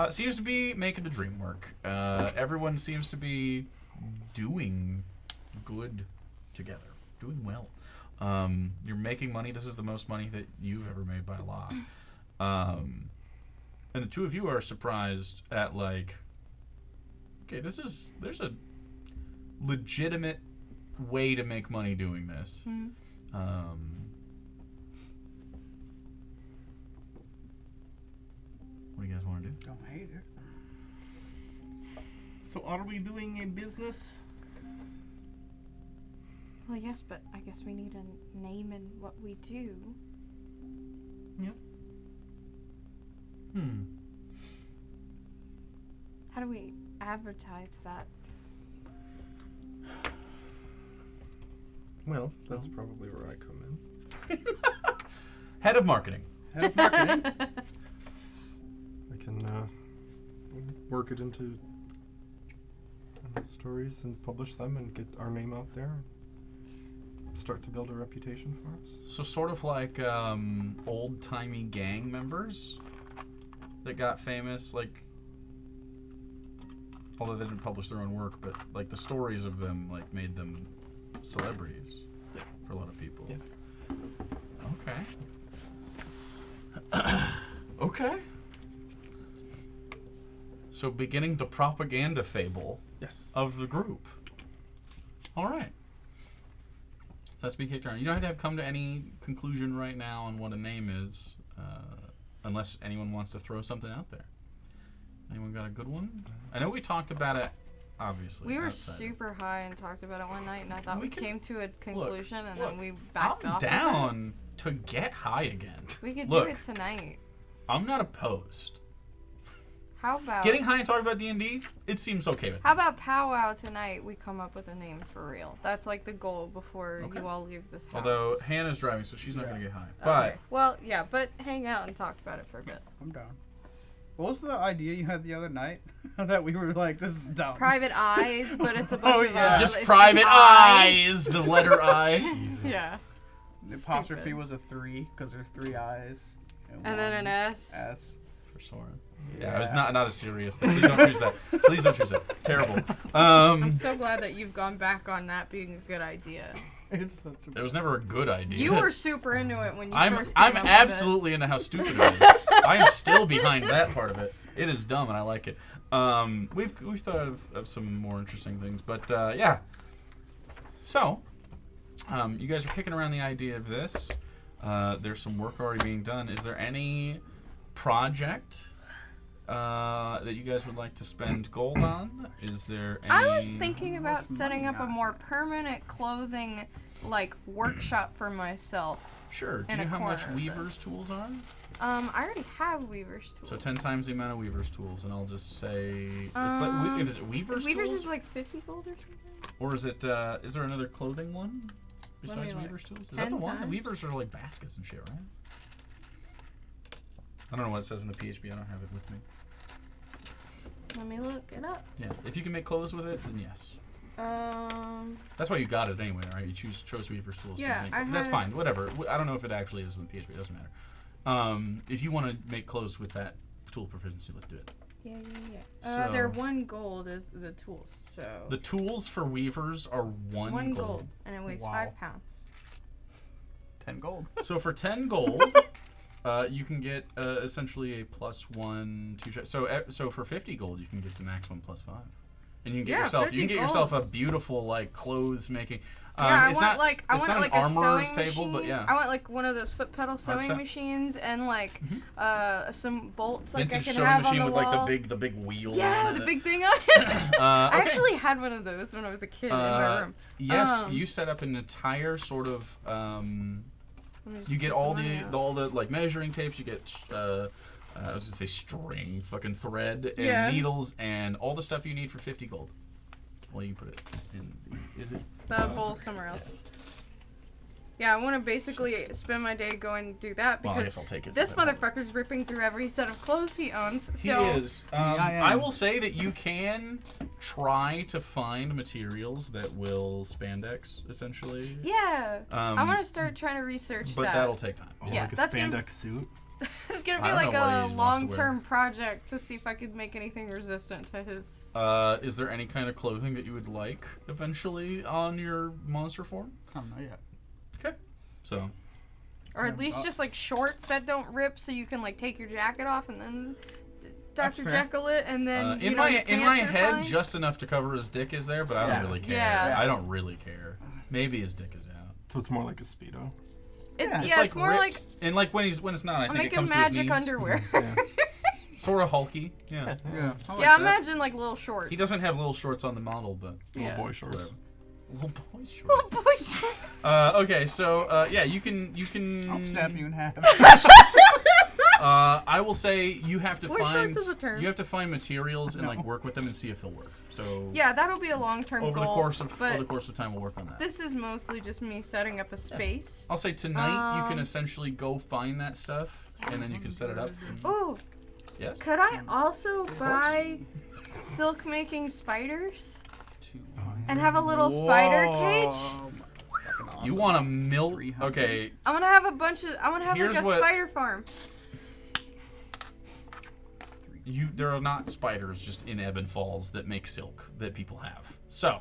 seems to be making the dream work. Everyone seems to be doing good together, doing well. You're making money. This is the most money that you've ever made by a lot. And the two of you are surprised at, like, okay, there's a legitimate way to make money doing this. What do you guys want to do? Don't hate it. So are we doing a business? Well, yes, but I guess we need a name in what we do. How do we advertise that? Well, that's probably where I come in. Head of marketing. Head of marketing. I can work it into stories and publish them and get our name out there. Start to build a reputation for us. So sort of like old-timey gang members that got famous, like, although they didn't publish their own work, but like the stories of them like made them celebrities for a lot of people. Yeah. Okay. Okay. So beginning the propaganda fable Yes. of the group. All right. So that's being kicked around. You don't have to come to any conclusion right now on what a name is, unless anyone wants to throw something out there. Anyone got a good one? I know we talked about it, obviously. We were outside. super high and talked about it one night, and I thought we came to a conclusion, and look, then we backed I'm off. down to get high again. We could Look. do it tonight. I'm not opposed. How about Getting high and talking about D&D, it seems okay with me. How about powwow tonight? We come up with a name for real. That's like the goal before Okay. you all leave this house. Although Hannah's driving, so she's not going to get high. Okay. But Well, yeah, but hang out and talk about it for a bit. I'm down. What was the idea you had the other night? That we were like, this is dumb. Private eyes, but it's a bunch of yeah. just it's private I. eyes, the letter I. Yeah. The apostrophe Stupid. was a 3 because there's 3 eyes. And then an one S. S. For Soren. Yeah, it was not a serious thing. Please don't choose that. Please don't choose that. Terrible. I'm so glad that you've gone back on that being a good idea. It's such a It was never a good idea. You were super into it when you I'm first came up with absolutely into how stupid it is. I am still behind that part of it. It is dumb and I like it. We've thought of some more interesting things, but yeah. So, you guys are kicking around the idea of this. There's some work already being done. Is there any project that you guys would like to spend gold on? Is there any... I was thinking about setting up a more permanent clothing like workshop for myself. Sure. Do in you a know how much corner of Weaver's this. tools are? I already have Weaver's tools. So 10 times the amount of Weaver's tools, and I'll just say... it's like, is it Weaver's Weaver's tools? is like 50 gold or something. Or is it, is there another clothing one besides look. Weaver's tools? Is that the 10 one? The times? Weavers are like baskets and shit, right? I don't know what it says in the PHB. I don't have it with me. Let me look it up. Yeah, if you can make clothes with it, then yes. That's That's why you got it anyway, right? You chose Weaver's tools. Yeah, to make I That's had- fine. Whatever. I don't know if it actually is in the PHB. It doesn't matter. If you want to make clothes with that tool proficiency, let's do it. Yeah. So- their 1 gold is the tools. So The tools for Weavers are 1 1 gold. gold, and it weighs Wow. 5 pounds. 10 gold. So for 10 gold, you can get essentially a +1 2. So for 50 gold, you can get the maximum +5, and you can get Yeah, yourself 50 you can get yourself a gold. beautiful like clothes making. Yeah, it's I not want like I it's want not like an a armorer's sewing table, machine. but yeah. I want like one of those foot pedal sewing 100%. machines and like some bolts like Vintage I can sewing have machine on the with wall. like the big wheel. Yeah, on the it. big thing on it. I Okay. actually had one of those when I was a kid in my room. Yes, you set up an entire sort of. Let me just You get take all money the out. all the like measuring tapes. You get I was gonna say string, fucking thread, and needles, and all the stuff you need for 50 gold. Well, you put it in. Is it? The bowl somewhere else. Yeah, I want to basically spend my day going and do that Well, I because guess I'll take it. this motherfucker's ripping through every set of clothes he owns. So He is. I will say that you can try to find materials that will spandex, essentially. yeah, I want to start trying to research But that. that'll take time. Oh, Yeah, like a that's gonna- spandex suit. It's gonna I be don't like know what he a wants to long-term project to see if I could make anything resistant to his. Is there any kind of clothing that you would like eventually on your monster form? I don't know yet. Okay. So. Or at least just like shorts that don't rip, so you can like take your jacket off and then Dr. fair. Jekyll it, and then In you know, my your in my pants are head, fine. just enough to cover his dick is there, but I don't really care. Yeah. I don't really care. Maybe his dick is out. So it's more like a Speedo. It's, Yeah. yeah, it's more ripped, like and like when it's not, I I'm think it making comes to his magic knees. underwear. Yeah. Sort of hulky. Yeah. Yeah. I like Yeah, that. imagine like little shorts. He doesn't have little shorts on the model, but Yeah. Little boy shorts. little boy shorts. Little boy shorts. Okay, so yeah, you can. I'll snap you in half. I will say you have to Boy find. shorts is a term. You have to find materials and like work with them and see if they'll work. So Yeah, that'll be a long-term over goal. the course of but time, we'll work on that. this is mostly just me setting up a space. I'll say tonight you can Um, essentially go find that stuff and then you can set it up. and- Ooh, Yes. could I also buy silk-making spiders and have a little spider cage? You want a milk? 300. Okay. I want to have a bunch of. I want to have Here's like a what- spider farm. There are not spiders just in Ebon Falls that make silk that people have. So,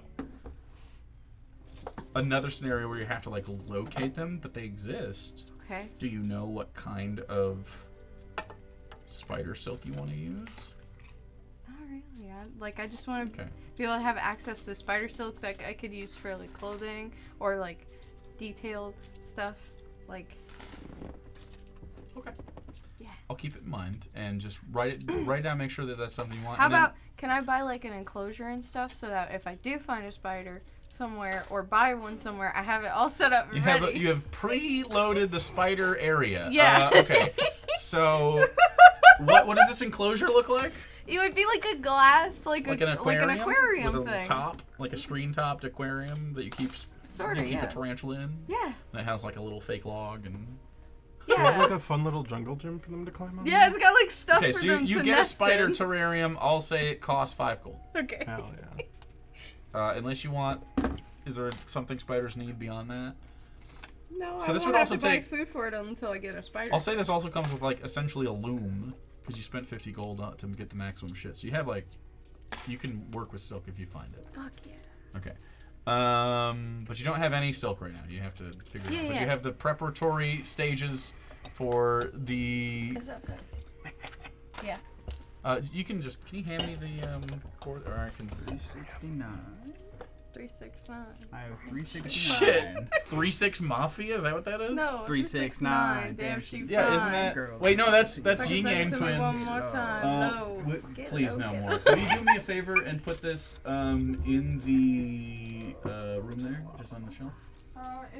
another scenario where you have to like locate them, but they exist. Okay. Do you know what kind of spider silk you want to use? Not really. I just want to Okay. be able to have access to spider silk that I could use for like clothing or like detailed stuff. Like. Okay. Yeah. I'll keep it in mind and just write it down. Make sure that that's something you want. How and then- about, can I buy like an enclosure and stuff so that if I do find a spider somewhere or buy one somewhere, I have it all set up and ready? you have preloaded the spider area. Yeah. Okay. So, what does this enclosure look like? It would be like a glass, like Like an an aquarium with a thing. top, like a screen-topped aquarium that you keep Sort you of, keep yeah. a tarantula in. Yeah. And it has like a little fake log and. Do you have Yeah. like a fun little jungle gym for them to climb on? Yeah, it's got like stuff Okay, for so them you to get a nest spider in. terrarium. I'll say it costs 5 gold. Okay. Hell yeah. Unless you want, is there something spiders need beyond that? No, So I this won't would have also to buy take- food for it until I get a spider. I'll say this also comes with like essentially a loom because you spent 50 gold to get the maximum shit. So you have like, you can work with silk if you find it. Fuck yeah. Okay. But you don't have any silk right now. You have to figure it out. But Yeah. you have the preparatory stages for the. Is that better? Yeah. You can you hand me the cord, or I can. 369. 369. I have 369. Shit. 3-6 Mafia? Is that what that is? No. 369. Damn, she Yeah, fine. isn't that? Girl. Wait, no, that's Fucking Yin send Yang it to me twins. one more time. No. Get Please it, no okay. more. Will you do me a favor and put this in the room there, just on the shelf?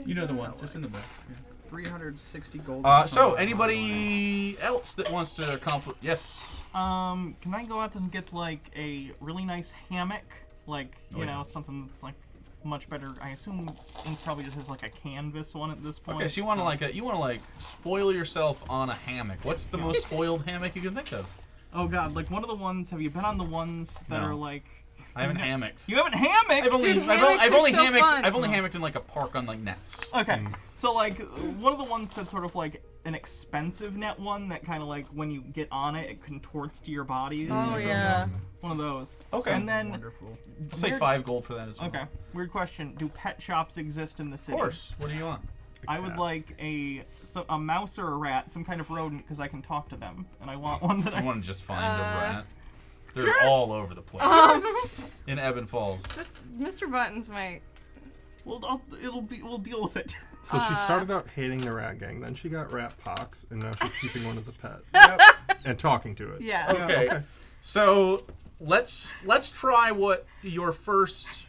You know the one, just in the back. Yeah. 360 gold. So anybody else that wants to accomplish? Yes. Can I go out and get like a really nice hammock? Like, Oh, you yeah. know, something that's like much better. I assume Ink probably just has like a canvas one at this point. Okay, so you want to spoil yourself on a hammock. What's the most spoiled hammock you can think of? Oh god, like one of the ones. Have you been on the ones that No. are like? I haven't hammocked. You haven't hammocked. I've only Dude, hammocks I've are only so hammocked fun. I've only hammocked in like a park on like nets. Okay, so like one of the ones that's sort of like an expensive net one that kind of like when you get on it, it contorts to your body. Oh, yeah. One of those. Okay. And then, Wonderful. I'll say 5 gold for that as well. okay, weird question. Do pet shops exist in the Of city? course. What do you want? I would like a mouse or a rat, some kind of rodent, because I can talk to them, and I want one that I I. want to just find a rat. They're all over the place in Ebon Falls. Mr. Buttons might. We'll deal with it. So she started out hating the rat gang, then she got rat pox, and now she's keeping one as a pet. And talking to it. Yeah. Okay. So let's try what your first.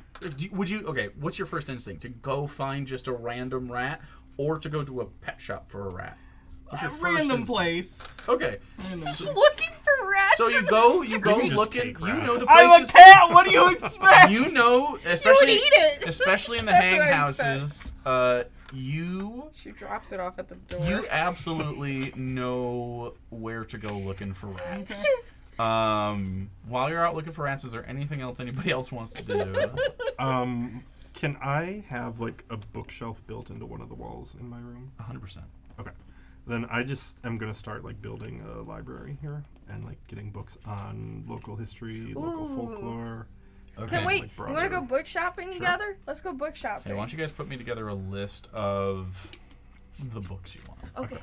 What's your first instinct? To go find just a random rat, or to go to a pet shop for a rat? What's your A first random instinct? place. Okay. Just looking for rats. So you in go the can looking. just You take know the I'm a places. cat. What do you expect? You know, You would especially eat it. especially in the That's hang what I houses. You She drops it off at the door. you absolutely know where to go looking for rats. While you're out looking for rats, is there anything else anybody else wants to do? Can I have like a bookshelf built into one of the walls in my room? 100%. Okay. Then I just am gonna start like building a library here and like getting books on local history, local Ooh. folklore. Okay. Can wait? like, You want to go broader. book shopping Sure. together? Let's go book shopping. Okay, why don't you guys put me together a list of the books you want? Okay.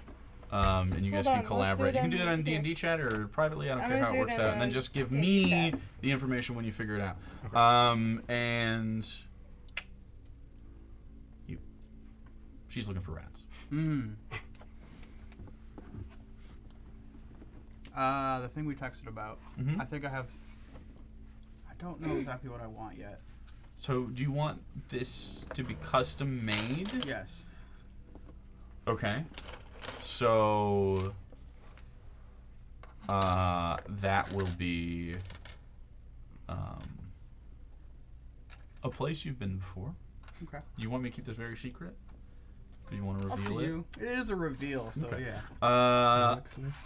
And you guys Hold can on, let's do collaborate. it You can do that on in- D&D chat or privately. I don't I'm care gonna how it do it works in out. And then a just give D&D me chat. the information when you figure it out. Okay. And you. She's looking for rats. The thing we texted about. Mhm. I think I have. I don't know exactly what I want yet. So do you want this to be custom made? Yes. Okay. So that will be a place you've been before. Okay. Do you want me to keep this very secret? Because you want to Up reveal to it? you. It is a reveal, so Okay. yeah.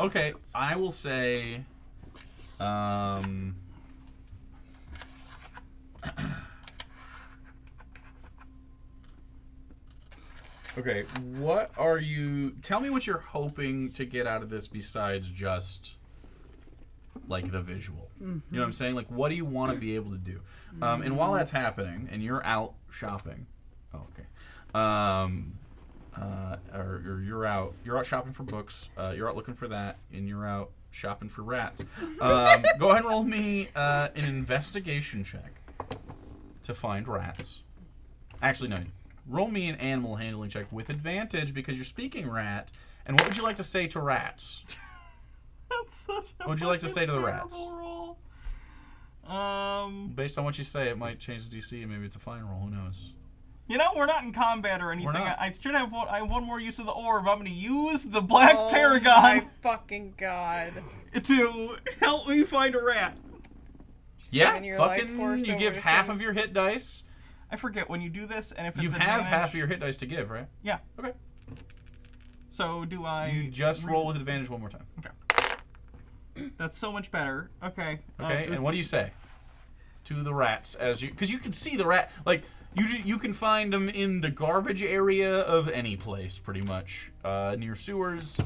Okay, I will say okay, what are you... Tell me what you're hoping to get out of this besides just, like, the visual. You know what I'm saying? Like, what do you want to be able to do? And while that's happening, and you're out shopping... Oh, okay. Or you're out shopping for books, you're out looking for that, and you're out shopping for rats. Go ahead and roll me an investigation check to find rats. Actually, no. Roll me an animal handling check with advantage because you're speaking rat. And what would you like to say to rats? What would you like to say to the rats? Roll. Based on what you say, it might change the DC and maybe it's a fine roll. Who knows? You know, we're not in combat or anything. not. I should have one. I have one more use of the orb. I'm going to use the Black Oh Paragon my fucking god. to help me find a rat. Yeah, giving your life fucking. force You over give to half some- of your hit dice. I forget when you do this, and if it's You have advantage, half of your hit dice to give, right? Yeah. Okay. So do I? You just roll with advantage one more time. That's so much better. Okay. Okay, this- and what do you say to the rats as you? Because you can see the rat. Like you can find them in the garbage area of any place, pretty much near sewers.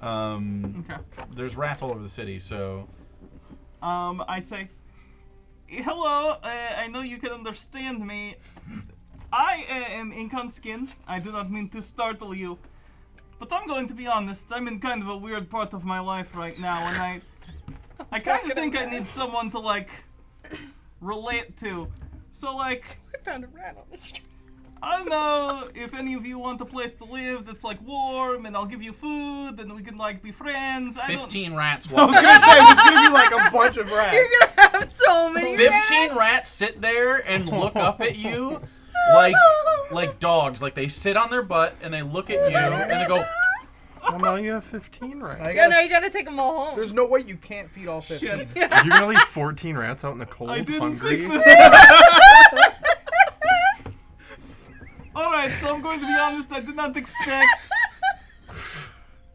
Okay. There's rats all over the city, so I say, hello. I know you can understand me. I am Inkanskin. I do not mean to startle you, but I'm going to be honest. I'm in kind of a weird part of my life right now, and I kind of think I need someone to like relate to. So like, I found a rat on the street. I don't know if any of you want a place to live that's like warm, and I'll give you food, and we can like be friends. I don't. 15 rats I walk. was gonna say it's gonna be like a bunch of rats. You're gonna have so many 15 rats sit there and look up at you like dogs. Like they sit on their butt and they look at you and they go. Well, now you have 15 rats. Yeah, no, you gotta take them all home. There's no way you can't feed all 15. Shit. You're gonna leave 14 rats out in the cold, I didn't hungry. think this. Alright, so I'm going to be honest, I did not expect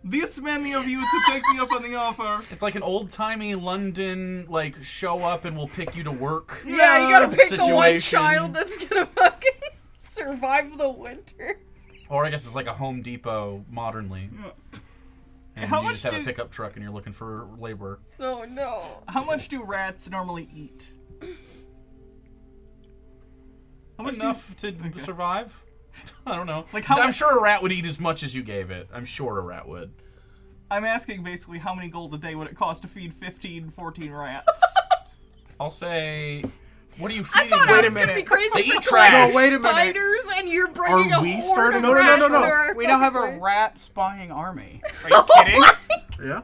this many of you to take me up on the offer. It's like an old-timey London, like, show up and we'll pick you to work. Yeah, you gotta pick the one situation. child that's gonna fucking survive the winter. Or I guess it's like a Home Depot modernly. And How you much just have a do- pickup truck and you're looking for labor. Oh no. How much do rats normally eat? How much Enough to survive? I don't know. Like, how I'm much- sure a rat would eat as much as you gave it. I'm sure a rat would. I'm asking basically how many gold a day would it cost to feed 14 rats? I'll say... What are you I feeding thought them? I Wait a was gonna be minute. crazy They for eat trash. collecting No, wait a minute. spiders, and you're bringing Are a we horde starting- of No, rats No, into our We now have a fucking place. rat spying army. Are you kidding? Yeah.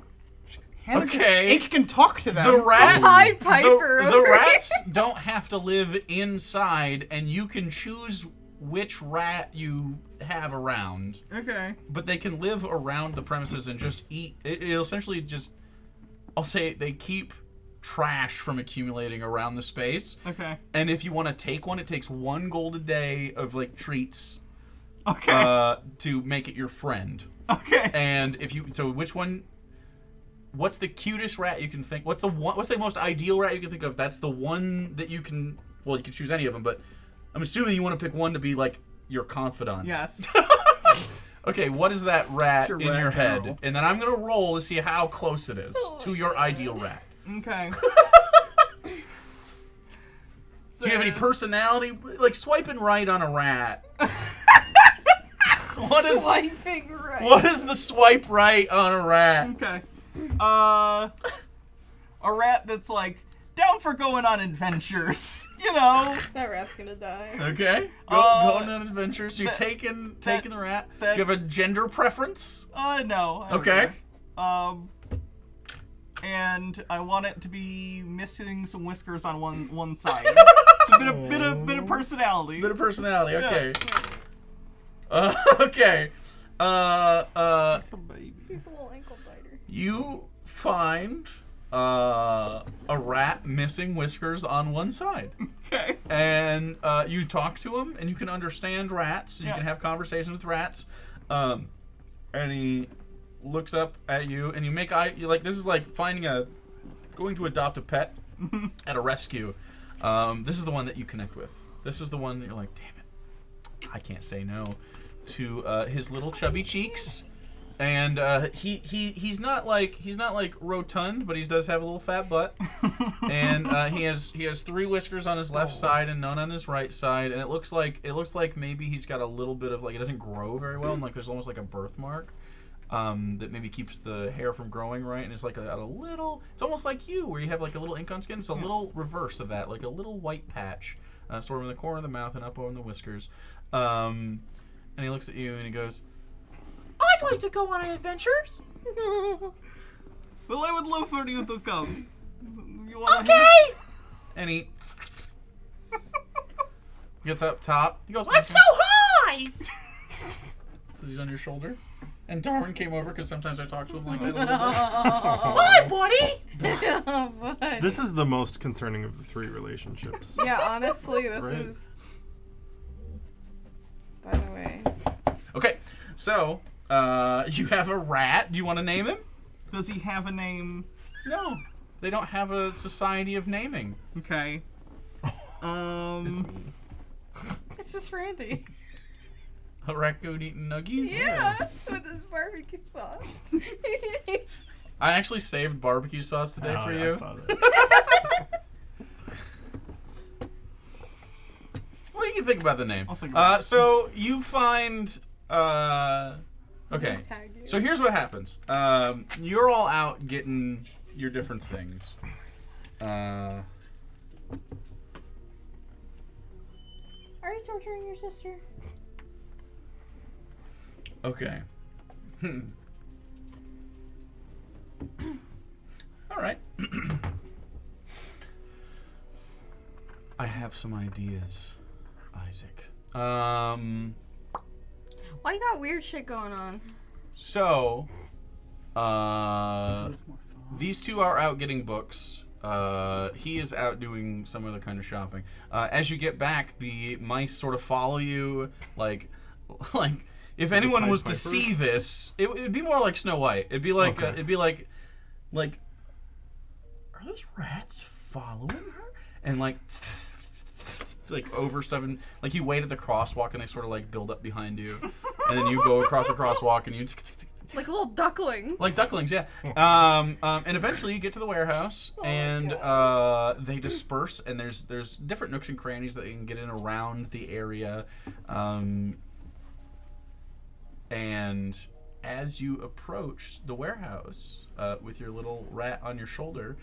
Hannah Okay. Ink can talk to them. The rats, Pied Piper the over rats don't have to live inside, and you can choose which rat you have around, Okay. but they can live around the premises and just eat. It'll essentially just, I'll say, they keep trash from accumulating around the space. Okay. And if you want to take one, it takes 1 gold a day of like treats Okay. to make it your friend. Okay. And if you, so which one? What's the cutest rat you can think? What's the most ideal rat you can think of? That's the one that you can. Well, you can choose any of them, but I'm assuming you want to pick one to be like your confidant. Yes. Okay, what is that rat Your in rat your head? girl. And then I'm gonna roll to see how close it is to your ideal rat. Okay. Do you have any personality? Like swiping right on a rat. What is Swiping right. what is the swipe right on a rat? Okay. A rat that's like down for going on adventures. You know. That rat's gonna die. Okay, going on adventures. You're that- taking the rat. that- Do you have a gender preference? No. I don't Okay. know. And I want it to be missing some whiskers on one side. It's a bit of personality. Bit of personality. Yeah. Okay. Okay. It's a baby. He's a little ankle biter. You find a rat missing whiskers on one side. Okay. And you talk to him, and you can understand rats. You Yeah. can have conversations with rats. And he looks up at you, and you make eye. You like this is like going to adopt a pet at a rescue. This is the one that you connect with. This is the one that you're like, damn it, I can't say no to his little chubby cheeks. And he's not like rotund, but he does have a little fat butt, and he has 3 whiskers on his left side and none on his right side, and it looks like maybe he's got a little bit of like it doesn't grow very well, and like there's almost like a birthmark that maybe keeps the hair from growing right, and it's like a little. It's almost like you, where you have like a little ink on skin. It's a little reverse of that, like a little white patch, sort of in the corner of the mouth and up over the whiskers. And he looks at you and he goes, I'd like to go on adventures. Well, I would love for you to come. You wanna Okay. And he gets up top. He goes, I'm so high. Because he's on your shoulder. And Darwin came over because sometimes I talk to him like that a little bit. Hi, buddy. Oh, but This is the most concerning of the 3 relationships. yeah, honestly, this Right. is. By the way, Okay, so you have a rat. Do you want to name him? Does he have a name? No. They don't have a society of naming. Okay. It's me. it's just Randy. A raccoon eating nuggies? Yeah, with his barbecue sauce. I actually saved barbecue sauce today Oh, for yeah, you. I saw that. Well, you can think about the name. I'll think about it. So you find. Okay. Tag you. So here's what happens. You're all out getting your different things. Are you torturing your sister? Okay. All right. I have some ideas, Isaac. Why you got weird shit going on? So, It's more fun. these 2 are out getting books. He is out doing some other kind of shopping. As you get back, the mice sort of follow you, like if anyone Pied was to Piper? see this, it'd be more like Snow White. It'd be like Okay. it'd be like, are those rats following her? And like over stuff, and like you wait at the crosswalk, and they sort of like build up behind you, and then you go across the crosswalk, and you. Like a little duckling. Like ducklings, yeah. And eventually you get to the warehouse, Oh my and they disperse, and there's different nooks and crannies that you can get in around the area. And as you approach the warehouse with your little rat on your shoulder,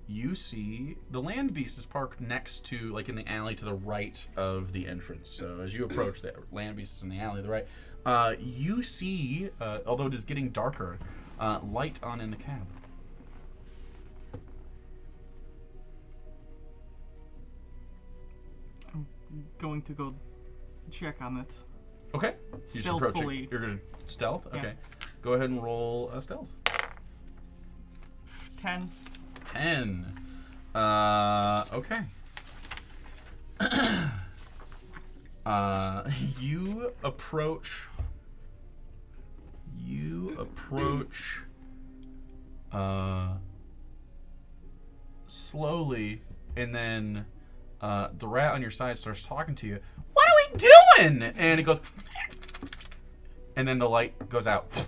you see the land beast is parked next to, like in the alley to the right of the entrance. So as you approach, the land beast is in the alley to the right. You see, although it is getting darker, light on in the cab. going to go check on it. Okay. You just approach Stealthily. it. You're gonna stealth. Yeah. Okay. Go ahead and roll a stealth. 10. 10. Okay. You approach. Slowly, and then the rat on your side starts talking to you. What are we doing? And it goes, and then the light goes out.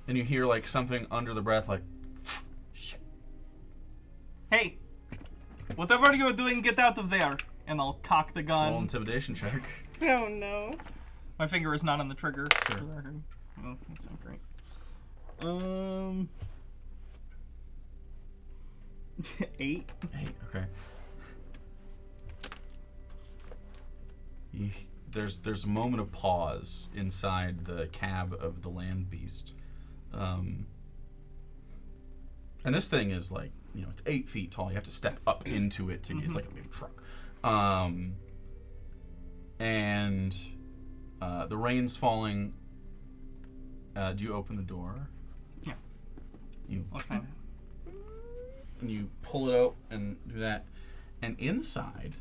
And you hear like something under the breath, like, shit. Hey, whatever you're doing, get out of there. And I'll cock the gun. Roll intimidation check. Oh no. My finger is not on the trigger. Sure. Oh, that's not great. 8. Hey, okay. There's a moment of pause inside the cab of the land beast. And this thing is like, it's 8 feet tall. You have to step up into it to get, it's like a big truck. And the rain's falling. Do you open the door? Yeah. You Okay. and you pull it out and do that. And inside,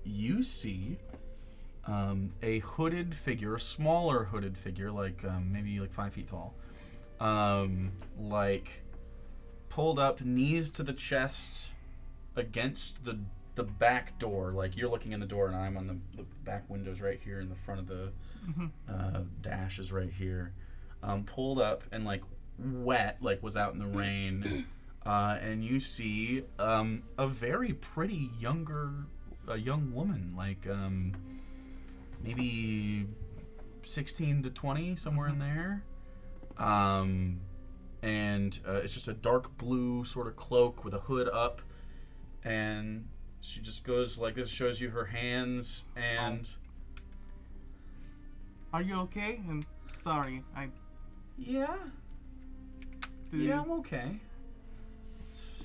you see a hooded figure, a smaller hooded figure, like maybe like 5 feet tall, like pulled up, knees to the chest, against the back door. Like you're looking in the door, and I'm on the back windows right here, in the front of the dash is right here. Pulled up and like wet, like was out in the rain. And you see a very pretty young woman, like maybe 16 to 20, somewhere in there. And it's just a dark blue sort of cloak with a hood up, and she just goes like this, shows you her hands, and Are you okay? I'm sorry. yeah, I'm okay. Is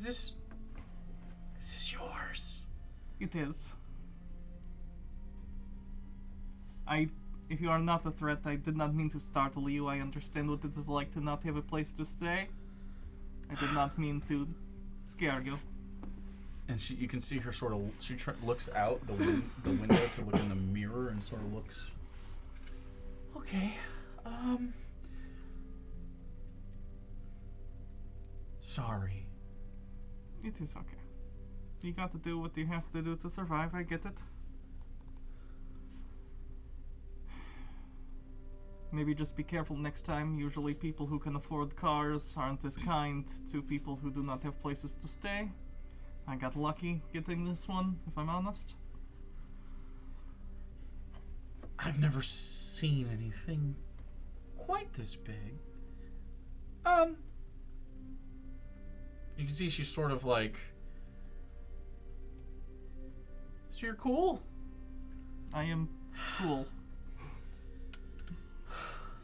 this yours? It is. If you are not a threat, I did not mean to startle you. I understand what it is like to not have a place to stay. I did not mean to scare you. And you can see her sort of, looks out the window to look in the mirror and sort of looks, okay, sorry. It is okay. You got to do what you have to do to survive, I get it. Maybe just be careful next time. Usually people who can afford cars aren't as kind to people who do not have places to stay. I got lucky getting this one, if I'm honest. I've never seen anything quite this big. You can see she's sort of like, so you're cool? I am cool.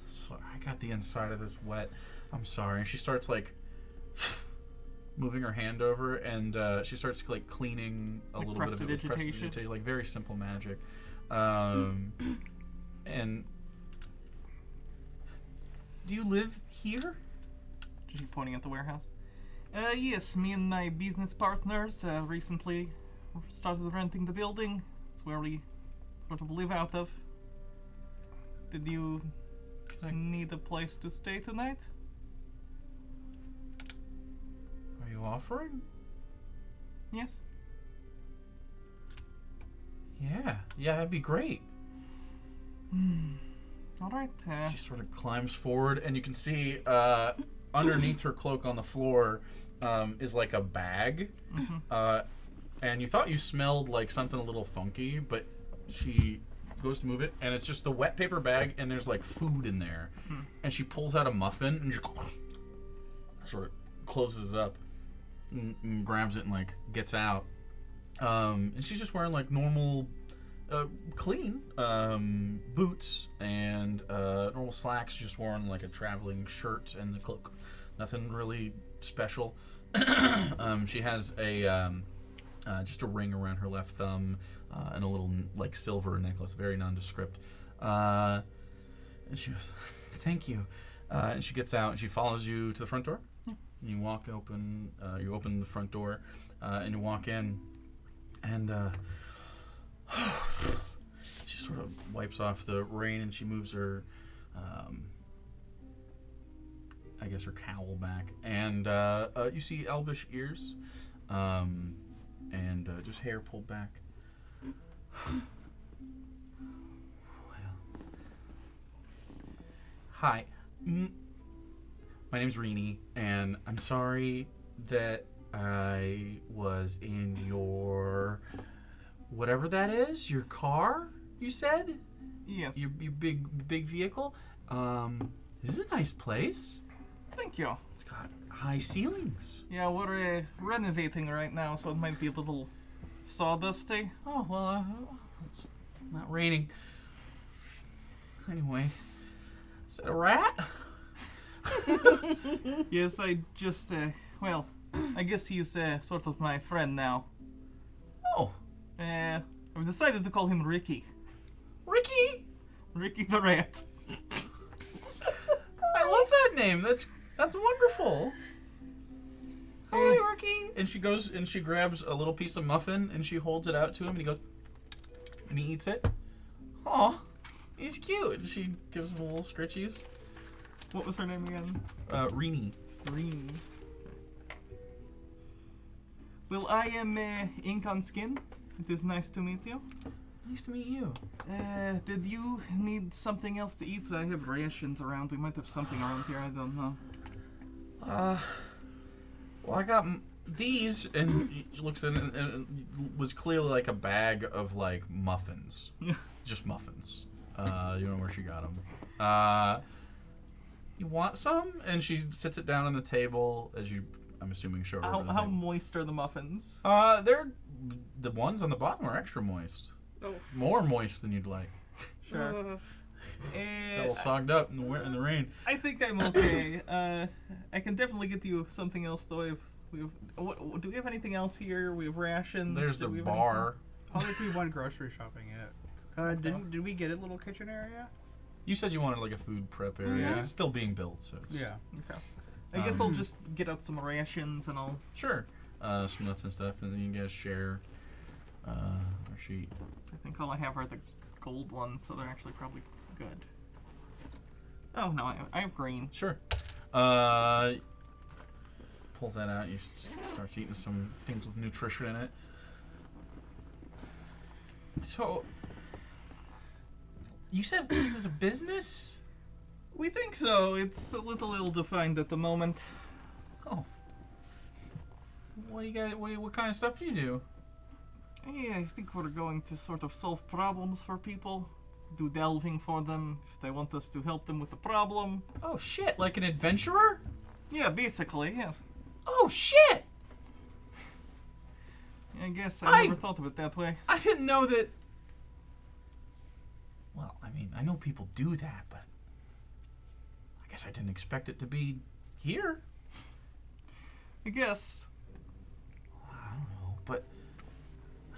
Sorry, I got the inside of this wet. I'm sorry. And she starts like moving her hand over, and she starts like cleaning a Like little bit of it with prestidigitation? prestidigitation, like very simple magic. And do you live here? She's pointing at the warehouse. Yes, me and my business partners recently started renting the building. It's where we sort of live out of. Did you need a place to stay tonight? Are you offering? Yes. Yeah, that'd be great. All right. She sort of climbs forward, and you can see underneath her cloak on the floor is like a bag. And you thought you smelled like something a little funky, but she goes to move it, and it's just the wet paper bag, and there's like food in there. And she pulls out a muffin and just sort of closes it up and grabs it and like gets out. And she's just wearing like normal clean boots and normal slacks. She's just wearing like a traveling shirt and the cloak. Nothing really special. She has a just a ring around her left thumb, and a little like silver necklace, very nondescript. And she goes, "Thank you." And she gets out and she follows you to the front door. And you you open the front door, and you walk in, and she sort of wipes off the rain and she moves her, I guess her cowl back, and you see elvish ears, and just hair pulled back. Well, hi. My name's Rini, and I'm sorry that I was in your... whatever that is? Your car, you said? Yes. Your big vehicle? This is a nice place. Thank you. It's got high ceilings. Yeah, we're renovating right now, so it might be a little sawdusty. Oh, well, it's not raining. Anyway, is that a rat? Yes, I just, well, I guess he's sort of my friend now. Oh, I've decided to call him Ricky. Ricky? Ricky the Rat. I love that name. That's wonderful. Hi, Ricky. And she goes and she grabs a little piece of muffin and she holds it out to him and he goes, and he eats it. Aw, he's cute. And she gives him little scritchies. What was her name again? Rini. Green. Well, I am Ink on Skin. It is nice to meet you. Nice to meet you. Did you need something else to eat? I have rations around. We might have something around here. I don't know. Well, I got these, and she looks in, and it was clearly like a bag of like muffins. Yeah. Just muffins. You don't know where she got them. You want some? And she sits it down on the table as you, I'm assuming, show her. How moist are the muffins? They're the ones on the bottom are extra moist. Oh. More moist than you'd like. Sure. A little sogged up in the rain. I think I'm okay. I can definitely get you something else though. Do we have anything else here? We have rations. There's Do the we have bar. I don't think we went grocery shopping yet. Did we get a little kitchen area? You said you wanted like a food prep area. Yeah. It's still being built, so it's... Yeah. anything? Okay. I guess I'll just get out some rations and I'll. Sure. Some nuts and stuff, and then you guys share a sheet. I think all I have are the gold ones, so they're actually probably good. Oh no, I have green. Sure. Pulls that out. You starts eating some things with nutrition in it. So, you said this is a business? We think so. It's a little ill-defined at the moment. Oh. What do you guys? What kind of stuff do you do? Yeah, I think we're going to sort of solve problems for people, do delving for them if they want us to help them with the problem. Oh shit! Like an adventurer? Yeah, basically, yes. Oh shit! I guess I never thought of it that way. I didn't know that. Well, I mean, I know people do that, but I guess I didn't expect it to be here. I guess. I don't know, but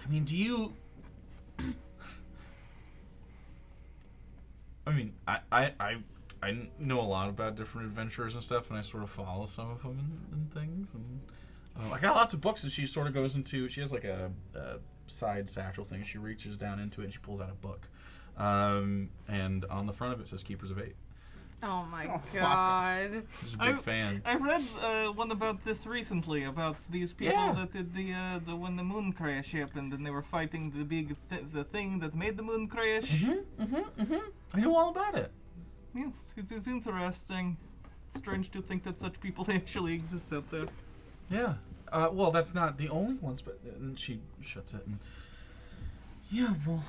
I mean, do you? I mean, I know a lot about different adventures and stuff, and I sort of follow some of them and things. And I got lots of books, and she sort of goes into. She has like a side satchel thing. She reaches down into it and she pulls out a book, and on the front of it says "Keepers of 8." Oh my god. She's a big fan. I read one about this recently, about these people Yeah. that did the when the moon crash happened, and they were fighting the big the thing that made the moon crash. I know all about it. Yes, it is interesting. It's strange to think that such people actually exist out there. Yeah. Well, that's not the only ones, but and she shuts it. And yeah, well,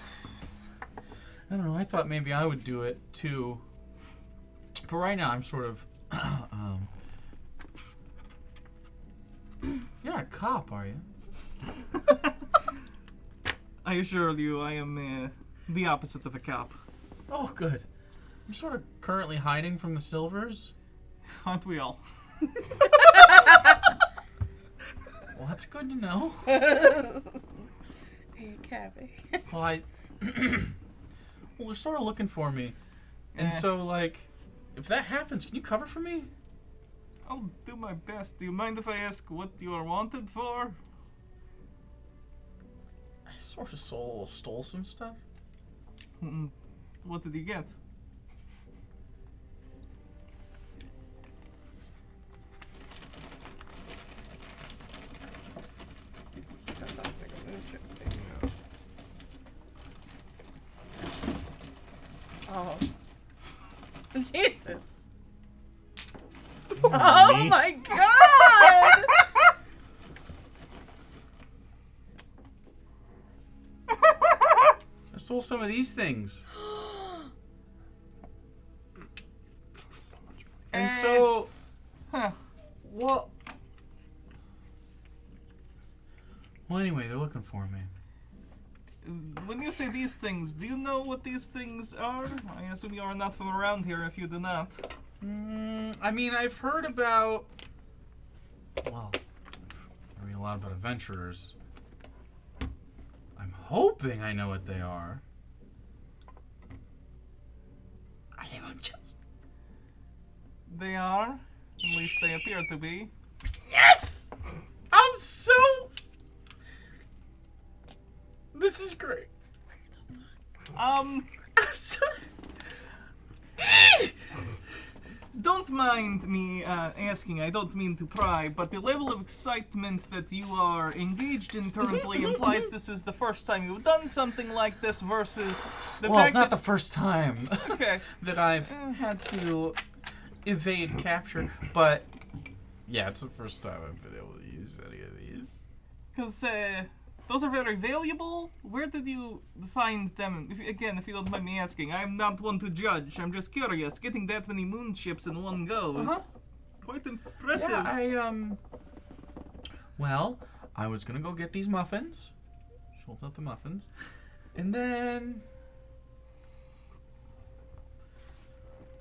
I don't know. I thought maybe I would do it too. But right now, I'm sort of. You're not a cop, are you? I assure you, I am the opposite of a cop. Oh, good. I'm sort of currently hiding from the Silvers. Aren't we all? Well, that's good to know. Hey, Cabby. Well, well, they're sort of looking for me. And so, like, if that happens, can you cover for me? I'll do my best. Do you mind if I ask what you are wanted for? I sort of stole some stuff. What did you get? That sounds like a moonship thing. Oh. Jesus. Oh Me? my god! I stole some of these things. And so, well, anyway, they're looking for me. When you say these things, do you know what these things are? I assume you are not from around here if you do not. I mean, I've heard about, well, I read a lot about adventurers. I'm hoping I know what they are. Are they munchos? They are. At least they appear to be. Yes! I'm so... This is great. I'm so... Don't mind me asking, I don't mean to pry, but the level of excitement that you are engaged in currently implies this is the first time you've done something like this versus the Well, fact it's not that... the first time Okay. that I've had to evade capture, but yeah, it's the first time I've been able to use any of these. Because those are very valuable. Where did you find them? If you don't mind me asking, I'm not one to judge. I'm just curious. Getting that many moon ships in one go is quite impressive. Yeah, well, I was gonna go get these muffins. She holds out the muffins. And then,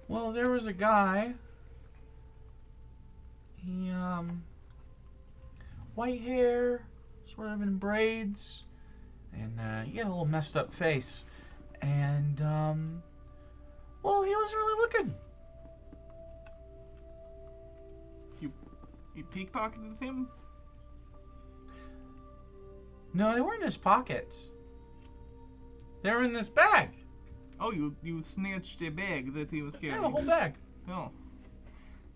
well, there was a guy. He, white hair, sort of in braids, and he had a little messed up face. And, well, he wasn't really looking. You pickpocketed him? No, they weren't in his pockets. They were in this bag. Oh, you snatched a bag that he was Yeah, carrying. the whole bag. Oh.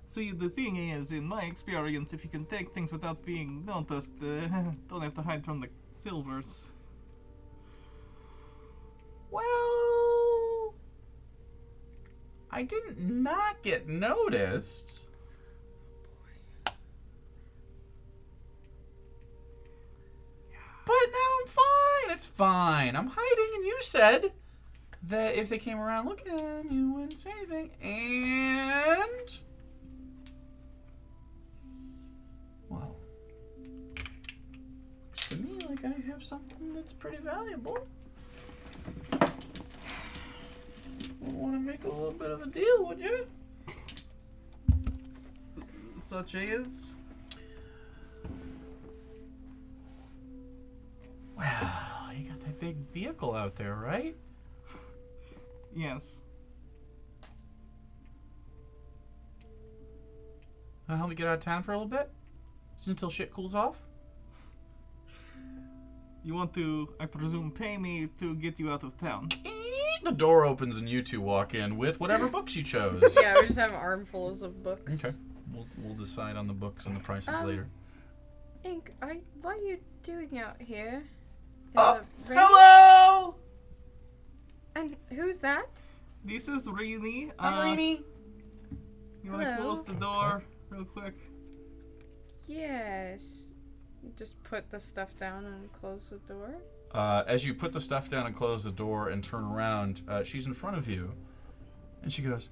See, the thing is, in my experience, if you can take things without being noticed, don't have to hide from the silvers. Well, I didn't not get noticed. But now I'm fine. It's fine. I'm hiding, and you said that if they came around looking, you wouldn't say anything. And, well, looks to me like I have something that's pretty valuable. Want to make a little bit of a deal, would you? Such as? Well, you got that big vehicle out there, right? Yes. Wanna help me get out of town for a little bit? Just until shit cools off? You want to, I presume, pay me to get you out of town. The door opens and you two walk in with whatever books you chose. Yeah, we just have armfuls of books. Okay. We'll decide on the books and the prices later. Ink, what are you doing out here? Hello! And who's that? This is Rini. I'm Rini. You want to Hello. close the door real quick? Yes. Just put the stuff down and close the door. As you put the stuff down and close the door and turn around, she's in front of you. And she goes,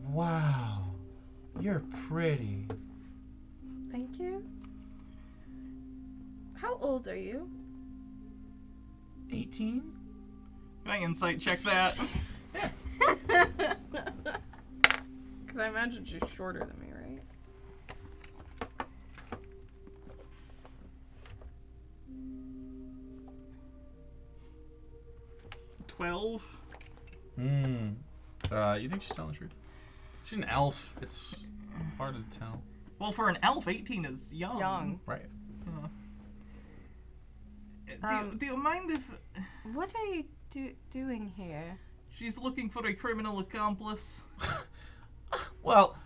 "Wow, you're pretty." Thank you. How old are you? 18? Can I insight check that? Because I imagine she's shorter than me, right? 12. You think she's telling the truth? She's an elf. It's hard to tell. Well, for an elf, 18 is young. Young. Right. Do you mind if What are you doing here? she's looking for a criminal accomplice? Well,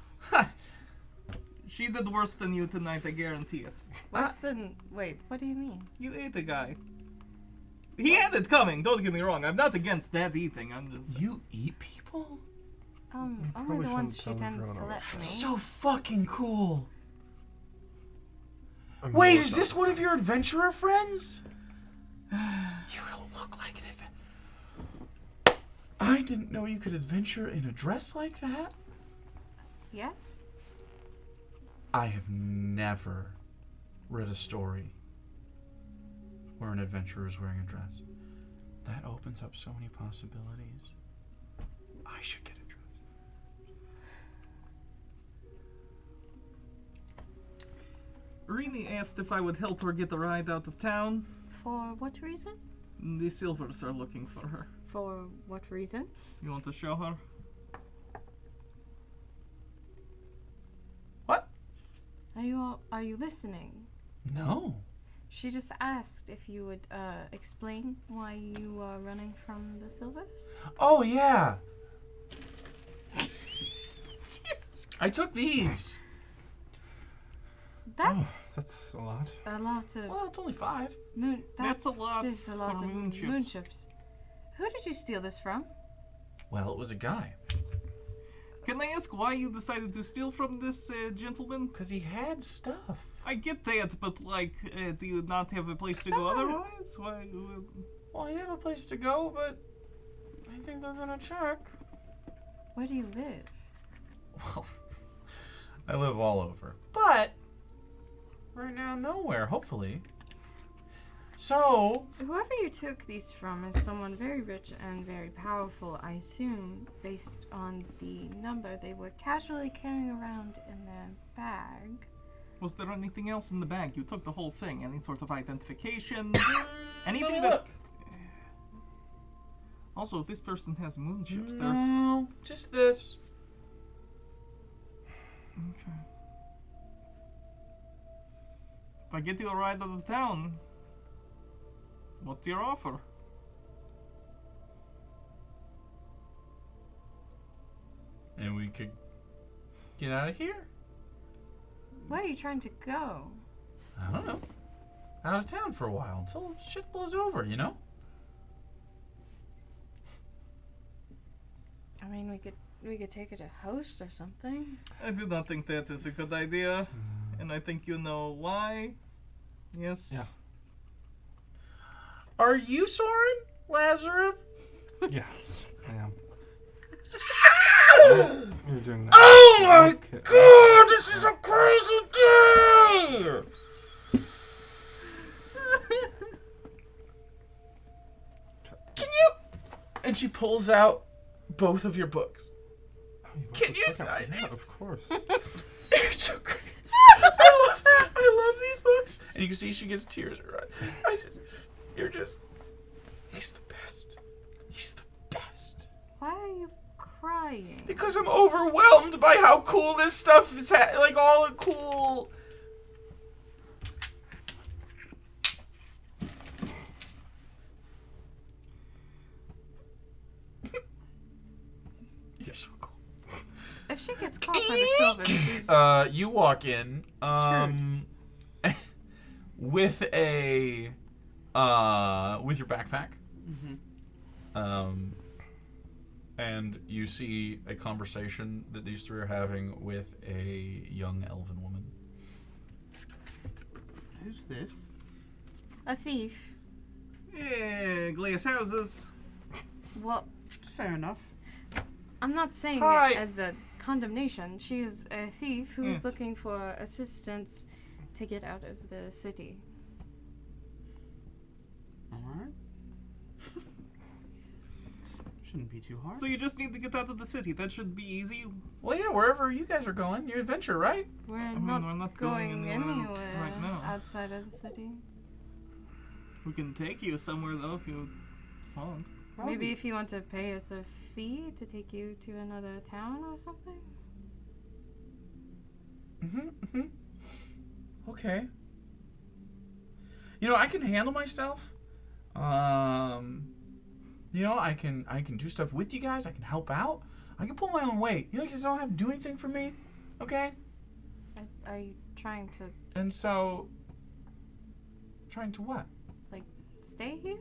She did worse than you tonight, I guarantee it. Worse than. Wait, what do you mean? You ate a guy. He had it coming, don't get me wrong. I'm not against that eating, I'm just... you eat people? Only probably the ones she shouldn't tell tends to everyone let me. So fucking cool. I mean, Wait, what's is up? this one of your adventurer friends? You don't look like it. I didn't know you could adventure in a dress like that. Yes? I have never read a story where an adventurer is wearing a dress. That opens up so many possibilities. I should get a dress. Rini asked if I would help her get a ride out of town. For what reason? The Silvers are looking for her. For what reason? You want to show her? What? Are you listening? No. She just asked if you would explain why you are running from the Silvers. Oh, yeah. Jesus. I took these. That's That's a lot. a lot of Well, it's only 5. moon. That's a lot Is a lot for of moon chips. moon chips. Who did you steal this from? Well, it was a guy. Can I ask why you decided to steal from this gentleman? Because he had stuff. I get that, but like, do you not have a place to go Someone- otherwise? Why? Well, I have a place to go, but I think they're gonna check. Where do you live? Well, I live all over. But right now, nowhere, hopefully. So, Whoever you took these from is someone very rich and very powerful, I assume, based on the number they were casually carrying around in their bag. Was there anything else in the bag? You took the whole thing. Any sort of identification? let Anything me that... look. Also, if this person has moon chips, there's... No, just this. Okay. If I get you a ride out of town, what's your offer? And we could get out of here. Where are you trying to go? I don't know. Out of town for a while until shit blows over, you know? I mean, we could take it to host or something. I do not think that is a good idea. And I think you know why. Yes? Yeah. Are you Soren, Lazarus? Yeah, I am. You're doing that. Oh my Okay. god, this is a crazy day! Can you? And she pulls out both of your books. Oh, you bought Can the you second sign one? Yeah, these? of course. They're so great. I love these books. And you can see she gets tears in her eyes. He's the best. He's the best. Why are you crying? Because I'm overwhelmed by how cool this stuff is. Like all the cool. You're so cool. If she gets caught by the Silvers, she's You walk in, with a, with your backpack. And you see a conversation that these three are having with a young elven woman. Who's this? a thief. Yeah, glass houses. Well, Fair enough. I'm not saying Hi. it as a condemnation. She is a thief who is Mm. looking for assistance to get out of the city. Alright. Shouldn't be too hard. So you just need to get out of the city. That should be easy. Well, yeah, wherever you guys are going, your adventure, right? We're mean, not we're not going going anywhere anywhere right now. outside of the city. We can take you somewhere though if you want. Maybe if you want to pay us a fee to take you to another town or something? Okay. You know, I can handle myself. You know, I can do stuff with you guys. I can help out. I can pull my own weight. You know, because you don't have to do anything for me. Okay? Are you trying to, And so... Trying to what? stay here?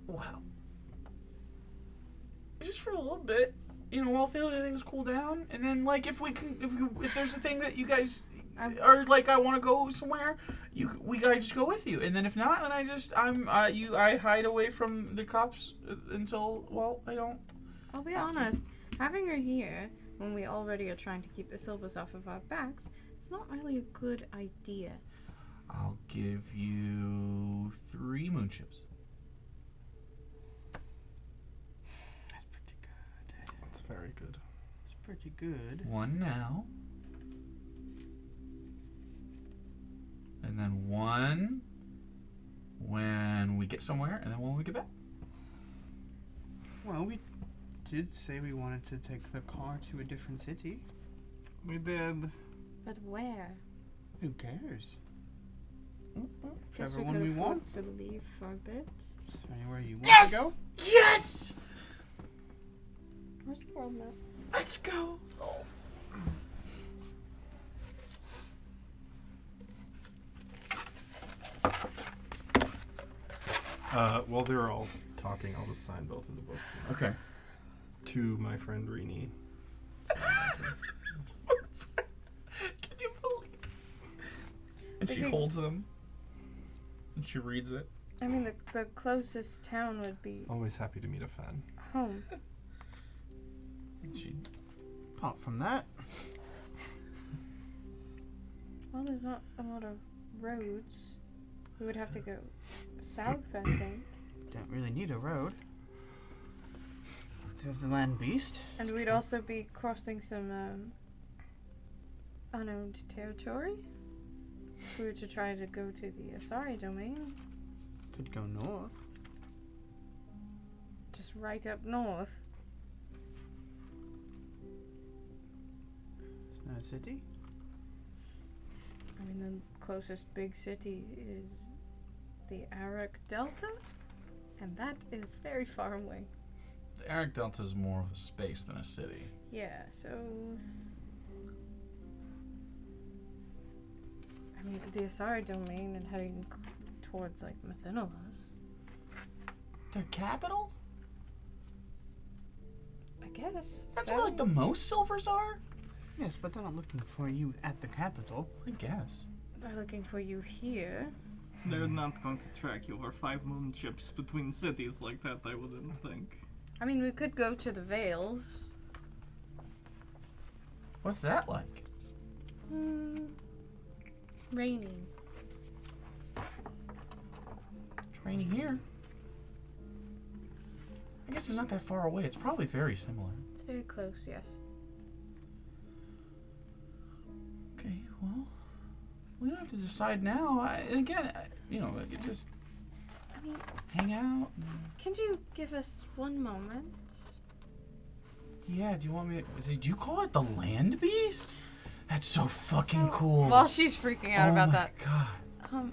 Well... Just for a little bit. You know, while things cool down. And then, like, if there's a thing that you guys... Or like I want to go somewhere, we gotta just go with you, and then if not, then I hide away from the cops until I don't. I'll be honest, having her here when we already are trying to keep the silvers off of our backs, it's not really a good idea. I'll give you 3 moon chips. That's pretty good. That's very good. It's pretty good. 1 now. And then 1 when we get somewhere, and then 1 when we get back. Well, we did say we wanted to take the car to a different city. We did. But where? Who cares? Guess Whichever we one could we afford want. to leave for a bit. Is there anywhere you want to go? Yes! Where's the world map? Let's go! While they're all talking, I'll just sign both of the books. Okay. To my friend Rini. Can you believe? And she Okay. holds them. And she reads it. I mean, the closest town would be Always happy to meet a fan. home. And she Apart from that, Well, there's not a lot of roads. We would have to go south, I think. don't really need a road. Do have the land beast. And we'd also be crossing some unowned territory. If we were to try to go to the Asari domain, Could go north. just right up north. Snow City. I mean, the closest big city is the Arak Delta, and that is very far away. The Arak Delta is more of a space than a city. Yeah, so... I mean, the Asari domain and heading towards, like, Mathinolas. Their capital? I guess. That's so. where like the most silvers are? Yes, but they're not looking for you at the capital. I guess. They're looking for you here. They're not going to track you over 5 moon chips between cities like that, I wouldn't think. I mean, we could go to the Vales. What's that like? Raining. It's raining here. I guess it's not that far away. It's probably very similar. It's very close, yes. Okay, well, we don't have to decide now. And again, you know, you just I mean, hang out. can you give us one moment? Yeah, do you want me to... Did you call it the land beast? That's so fucking So, cool. While she's freaking out about that. Oh my god.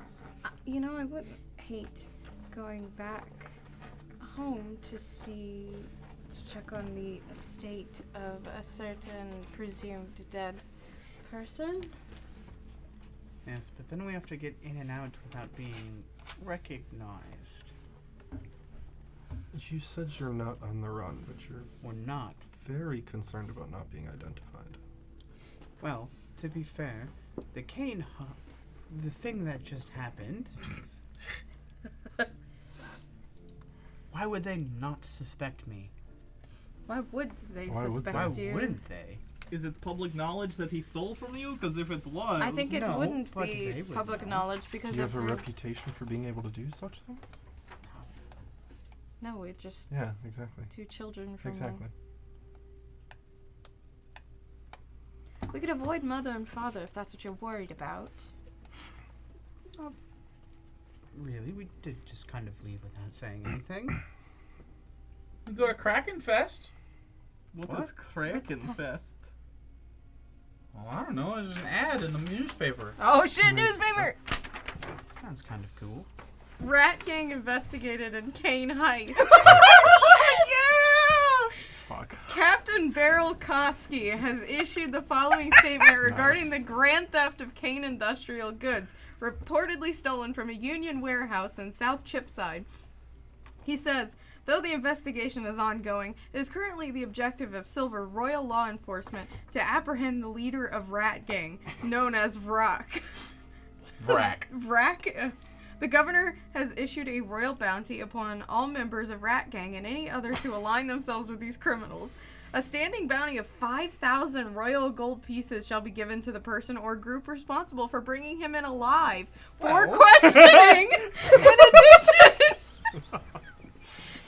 You know, I wouldn't hate going back home to check on the estate of a certain presumed dead person. Yes, but then we have to get in and out without being recognized. You said you're not on the run, but you're We're not. very concerned about not being identified. Well, to be fair, the cane the thing that just happened. Why would they not suspect me? Why would they Why would suspect Why you? wouldn't they? Is it public knowledge that he stole from you? Because if it was... I think it No, wouldn't but be they would public know. knowledge because Do you of have a her. reputation for being able to do such things? No, we're just Yeah, exactly. 2 children from. Exactly. We could avoid mother and father if that's what you're worried about. really. We did just kind of leave without saying anything. You go to Kraken Fest. What is Kraken Fest? Well, I don't know. There's an ad in the newspaper. Oh shit, newspaper! Sounds kind of cool. Rat Gang investigated in Kane heist. Fuck. Captain Beryl Koski has issued the following statement regarding the grand theft of Kane Industrial Goods, reportedly stolen from a Union warehouse in South Chipside. He says, though the investigation is ongoing, it is currently the objective of Silver Royal Law Enforcement to apprehend the leader of Rat Gang, known as Vrak. Vrak? The governor has issued a royal bounty upon all members of Rat Gang and any others who align themselves with these criminals. A standing bounty of 5,000 royal gold pieces shall be given to the person or group responsible for bringing him in alive for questioning.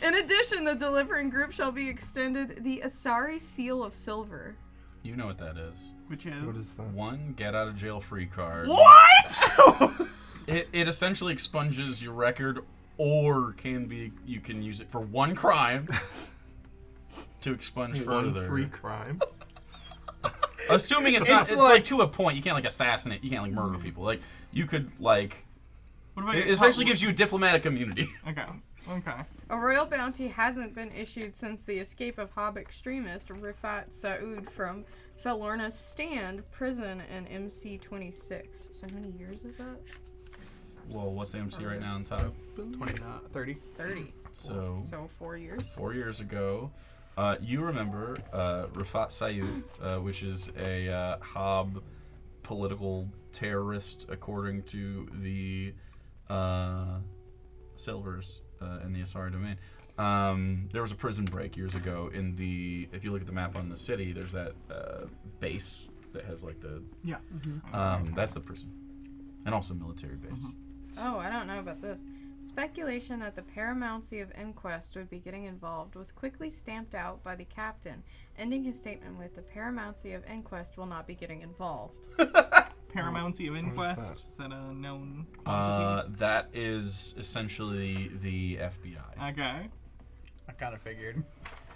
In addition, the delivering group shall be extended the Asari Seal of Silver. You know what that is. Which is? What is that? One get out of jail free card. What? It essentially expunges your record, or you can use it for one crime to expunge One further. free crime. Assuming it's not, it's like to a point. You can't like assassinate. You can't like murder people. Like you could like. What about It essentially gives you diplomatic immunity. Okay. A royal bounty hasn't been issued since the escape of Hob extremist Rifat Saud from Felorna's Stand prison in MC26. So how many years is that? Well, what's the MC right now on top? 30. 30. So 4 years. 4 years ago, you remember Rifat Saud, which is a Hob political terrorist, according to the Silvers in the Asari domain. There was a prison break years ago in the. If you look at the map on the city, there's that base that has like the. Yeah. That's the prison, and also military base. Oh, I don't know about this. Speculation that the paramountcy of Inquest would be getting involved was quickly stamped out by the captain, ending his statement with, the paramountcy of Inquest will not be getting involved. Paramountcy of Inquest? that? Is that a known quantity? That is essentially the FBI. Okay. I kind of figured.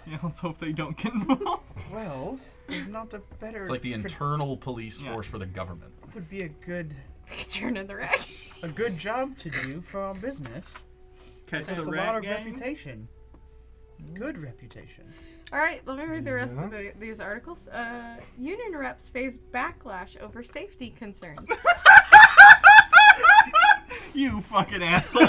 Yeah, let's hope they don't get involved. Well, there's not a better. It's like the internal police force for the government. Would be a good Turn in the rack. job to do for our business. Catch There's the a rat lot of gang? reputation. Good reputation. All right, let me read the rest of these articles. Union reps face backlash over safety concerns. You fucking asshole.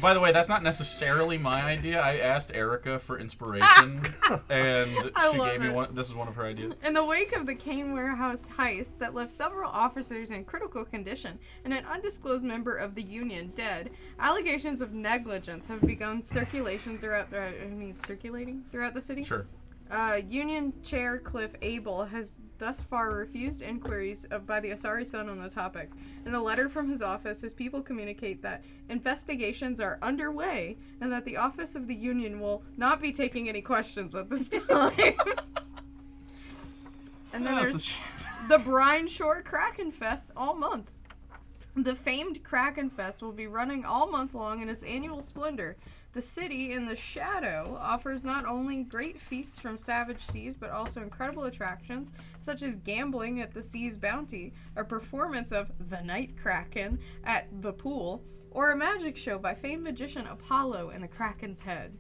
By the way, that's not necessarily my idea. I asked Erica for inspiration, and she love gave me it. one. This is one of her ideas. In the wake of the Kane warehouse heist that left several officers in critical condition and an undisclosed member of the Union dead, allegations of negligence have begun circulating throughout the city. Sure. Union Chair Cliff Abel has thus far refused inquiries by the Asari Sun on the topic. In a letter from his office, his people communicate that investigations are underway and that the office of the Union will not be taking any questions at this time. And then there's the Brine Shore Kraken Fest all month. The famed Kraken Fest will be running all month long in its annual splendor. The city in the shadow offers not only great feasts from savage seas, but also incredible attractions such as gambling at the Sea's Bounty, a performance of The Night Kraken at the pool, or a magic show by famed magician Apollo in the Kraken's head.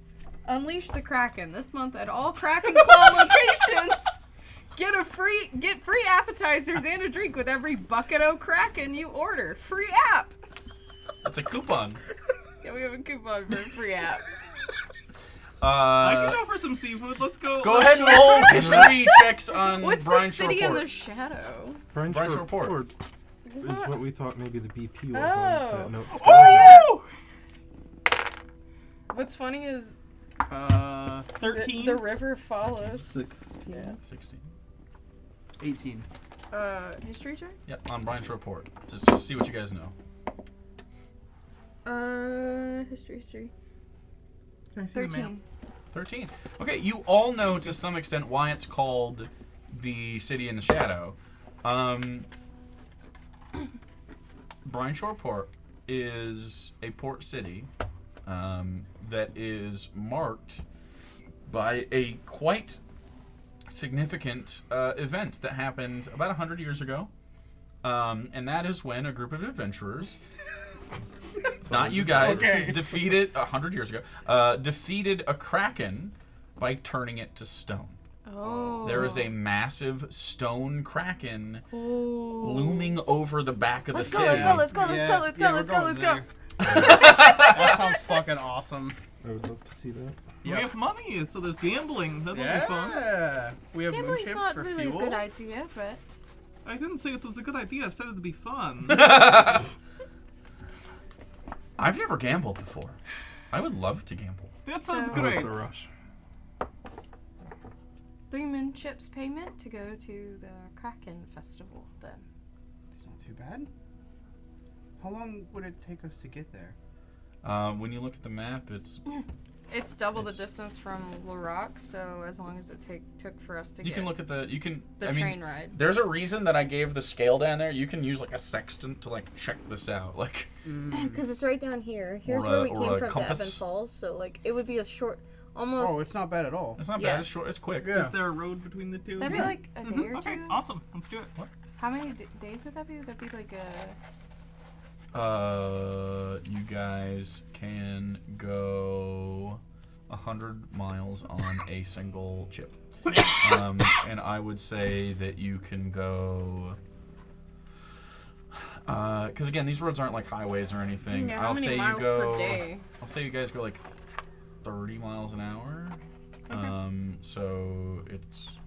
Unleash the Kraken this month at all Kraken Claw locations. Get free appetizers and a drink with every bucket o' Kraken you order. Free app. It's a coupon. Yeah, we have a coupon for a free app. I can offer some seafood. Let's go. Go ahead and roll history checks on What's Brine the Shore city in Port. the shadow? Brine Brine Shore Shore Port. Port is what we thought maybe the BP was Oh. on that note. Oh! What's funny is 13. the river follows. 16. 16. 18. History check? Yep, on Brine Shore Port. Just to see what you guys know. History. Can I see the map? 13. 13. Okay, you all know to some extent why it's called the City in the Shadow. Brine Shore Port is a port city that is marked by a quite significant event that happened about 100 years ago. And that is when a group of adventurers, not you guys, defeated 100 years ago, defeated a kraken by turning it to stone. Oh. There is a massive stone kraken looming over the back of the city. Let's go. Let's go. That sounds fucking awesome. I would love to see that. We have money, so there's gambling. That'll be fun. Yeah. We have moon Gambling's chips not for really fuel. a good idea, but I didn't say it was a good idea. I said it'd be fun. I've never gambled before. I would love to gamble. That sounds So- Oh, great. it's a rush. 3 moon chips payment to go to the Kraken Festival then. It's not too bad. How long would it take us to get there? When you look at the map, it's It's double the It's- distance from Laroc, so as long as it took for us to you get can look at the the I mean, train ride. there's a reason that I gave the scale down there. You can use like a sextant to like check this out. Like Because it's right down here. Here's Or where a- we or came a from to compass. Evan Falls, so like it would be a short, almost. Oh, it's not bad at all. it's not Yeah. bad. It's short. It's quick. Yeah. Is there a road between the two? That'd be like a day or Okay, two. awesome. Let's do it. How many days would that be? Would that be like a? You guys can go 100 miles on a single chip. And I would say that you can go. Because again, these roads aren't like highways or anything. Yeah, how I'll many say miles you go. per day? I'll say you guys go like 30 miles an hour. So it's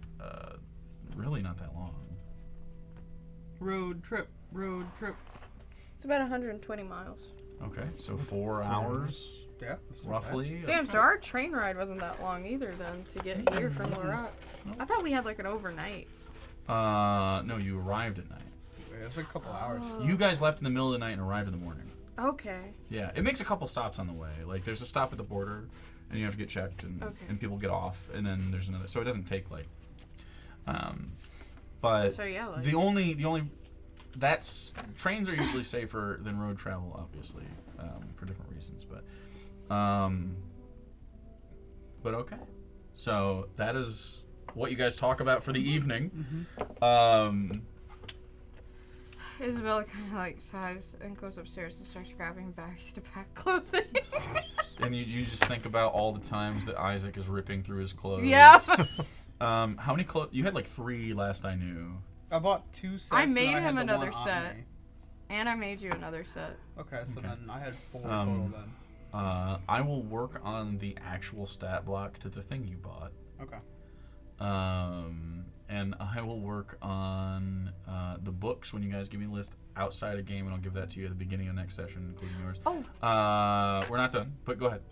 really not that long. Road trip. It's about 120 miles. Okay, so 4 hours Yeah. it's not bad. roughly. Damn, so our train ride wasn't that long either then to get here from Laroc. I thought we had like an overnight. No, you arrived at night. Yeah, it's like a couple hours. You guys left in the middle of the night and arrived in the morning. Okay. Yeah, it makes a couple stops on the way. Like there's a stop at the border, and you have to get checked, and, Okay. and people get off, and then there's another. So it doesn't take like. But So yeah, like the only that's trains are usually safer than road travel, obviously, for different reasons. But okay, so that is what you guys talk about for the evening. Isabella kind of like sighs and goes upstairs and starts grabbing bags to pack clothing. And you just think about all the times that Isaac is ripping through his clothes. Yeah. How many clothes? You had like 3 last I knew. I bought 2 sets. I and made had him the another one on set. me. And I made you another set. Okay, so Okay. then I had 4 total then. I will work on the actual stat block to the thing you bought. Okay. And I will work on the books when you guys give me a list outside a game, and I'll give that to you at the beginning of next session, including yours. Oh. We're not done, but go ahead.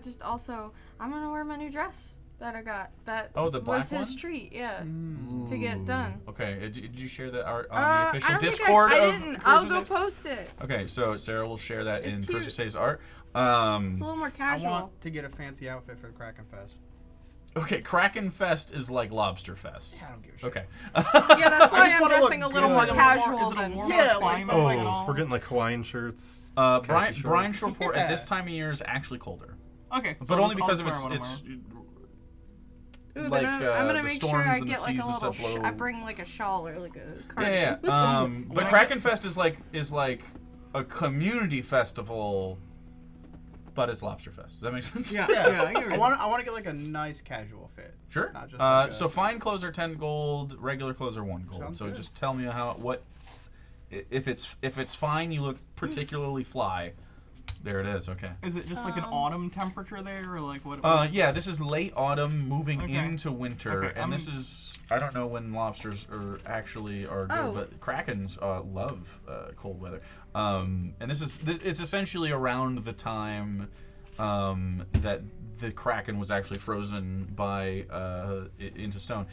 Just also, I'm gonna wear my new dress that I got. That Oh, the black was his one? treat, yeah, to get done. Okay, did you share that art on I the official don't think Discord I of didn't. I'll Charisma go Saves? post it. Okay, so Sarah will share that It's in cute. Charisma Saves art. It's a little more I casual. want to get a fancy outfit for the Kraken Fest. Okay, Kraken Fest is like Lobster Fest. I don't give a shit. Okay. Yeah, that's why just I'm wanna dressing a look little good. more Is it a casual Is it a than. warmer Yeah, like- climate? Oh, like at so all? we're getting like Hawaiian shirts. Brian khaki Brian shorts. Shoreport at Yeah. this time of year is actually colder, Okay, but so only I'll because of wear its what I'm it's wearing. Ooh, like, then I'm gonna the make sure storms I and the get like a seas and little. stuff blow. I bring like a shawl or like a yeah, cardigan. yeah. But When I Kraken Fest is like a community festival, but it's Lobster Fest. Does that make sense? Yeah, Yeah. yeah, I hear I you. want to get like a nice casual fit. Sure. Not just like a- So fine clothes are 10 gold, regular clothes are 1 gold. Sounds So good. just tell me if it's fine, you look particularly fly. There it is. Okay. Is it just like an autumn temperature there, or like what? Yeah, this is late autumn moving Okay. into winter, Okay, and this is I don't know when lobsters are good, Oh. but krakens love cold weather. And it's essentially around the time that the kraken was actually frozen by into stone.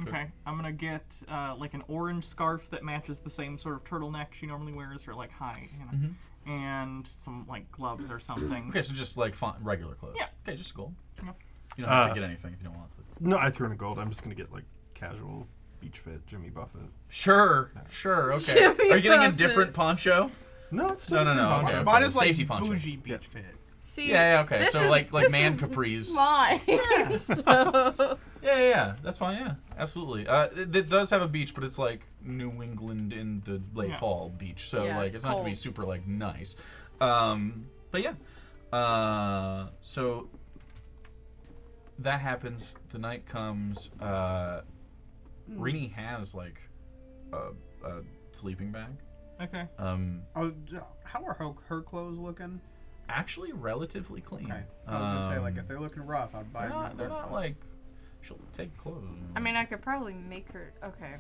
Okay, I'm gonna get like an orange scarf that matches the same sort of turtleneck she normally wears, her like high, and some like gloves or something. Okay, so just like regular clothes. Yeah. Okay, just gold. Yeah. You don't have to get anything if you don't want. But No, I threw in a gold. I'm just gonna get like casual beach fit, Jimmy Buffett. Sure. Okay. Jimmy Are you getting a Buffett. different poncho? No, it's No. Okay. Mine is like Safety poncho. bougie beach fit. See, Yeah. Okay. this So is- like this man is capris. Mine. So Yeah. That's fine. Yeah. Absolutely. It does have a beach, but it's like New England in the late Yeah. fall beach. So Yeah, like it's it's not gonna be cold. super like nice. But yeah. So that happens. The night comes. Rini has like a sleeping bag. Okay. Oh, how are her clothes looking? Actually, relatively clean. Okay. I was gonna say, like, if they're looking rough, I'd buy they're them. not like she'll take clothes. I mean, I could probably make her. Okay.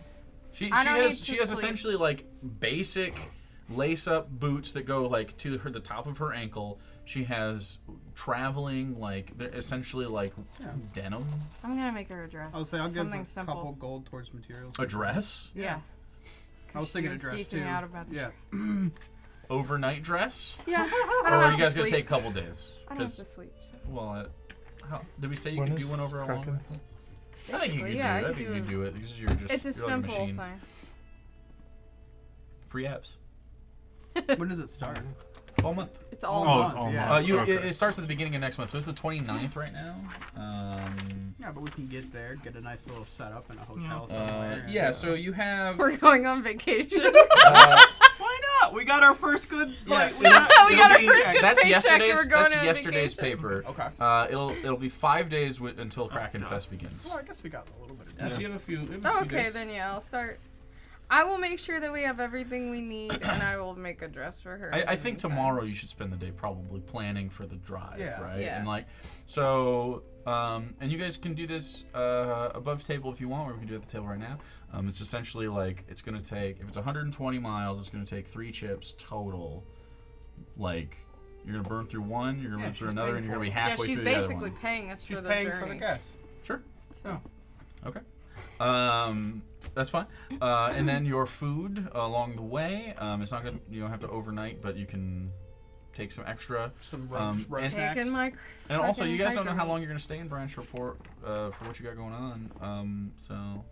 she I don't need has to sleep. essentially like basic lace-up boots that go like to the top of her ankle. She has traveling like they're essentially like denim. I'm gonna make her a dress. I would say I'll give something a simple. couple gold towards materials. A dress, Yeah. I was thinking a dress geeking too. out about the Yeah. overnight dress. Yeah. I Or don't are have you to guys gonna sleep. take a couple days? I don't have to sleep. So. Well, how did we say you When could do is one over a long Kraken? rest? I think you could Basically, yeah, do it. I I could think do you it. could do it because you're just It's a you're like simple machine. thing. Free apps. When does it start? All month. It's all Oh, month. it's all Yeah. month. It Okay. starts at the beginning of next month, so it's the 29th right now. Yeah, but we can get there, get a nice little setup in a hotel somewhere. and, Yeah, so you have. We're going on vacation. Why not? We got our first good. Like, we got our first good That's paycheck and yesterday's. we're going That's on yesterday's vacation. paper. Okay. It'll be 5 days until Kraken Fest begins. Well, I guess we got a little bit of Yeah, so you have a few. Oh, okay, then yeah, I'll start. I will make sure that we have everything we need, and I will make a dress for her. I in the think meantime. tomorrow you should spend the day probably planning for the drive, Yeah. right? Yeah. And like, so, and you guys can do this above table if you want, or we can do it at the table right now. It's essentially like it's gonna take, if it's 120 miles, it's gonna take 3 chips total. Like, you're gonna burn through one, you're gonna burn through she's another, paying and you're gonna be for Yeah, halfway she's through the other basically one. paying us She's for the paying journey. for the gas. Sure. So. Okay. That's fine. And then your food along the way. It's not gonna. You don't have to overnight, but you can take some extra. Some and- roast snacks. Taking my. And also, fucking you guys don't know how hydro long meat. you're gonna stay in Branch Report for what you got going on. So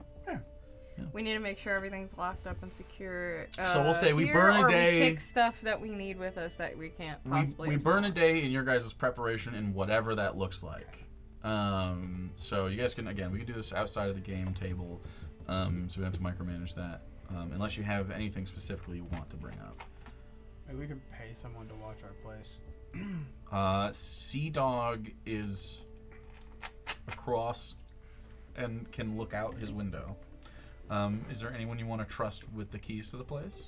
We need to make sure everything's locked up and secure. So we'll say we here, burn a or day- We take stuff that we need with us that we can't possibly. we have burn a stolen. day in your guys' preparation in whatever that looks like. So you guys can we can do this outside of the game table. So we don't have to micromanage that. Unless you have anything specifically you want to bring up. Maybe we could pay someone to watch our place. Sea Dog is across and can look out his window. Is there anyone you want to trust with the keys to the place?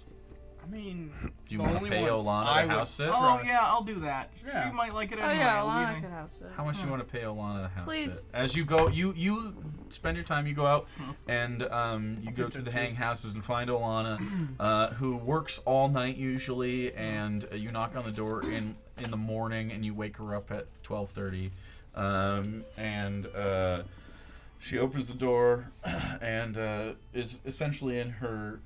I mean, Do you the want to only pay one Olana I to would- house sit? Oh yeah, I'll do that. Yeah. She might like it Oh anyway. yeah, It'll be Alana nice. could house it. How much do you want to pay Olana to house Please. sit? As you go, you spend your time. You go out and you go to the hang houses and find Olana, who works all night usually. And you knock on the door in the morning, and you wake her up at 12:30, and she opens the door and is essentially in her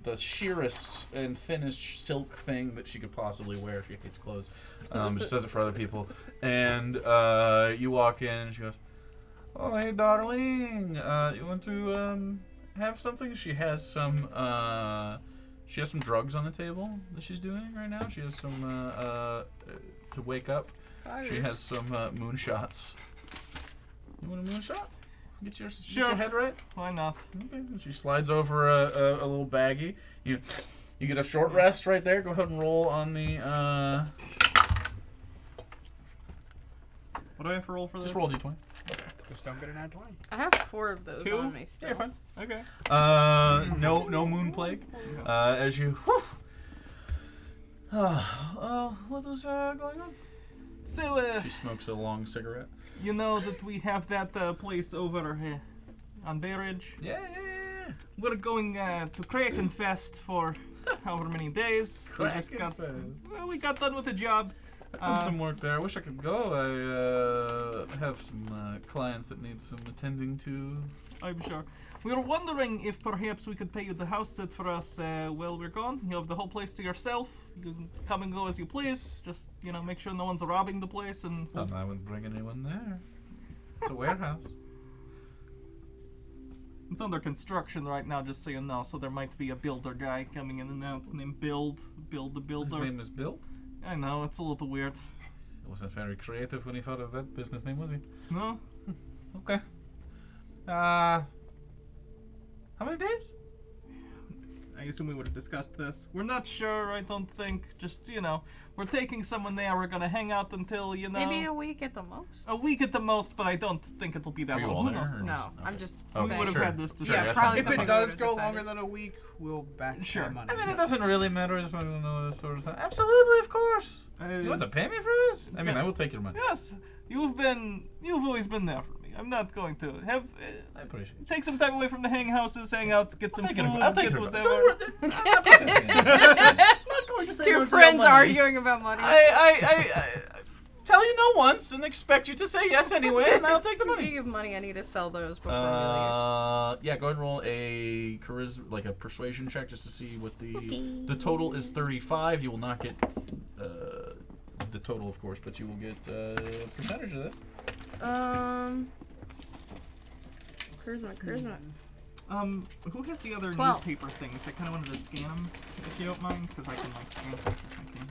the sheerest and thinnest silk thing that she could possibly wear. She hates clothes. Just does it for other people. And you walk in and she goes, "Oh, hey, darling. You want to have something?" She has some drugs on the table that she's doing right now. She has some to wake up. She has some moonshots. You want a moonshot? Get your head right. Why not? Okay. She slides over a little baggie. You get a short rest right there. Go ahead and roll on the. What do I have to roll for this? Just roll d20. Just don't get an ad 20. I have 4 of those 2? on me still. Yeah, fine. Okay. No moon plague. As you. What is going on? So, She smokes a long cigarette. you know that we have that place over on Bay Ridge. Yeah. We're going to Kraken Fest for however many days. We got done with the job. I've done some work there. I wish I could go. I have some clients that need some attending to. I'm sure. We were wondering if perhaps we could pay you the house sit for us while we're gone. You have the whole place to yourself. You can come and go as you please. Just, make sure no one's robbing the place and... I wouldn't bring anyone there. It's a warehouse. It's under construction right now, just so you know. So there might be a builder guy coming in and out named Build the Builder. His name is Bill? I know, it's a little weird. He wasn't very creative when he thought of that business name, was he? No? Okay. How many days? I assume we would have discussed this. We're not sure, I don't think. Just, we're taking someone there. We're gonna hang out until, Maybe a week at the most. a week at the most, but I don't think it'll be that Are you long. all Who there? knows? or No, just- I'm okay. just Okay, We saying. would have sure. had this Sure, discussion. that's probably fine. If something it we does would've go decided. longer than a week, we'll back Sure. our money. I mean, it doesn't really matter. I just want to know this sort of thing. Absolutely, of course. You want to pay me for this? I mean, I will take your money. Yes, you've always been there for me. I'm not going to have I appreciate it. take some time away from the hang houses, hang out, get some food, I'll take get it. whatever. Don't worry. I'm not protesting. Two friends arguing about money. I tell you no once and expect you to say yes anyway, and I'll take the money. Speaking of money, I need to sell those before we Yeah, go ahead and roll a charisma, like a persuasion check, just to see what the total is. 35. You will not get the total, of course, but you will get a percentage of that. Charisma. Who has the other 12. newspaper things? I kind of wanted to scan them, if you don't mind, because I can scan things with my camera.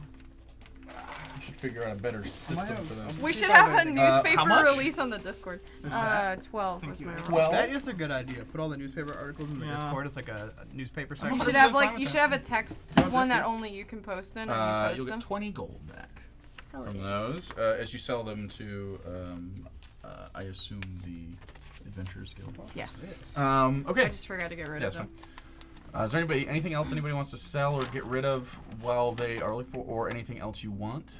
You should figure out a better system for that. We should have a newspaper how much? release on the Discord. 12 was my roll. 12. That is a good idea. Put all the newspaper articles in the Yeah. Discord as like a newspaper section. You should have 100% fine you with should have a text one that only you can post in, and you You'll post get them. 20 gold back Hell from yeah. those as you sell them to, I assume, the Adventurers Guild. Yeah. Okay. I just forgot to get rid Yeah, of that's them. fine. Is there anything else anybody wants to sell or get rid of while they are looking for, or anything else you want?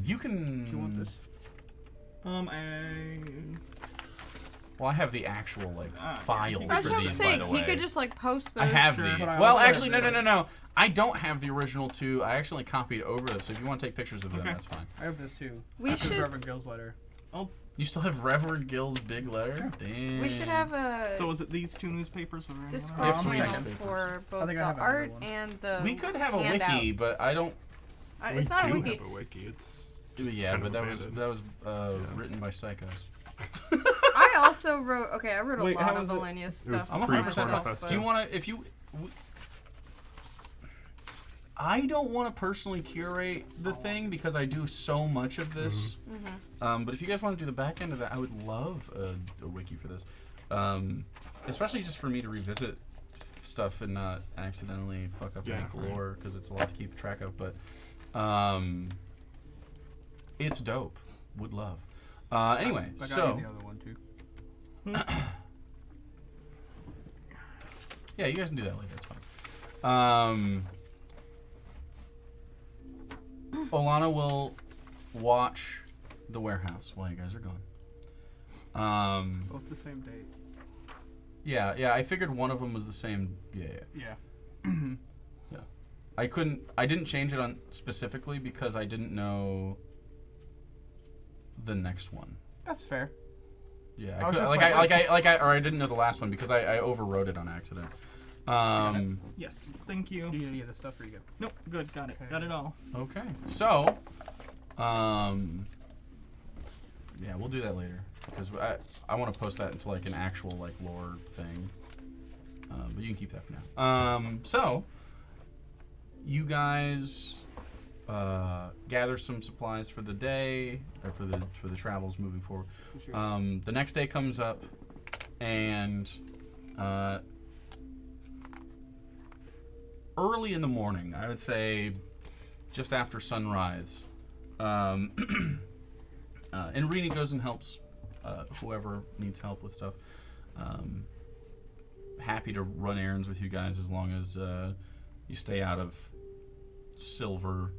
You can. Do you want this? Well, I have the actual files I was for about to these, say by the he way. could just post those. I have Sure, the. but I Well, also actually, have no. I don't have the original two. I actually copied over them. So if you want to take pictures of them, Okay. that's fine. I have this too. We After should- Reverend Gill's letter. You still have Reverend Gill's big letter? Damn. We should have a So is it these two newspapers? Or anything Discord else? Yeah, three channel newspapers. for both think the I have art another one. and the. We could have a wiki, handouts. but I don't. It's not a we wiki. have a wiki. It's Yeah, kind but of that was written by psychos. I also wrote. Okay, I wrote a Wait, lot how of was it? Valenia's It was stuff. I'm for 100% myself, manifesto. but- Do you want to? If you. I don't want to personally curate the thing because I do so much of this. But if you guys want to do the back end of that, I would love a wiki for this. Especially just for me to revisit stuff and not accidentally fuck up Yeah, any lore because it's a lot to keep track of. But it's dope. Would love. Anyway, I got so you the other one too. yeah, you guys can do that later. It's fine. Olana will watch the warehouse while you guys are gone. Both the same date. Yeah. I figured one of them was the same. Yeah. Yeah. I didn't change it on specifically because I didn't know the next one. That's fair. Yeah, I was just I didn't know the last one because I overwrote it on accident. Yes, thank you. Do you need any of the stuff for you go? Nope, good, got it. Okay. Got it all. Okay, so, yeah, we'll do that later because I want to post that into like an actual like lore thing. But you can keep that for now. So, you guys gather some supplies for the day or for the travels moving forward. The next day comes up, and early in the morning, I would say just after sunrise, and Rini goes and helps whoever needs help with stuff. Happy to run errands with you guys as long as you stay out of silver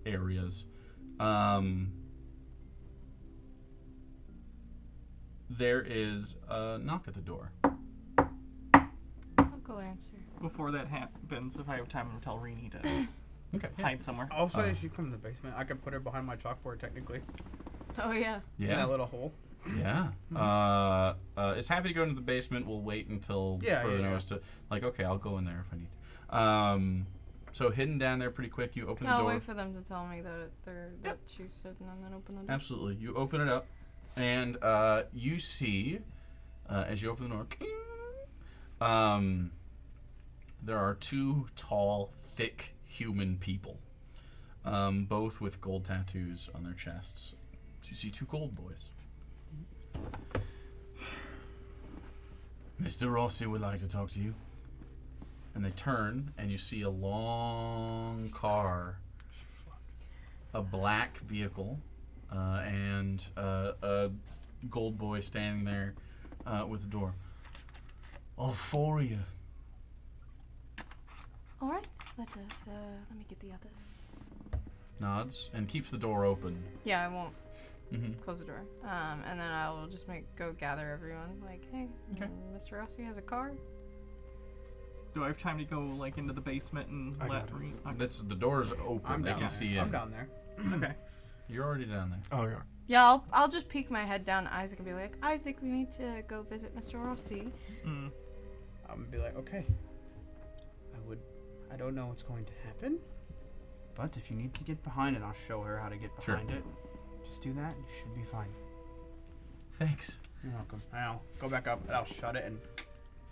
areas. There is a knock at the door. I'll go answer. Before that happens, if I have time, I'll tell Rini to Okay. hide somewhere. I'll say she come in the basement. I could put her behind my chalkboard technically. Oh yeah. In that little hole. Yeah. It's happy to go into the basement. We'll wait until further notice to okay, I'll go in there if I need to. So hidden down there pretty quick, you open the I'll door. wait for them to tell me that she's hidden and then open the door. Absolutely. You open it up and you see As you open the door, there are two tall, thick human people, both with gold tattoos on their chests. So you see two gold boys. Mr. Rossi would like to talk to you. And they turn, and you see a long car, a black vehicle, and a gold boy standing there with the door. All four of you. All right, let me get the others. Nods and keeps the door open. Yeah, I won't Mm-hmm. close the door. And then I will just go gather everyone. Like, hey, Okay. Mr. Rossi has a car. Do I have time to go like into the basement and I let got it. Reed? That's the door's open. I'm They down can there. see you. I'm down there. Okay. You're already down there. Oh, yeah. Yeah, I'll just peek my head down at Isaac and be like, Isaac, we need to go visit Mr. Rossi. Mm. I'm gonna be like, okay. I don't know what's going to happen, but if you need to get behind it, I'll show her how to get Sure. behind it. Just do that, and you should be fine. Thanks. You're welcome. I'll go back up, and I'll shut it, and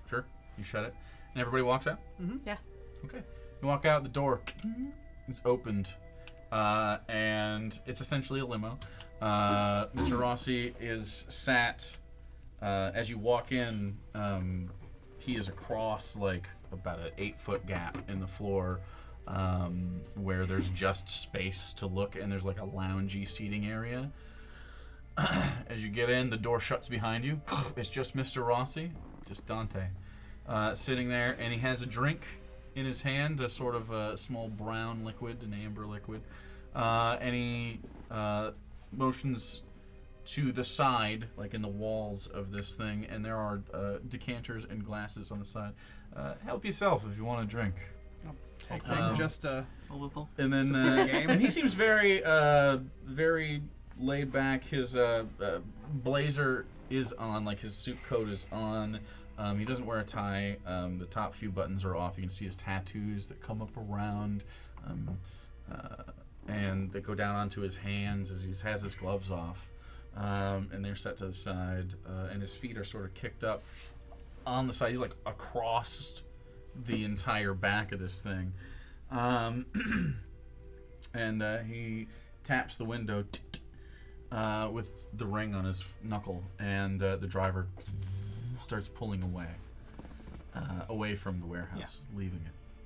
Sure. You shut it. And everybody walks out? Mhm. Yeah. Okay. You walk out, the door is opened, and it's essentially a limo. Mr. Rossi is sat, as you walk in, he is across like about an 8-foot gap in the floor, where there's just space to look, and there's like a loungy seating area. As you get in, the door shuts behind you. It's just Mr. Rossi, just Dante, sitting there, and he has a drink in his hand, a sort of a small brown liquid, an amber liquid, and he motions to the side, like in the walls of this thing, and there are decanters and glasses on the side. Help yourself if you want a drink. take Um, just A little. And then, game. and he seems very, very laid back. His blazer is on, like his suit coat is on. He doesn't wear a tie. The top few buttons are off. You can see his tattoos that come up around, and they go down onto his hands as he has his gloves off, and they're set to the side, and his feet are sort of kicked up on the side. He's like across the entire back of this thing. And he taps the window with the ring on his knuckle, and the driver starts pulling away from the warehouse, leaving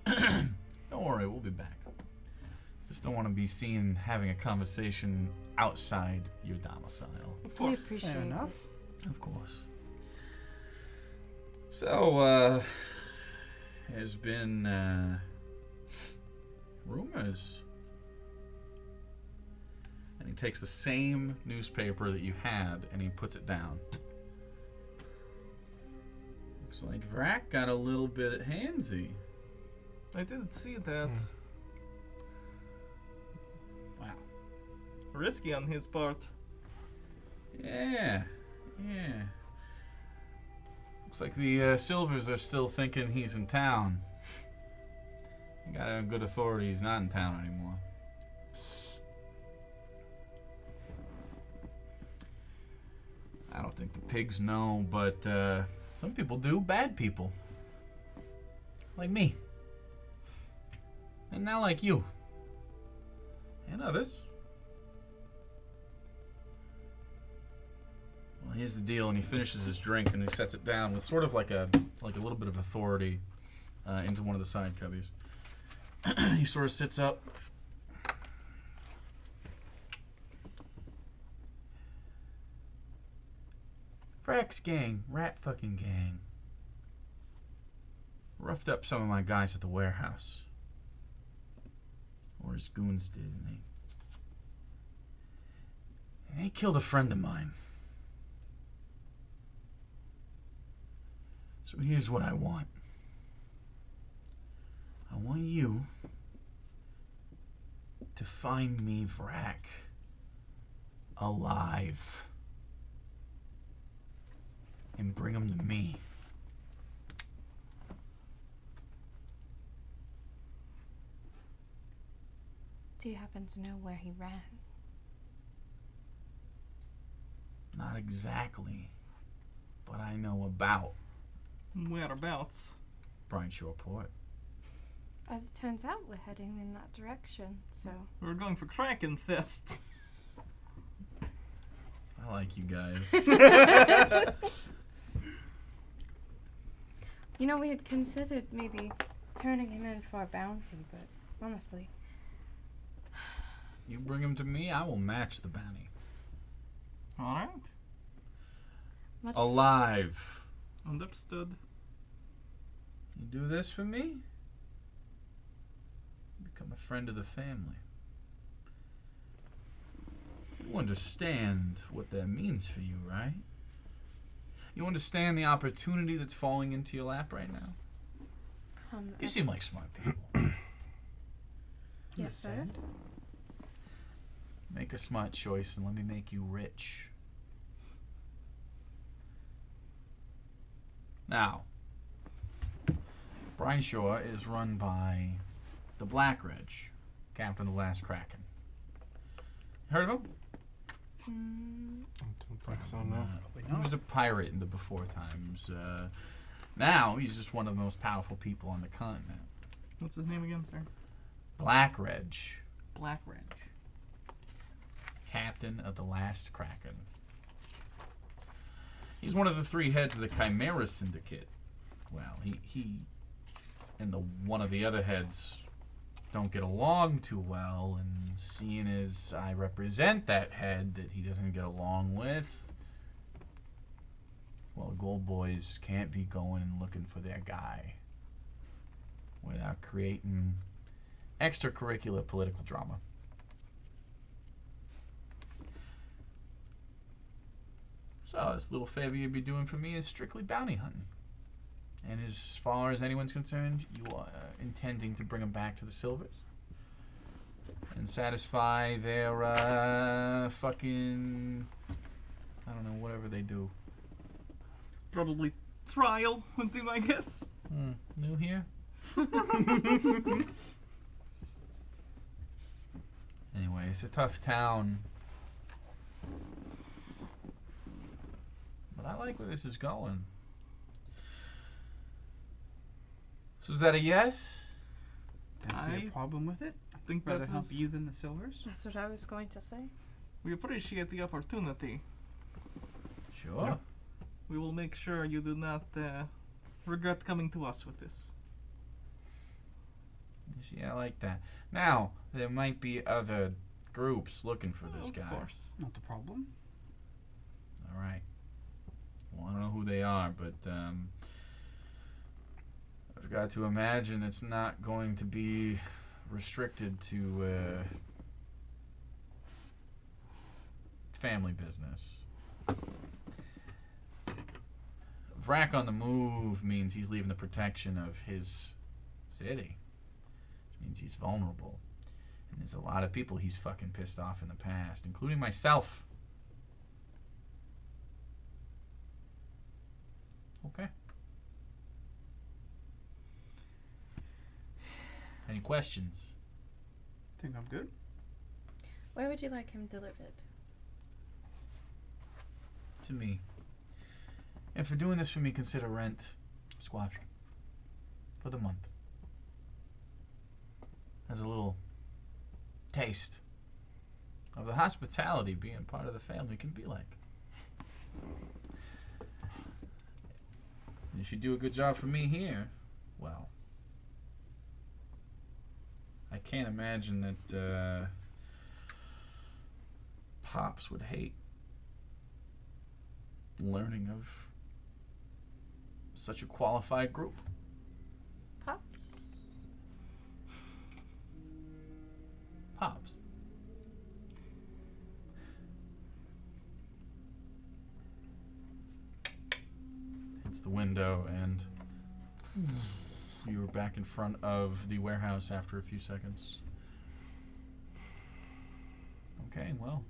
it. Don't worry, we'll be back. Just don't want to be seen having a conversation outside your domicile. We appreciate Fair enough. it. Of course. So, there's been rumors. And he takes the same newspaper that you had and he puts it down. Looks like Vrak got a little bit handsy. I didn't see that. Wow. Risky on his part. Yeah. Looks like the Silvers are still thinking he's in town. He got a good authority, he's not in town anymore. I don't think the pigs know, but some people do. Bad people. Like me. And not like you. And others. Well, here's the deal, and he finishes his drink and he sets it down with sort of like a little bit of authority into one of the side cubbies. He sort of sits up. Vrak's gang, rat fucking gang, roughed up some of my guys at the warehouse. Or his goons did, and they killed a friend of mine. So here's what I want. I want you to find me Vrak alive and bring him to me. Do you happen to know where he ran? Not exactly, but I know about Whereabouts? Brine Shore Port. As it turns out, we're heading in that direction, so. We're going for Kraken Fest. I like you guys. You know, we had considered maybe turning him in for a bounty, but honestly. You bring him to me, I will match the bounty. Alright. Alive. Understood. You do this for me, become a friend of the family. You understand what that means for you, right? You understand the opportunity that's falling into your lap right now? You seem like smart people. Yes, sir. Make a smart choice and let me make you rich. Now, Brine Shore is run by the Black Ridge, captain of the Last Kraken. Heard of him? I don't think so, no. He was a pirate in the before times. Now, he's just one of the most powerful people on the continent. What's his name again, sir? Black Ridge, Black Ridge. captain of the Last Kraken. He's one of the 3 heads of the Chimera Syndicate. Well, he and one of the other heads don't get along too well, and seeing as I represent that head that he doesn't get along with, well, Gold Boys can't be going and looking for their guy without creating extracurricular political drama. So, this little favor you'd be doing for me is strictly bounty hunting. And as far as anyone's concerned, you are intending to bring them back to the Silvers and satisfy their fucking, I don't know, whatever they do. Probably trial would be my guess. New here? Anyway, it's a tough town. But I like where this is going. So is that a yes? Don't see a problem with it. I think Rather that help is, you than the Silvers. That's what I was going to say. we appreciate the opportunity. Sure. Yeah. We will make sure you do not regret coming to us with this. You see, I like that. Now, there might be other groups looking for this Of guy. course. Not the problem. All right. Well, I don't know who they are, but I've got to imagine it's not going to be restricted to family business. Vrak on the move means he's leaving the protection of his city. Which means he's vulnerable. And there's a lot of people he's fucking pissed off in the past, including myself. Okay. Any questions? Think I'm good. Where would you like him delivered? To me. And for doing this for me, consider rent squashed. For the month. As a little taste of the hospitality being part of the family can be like. And if you do a good job for me here, well, I can't imagine that Pops would hate learning of such a qualified group. Pops? Pops. Hits the window, and you were back in front of the warehouse after a few seconds. Okay, well,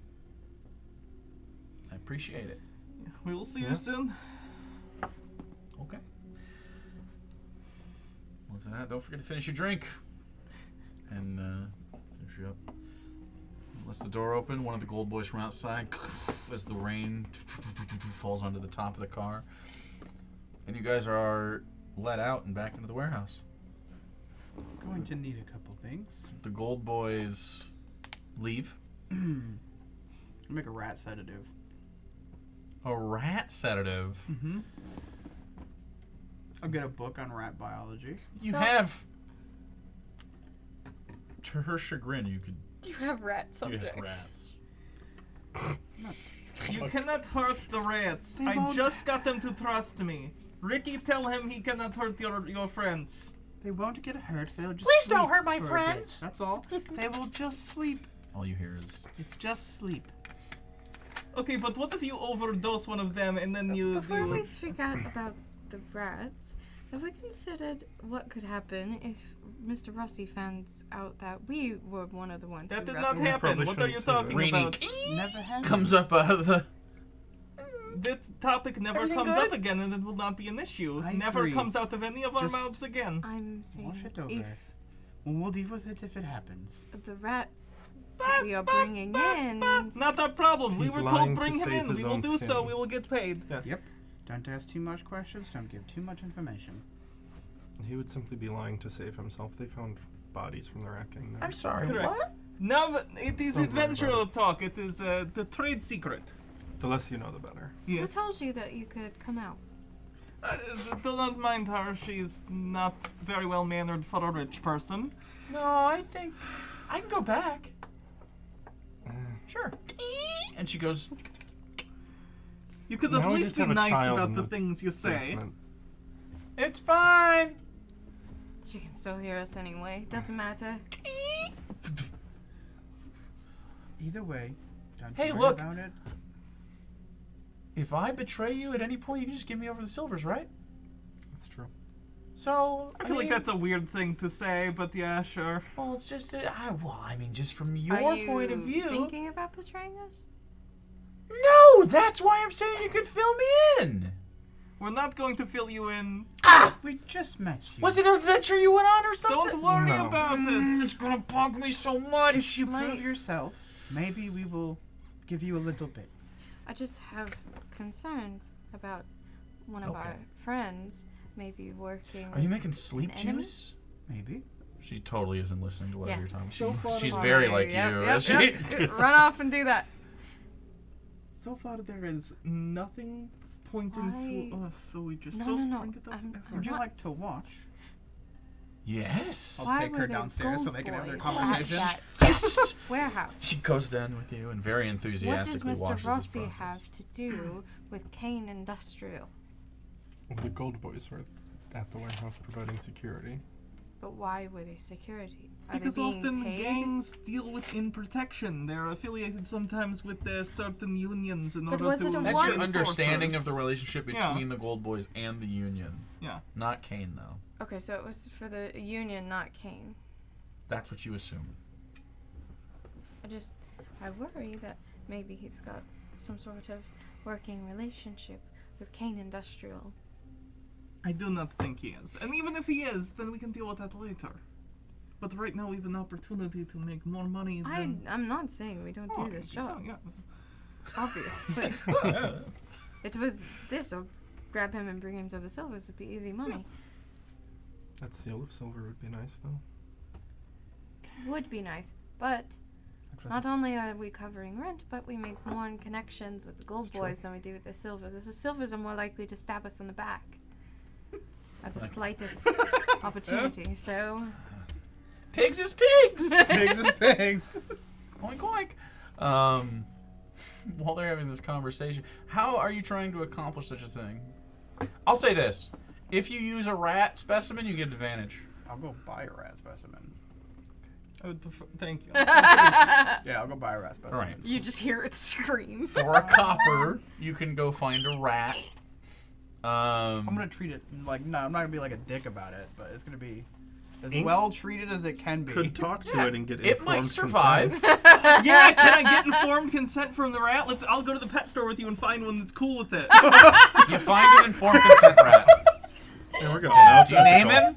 I appreciate it. We will see Yeah. you soon. Okay. Well, so don't forget to finish your drink. And finish you up. lets the door open. One of the gold boys from outside, as the rain falls onto the top of the car. And you guys are let out and back into the warehouse. Going to need a couple things. The gold boys leave. Make a rat sedative. A rat sedative. Mm-hmm. I'll get a book on rat biology. You So- have, to her chagrin, you have rat have subjects. rats. You cannot hurt the rats. They I won't. just got them to trust me. Ricky, tell him he cannot hurt your friends. They won't get hurt. They'll just Please don't sleep hurt my for a bit. friends. That's all. They will just sleep. All you hear is, It's just sleep. Okay, but what if you overdose one of them and then you Before we do... forget about the rats, have we considered what could happen if Mr. Rossi finds out that we were one of the ones That who did got not the happen. probably What are shouldn't you say that. talking Rainy. about? Never happened. comes up out of the... That topic never Everything comes good? up again and it will not be an issue. I Never agree. comes out of any of our Just- mouths again. I'm saying Wash it over. if We'll deal with it if it happens. the rat that we are bringing in, Not our problem. We He's were lying told bring to him save in. his We will own do so. skin. We will get paid. Yep. Don't ask too much questions. Don't give too much information. He would simply be lying to save himself. They found bodies from the Rat King there. I'm sorry, Correct. what? Now it is Don't worry adventure about it. talk. It is the trade secret. The less you know, the better. who Yes. told you that you could come out? Do not mind her. She's not very well mannered for a rich person. No, I think I can go back. Sure. And she goes, You could Now at we least just be have a nice child about in the the things you say. Basement. It's fine. She can still hear us anyway. Doesn't matter. Either way, don't Hey, worry look. about it. If I betray you at any point, you can just give me over the silvers, right? That's true. So I feel like mean, that's a weird thing to say, but yeah, sure. Well, it's just that. I mean, just from your Are you point of view. thinking about betraying us? No, that's why I'm saying you could fill me in. We're not going to fill you in. We just met you. Was it an adventure you went on or something? Don't worry No. about it. It's gonna bug me so much. If you My- prove yourself, maybe we will give you a little bit. I just have concerns about one of Okay. our friends maybe working. are you making sleep An enemy? juice? Maybe. She totally isn't listening to whatever Yes. you're talking So about. far She's along. very like Yep, you. yep, Is she? yep. Run off and do that. So far, there is nothing pointing to Why- us, so we just No, don't no, no. bring it up ever. Would you What? like to watch? Yes. I'll Why take were her there downstairs so gold they can have their boys conversation. at Yes. that warehouse. She goes down with you and very What enthusiastically does watches Mr. this Rossi process. have to do with Kane Industrial? The gold boys were at the warehouse providing security. But why were they security? Are Because they being often paid? gangs deal within protection. They're affiliated sometimes with certain unions in But order was to. it a That's one- your enforce understanding us. of the relationship Yeah. between the Gold Boys and the Union. Yeah. Not Kane, though. Okay, so it was for the Union, not Kane. That's what you assume. I worry that maybe he's got some sort of working relationship with Kane Industrial. I do not think he is. And even if he is, then we can deal with that later. But right now we have an opportunity to make more money than... I'm not saying we don't Oh, do this yeah, job, yeah. obviously. It was this, or grab him and bring him to the Silvers would be easy money. That seal of silver would be nice, though. Would be nice, but not only are we covering rent, but we make more connections with the Gold That's true. Boys than we do with the Silvers. The Silvers are more likely to stab us in the back at the slightest opportunity. So Pigs is pigs. Pigs is pigs. Oink oink. While they're having this conversation, how are you trying to accomplish such a thing? I'll say this: if you use a rat specimen, you get advantage. I'll go buy a rat specimen. I would prefer... Thank you. Yeah, I'll go buy a rat specimen. Alright. You just hear it scream. For a copper, you can go find a rat. I'm gonna treat it like no, I'm not gonna be like a dick about it, but it's gonna be as Ink? well treated as it can be. Could talk to it and get It might informed survive. consent. Yeah, can I get informed consent from the rat? I'll go to the pet store with you and find one that's cool with it. You find an informed consent rat. There we go. Do you name him?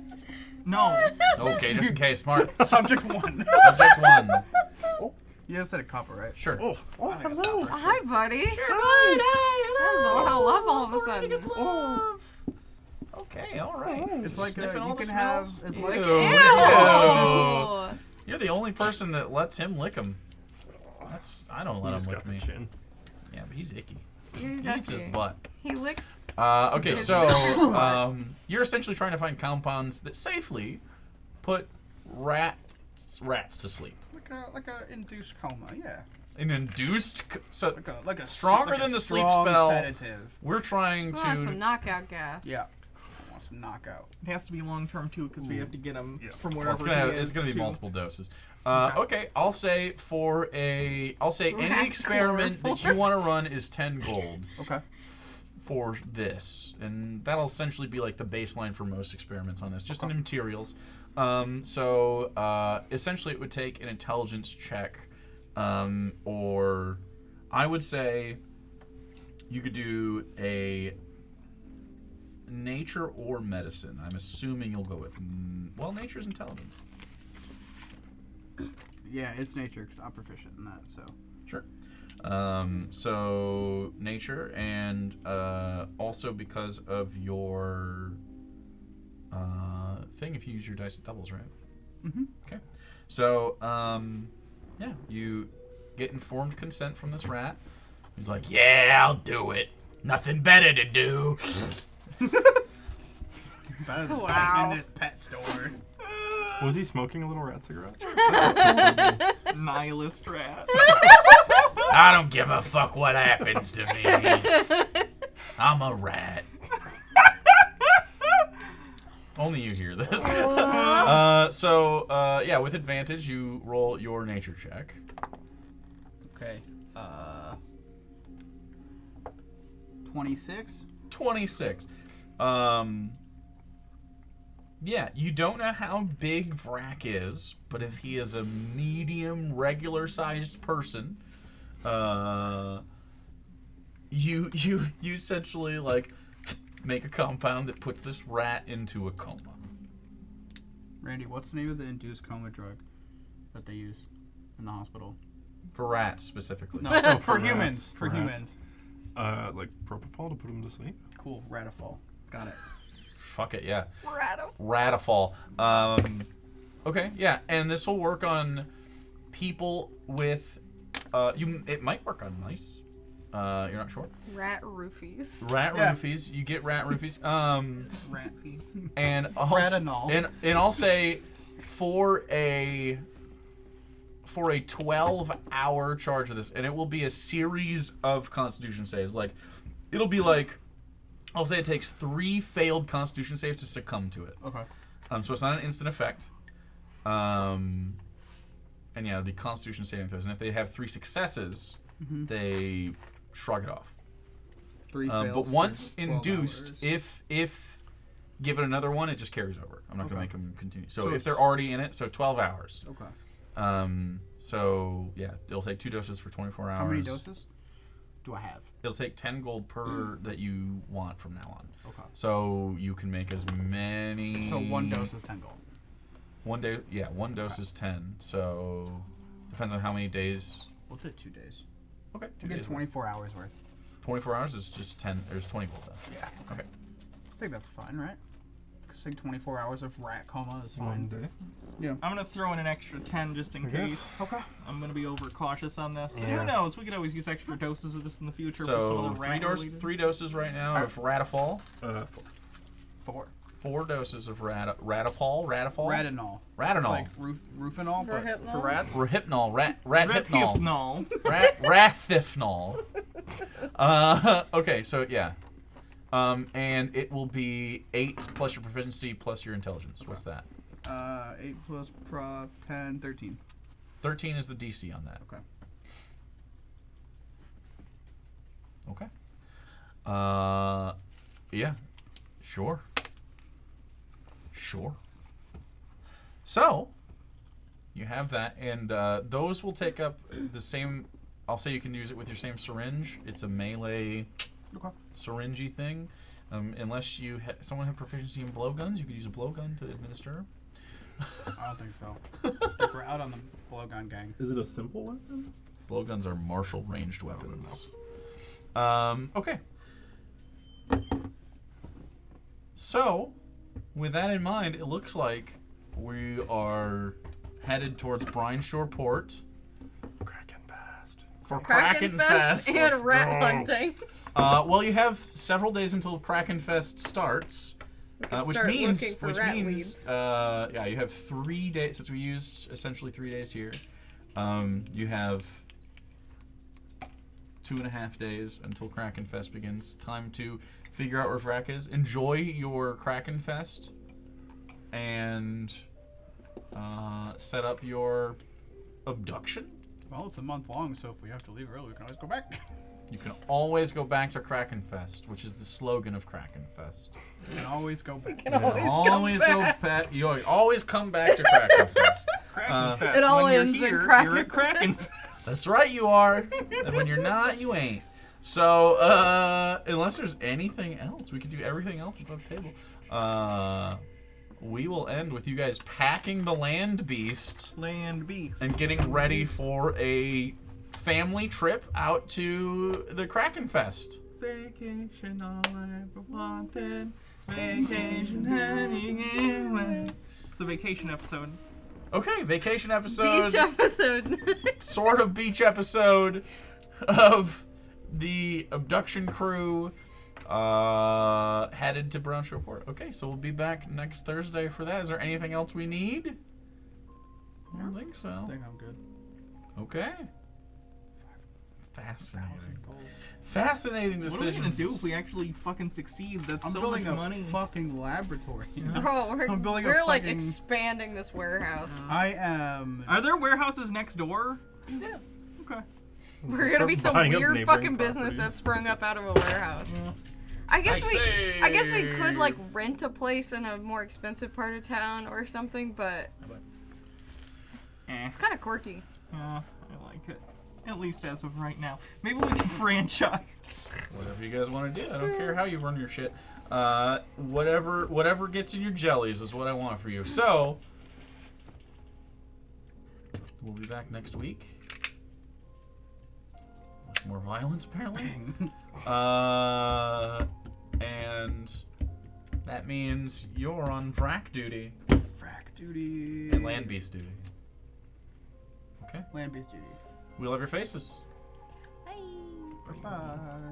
No. Okay, just in case. Smart. Subject one. Subject one. You just said a couple, right? Sure. Oh, Hello. Hi, buddy. That was a lot of love all of a sudden. Oh. Okay, all right. It's like Sniffing all you the can have. smells? It's Ew. like Ew. You're the only person that lets him lick him. I don't let He's him got lick the me. chin. Yeah, but he's icky. He's He eats his icky. butt. He licks. Okay, His so butt. you're essentially trying to find compounds that safely put rats to sleep. like a induced coma, yeah. An induced, so Like a Stronger like a than the sleep strong spell. Sedative. we're trying We want some to. knockout gas. Yeah. I want some knockout. It has to be long term too, because we have to get him from Well, wherever it's he gonna is be to- multiple doses. Okay, I'll say any Rat experiment that you chloroform. want to run is 10 gold Okay. for this, and that'll essentially be like the baseline for most experiments on this, just in the materials. Essentially, it would take an intelligence check, or I would say you could do a nature or medicine. I'm assuming you'll go with nature's intelligence. Yeah, it's nature because I'm proficient in that. So. Sure. So nature, and also because of your thing, if you use your dice with doubles, right? Mm-hmm. Okay. So yeah, you get informed consent from this rat. He's like, "Yeah, I'll do it. Nothing better to do." Better than Wow. sitting in this pet store. Was he smoking a little rat cigarette? Nihilist rat. I don't give a fuck what happens to me. I'm a rat. Only you hear this. Yeah, with advantage, you roll your nature check. Okay. 26. 26. Yeah, you don't know how big Vrak is, but if he is a medium, regular-sized person, you essentially like make a compound that puts this rat into a coma. Randy, what's the name of the induced coma drug that they use in the hospital? For rats specifically. No, Oh, for for humans. rats. For For humans. rats. Like propofol to put him to sleep? Cool. Radifol. Got it. Fuck it, yeah. Rattle. Ratafall. Okay, yeah, and this will work on people with. It might work on mice. You're not sure. Rat roofies. Rat Yeah. roofies. You get rat roofies. Rat feed. And Retinol. and I'll say for a 12-hour charge of this, and it will be a series of Constitution saves. Like, it'll be like, I'll say it takes 3 failed Constitution saves to succumb to it. Okay. So it's not an instant effect. And yeah, it'll be Constitution saving throws, and if they have 3 successes, they shrug it off. 3 But fails once for 12 induced, hours. if given another one, it just carries over. I'm not Okay. gonna make them continue. So So if it's- they're already in it, so 12 hours. Okay. So yeah, it'll take 2 doses for 24 hours. How many doses do I have? It'll take 10 gold per that you want from now on. Okay. So you can make as many. So 1 dose is 10 gold. One dose is 10. So depends on how many days. We'll take 2 days. Okay, 2 We get days. 24 hours worth. 24 hours is just 10. There's 20 gold then. Yeah. Okay. I think that's fine, right? Because like 24 hours of rat coma is One fine. day. I'm gonna throw in an extra 10 just in I case. guess. Okay. I'm gonna be overcautious on this. Yeah. Who knows? We could always use extra doses of this in the future for some So of the rat related. 3 doses right now of Ratafall. 4. 4 doses of Ratafall. Retinol. Ratinol. Like Rufinol, but Rohypnol? for rats. Rohypnol. Rathypnol. Rathifnol. Rathifnol. Okay, so yeah. And it will be 8 plus your proficiency plus your intelligence. What's that? 8 plus proc 10, 13. 13 is the DC on that. Okay. Okay. Yeah. Sure. So, you have that, and those will take up the same. I'll say you can use it with your same syringe. It's a melee syringe thing. Unless someone had proficiency in blowguns, you could use a blowgun to administer. I don't think so. I think we're out on the blowgun gang. Is it a simple weapon? Blowguns are martial ranged weapons. Okay. So, with that in mind, it looks like we are headed towards Brine-Shore Port Kraken Fast. for Kraken Fest and rat hunting. well, you have several days until Kraken Fest starts, which start means looking for rat leads. yeah, you have 3 days since we used essentially 3 days here. You have 2.5 days until Kraken Fest begins. Time to figure out where Vrak is. Enjoy your Kraken Fest and set up your abduction. Well, it's a month long, so if we have to leave early, we can always go back. You can always go back to Kraken Fest, which is the slogan of Kraken Fest. We can always go back. You always come back to Kraken Fest. Kraken Fest. It all when you're ends in here, Kraken you're at Kraken Fest. That's right, you are. And when you're not, you ain't. So, unless there's anything else, we can do everything else above the table. We will end with you guys packing the land beast Land beast. and getting ready for a family trip out to the Kraken Fest. Vacation all I ever wanted. Vacation anywhere. It's the vacation episode. Okay, vacation episode. Beach episode. Sort of beach episode of the abduction crew headed to Brine-Shore Port. Okay, so we'll be back next Thursday for that. Is there anything else we need? I don't think so. I think I'm good. Okay. Fascinating. Fascinating What are we decisions. gonna do if we actually fucking succeed? That's I'm so building much a money. fucking laboratory. Bro, I'm building a we're like fucking- expanding this warehouse. I am. Are there warehouses next door? Yeah. Okay. We're gonna be some buying up weird neighboring fucking business that properties. sprung up out of a warehouse. I guess we could like rent a place in a more expensive part of town or something, but it's kind of quirky. Yeah, I like it. At least as of right now. Maybe we can franchise. Whatever you guys want to do. I don't care how you run your shit. Whatever gets in your jellies is what I want for you. So, we'll be back next week. With more violence, apparently. And that means you're on Vrak duty Frack duty. and Land Beast duty. Okay? Land beast duty. We love your faces. Bye.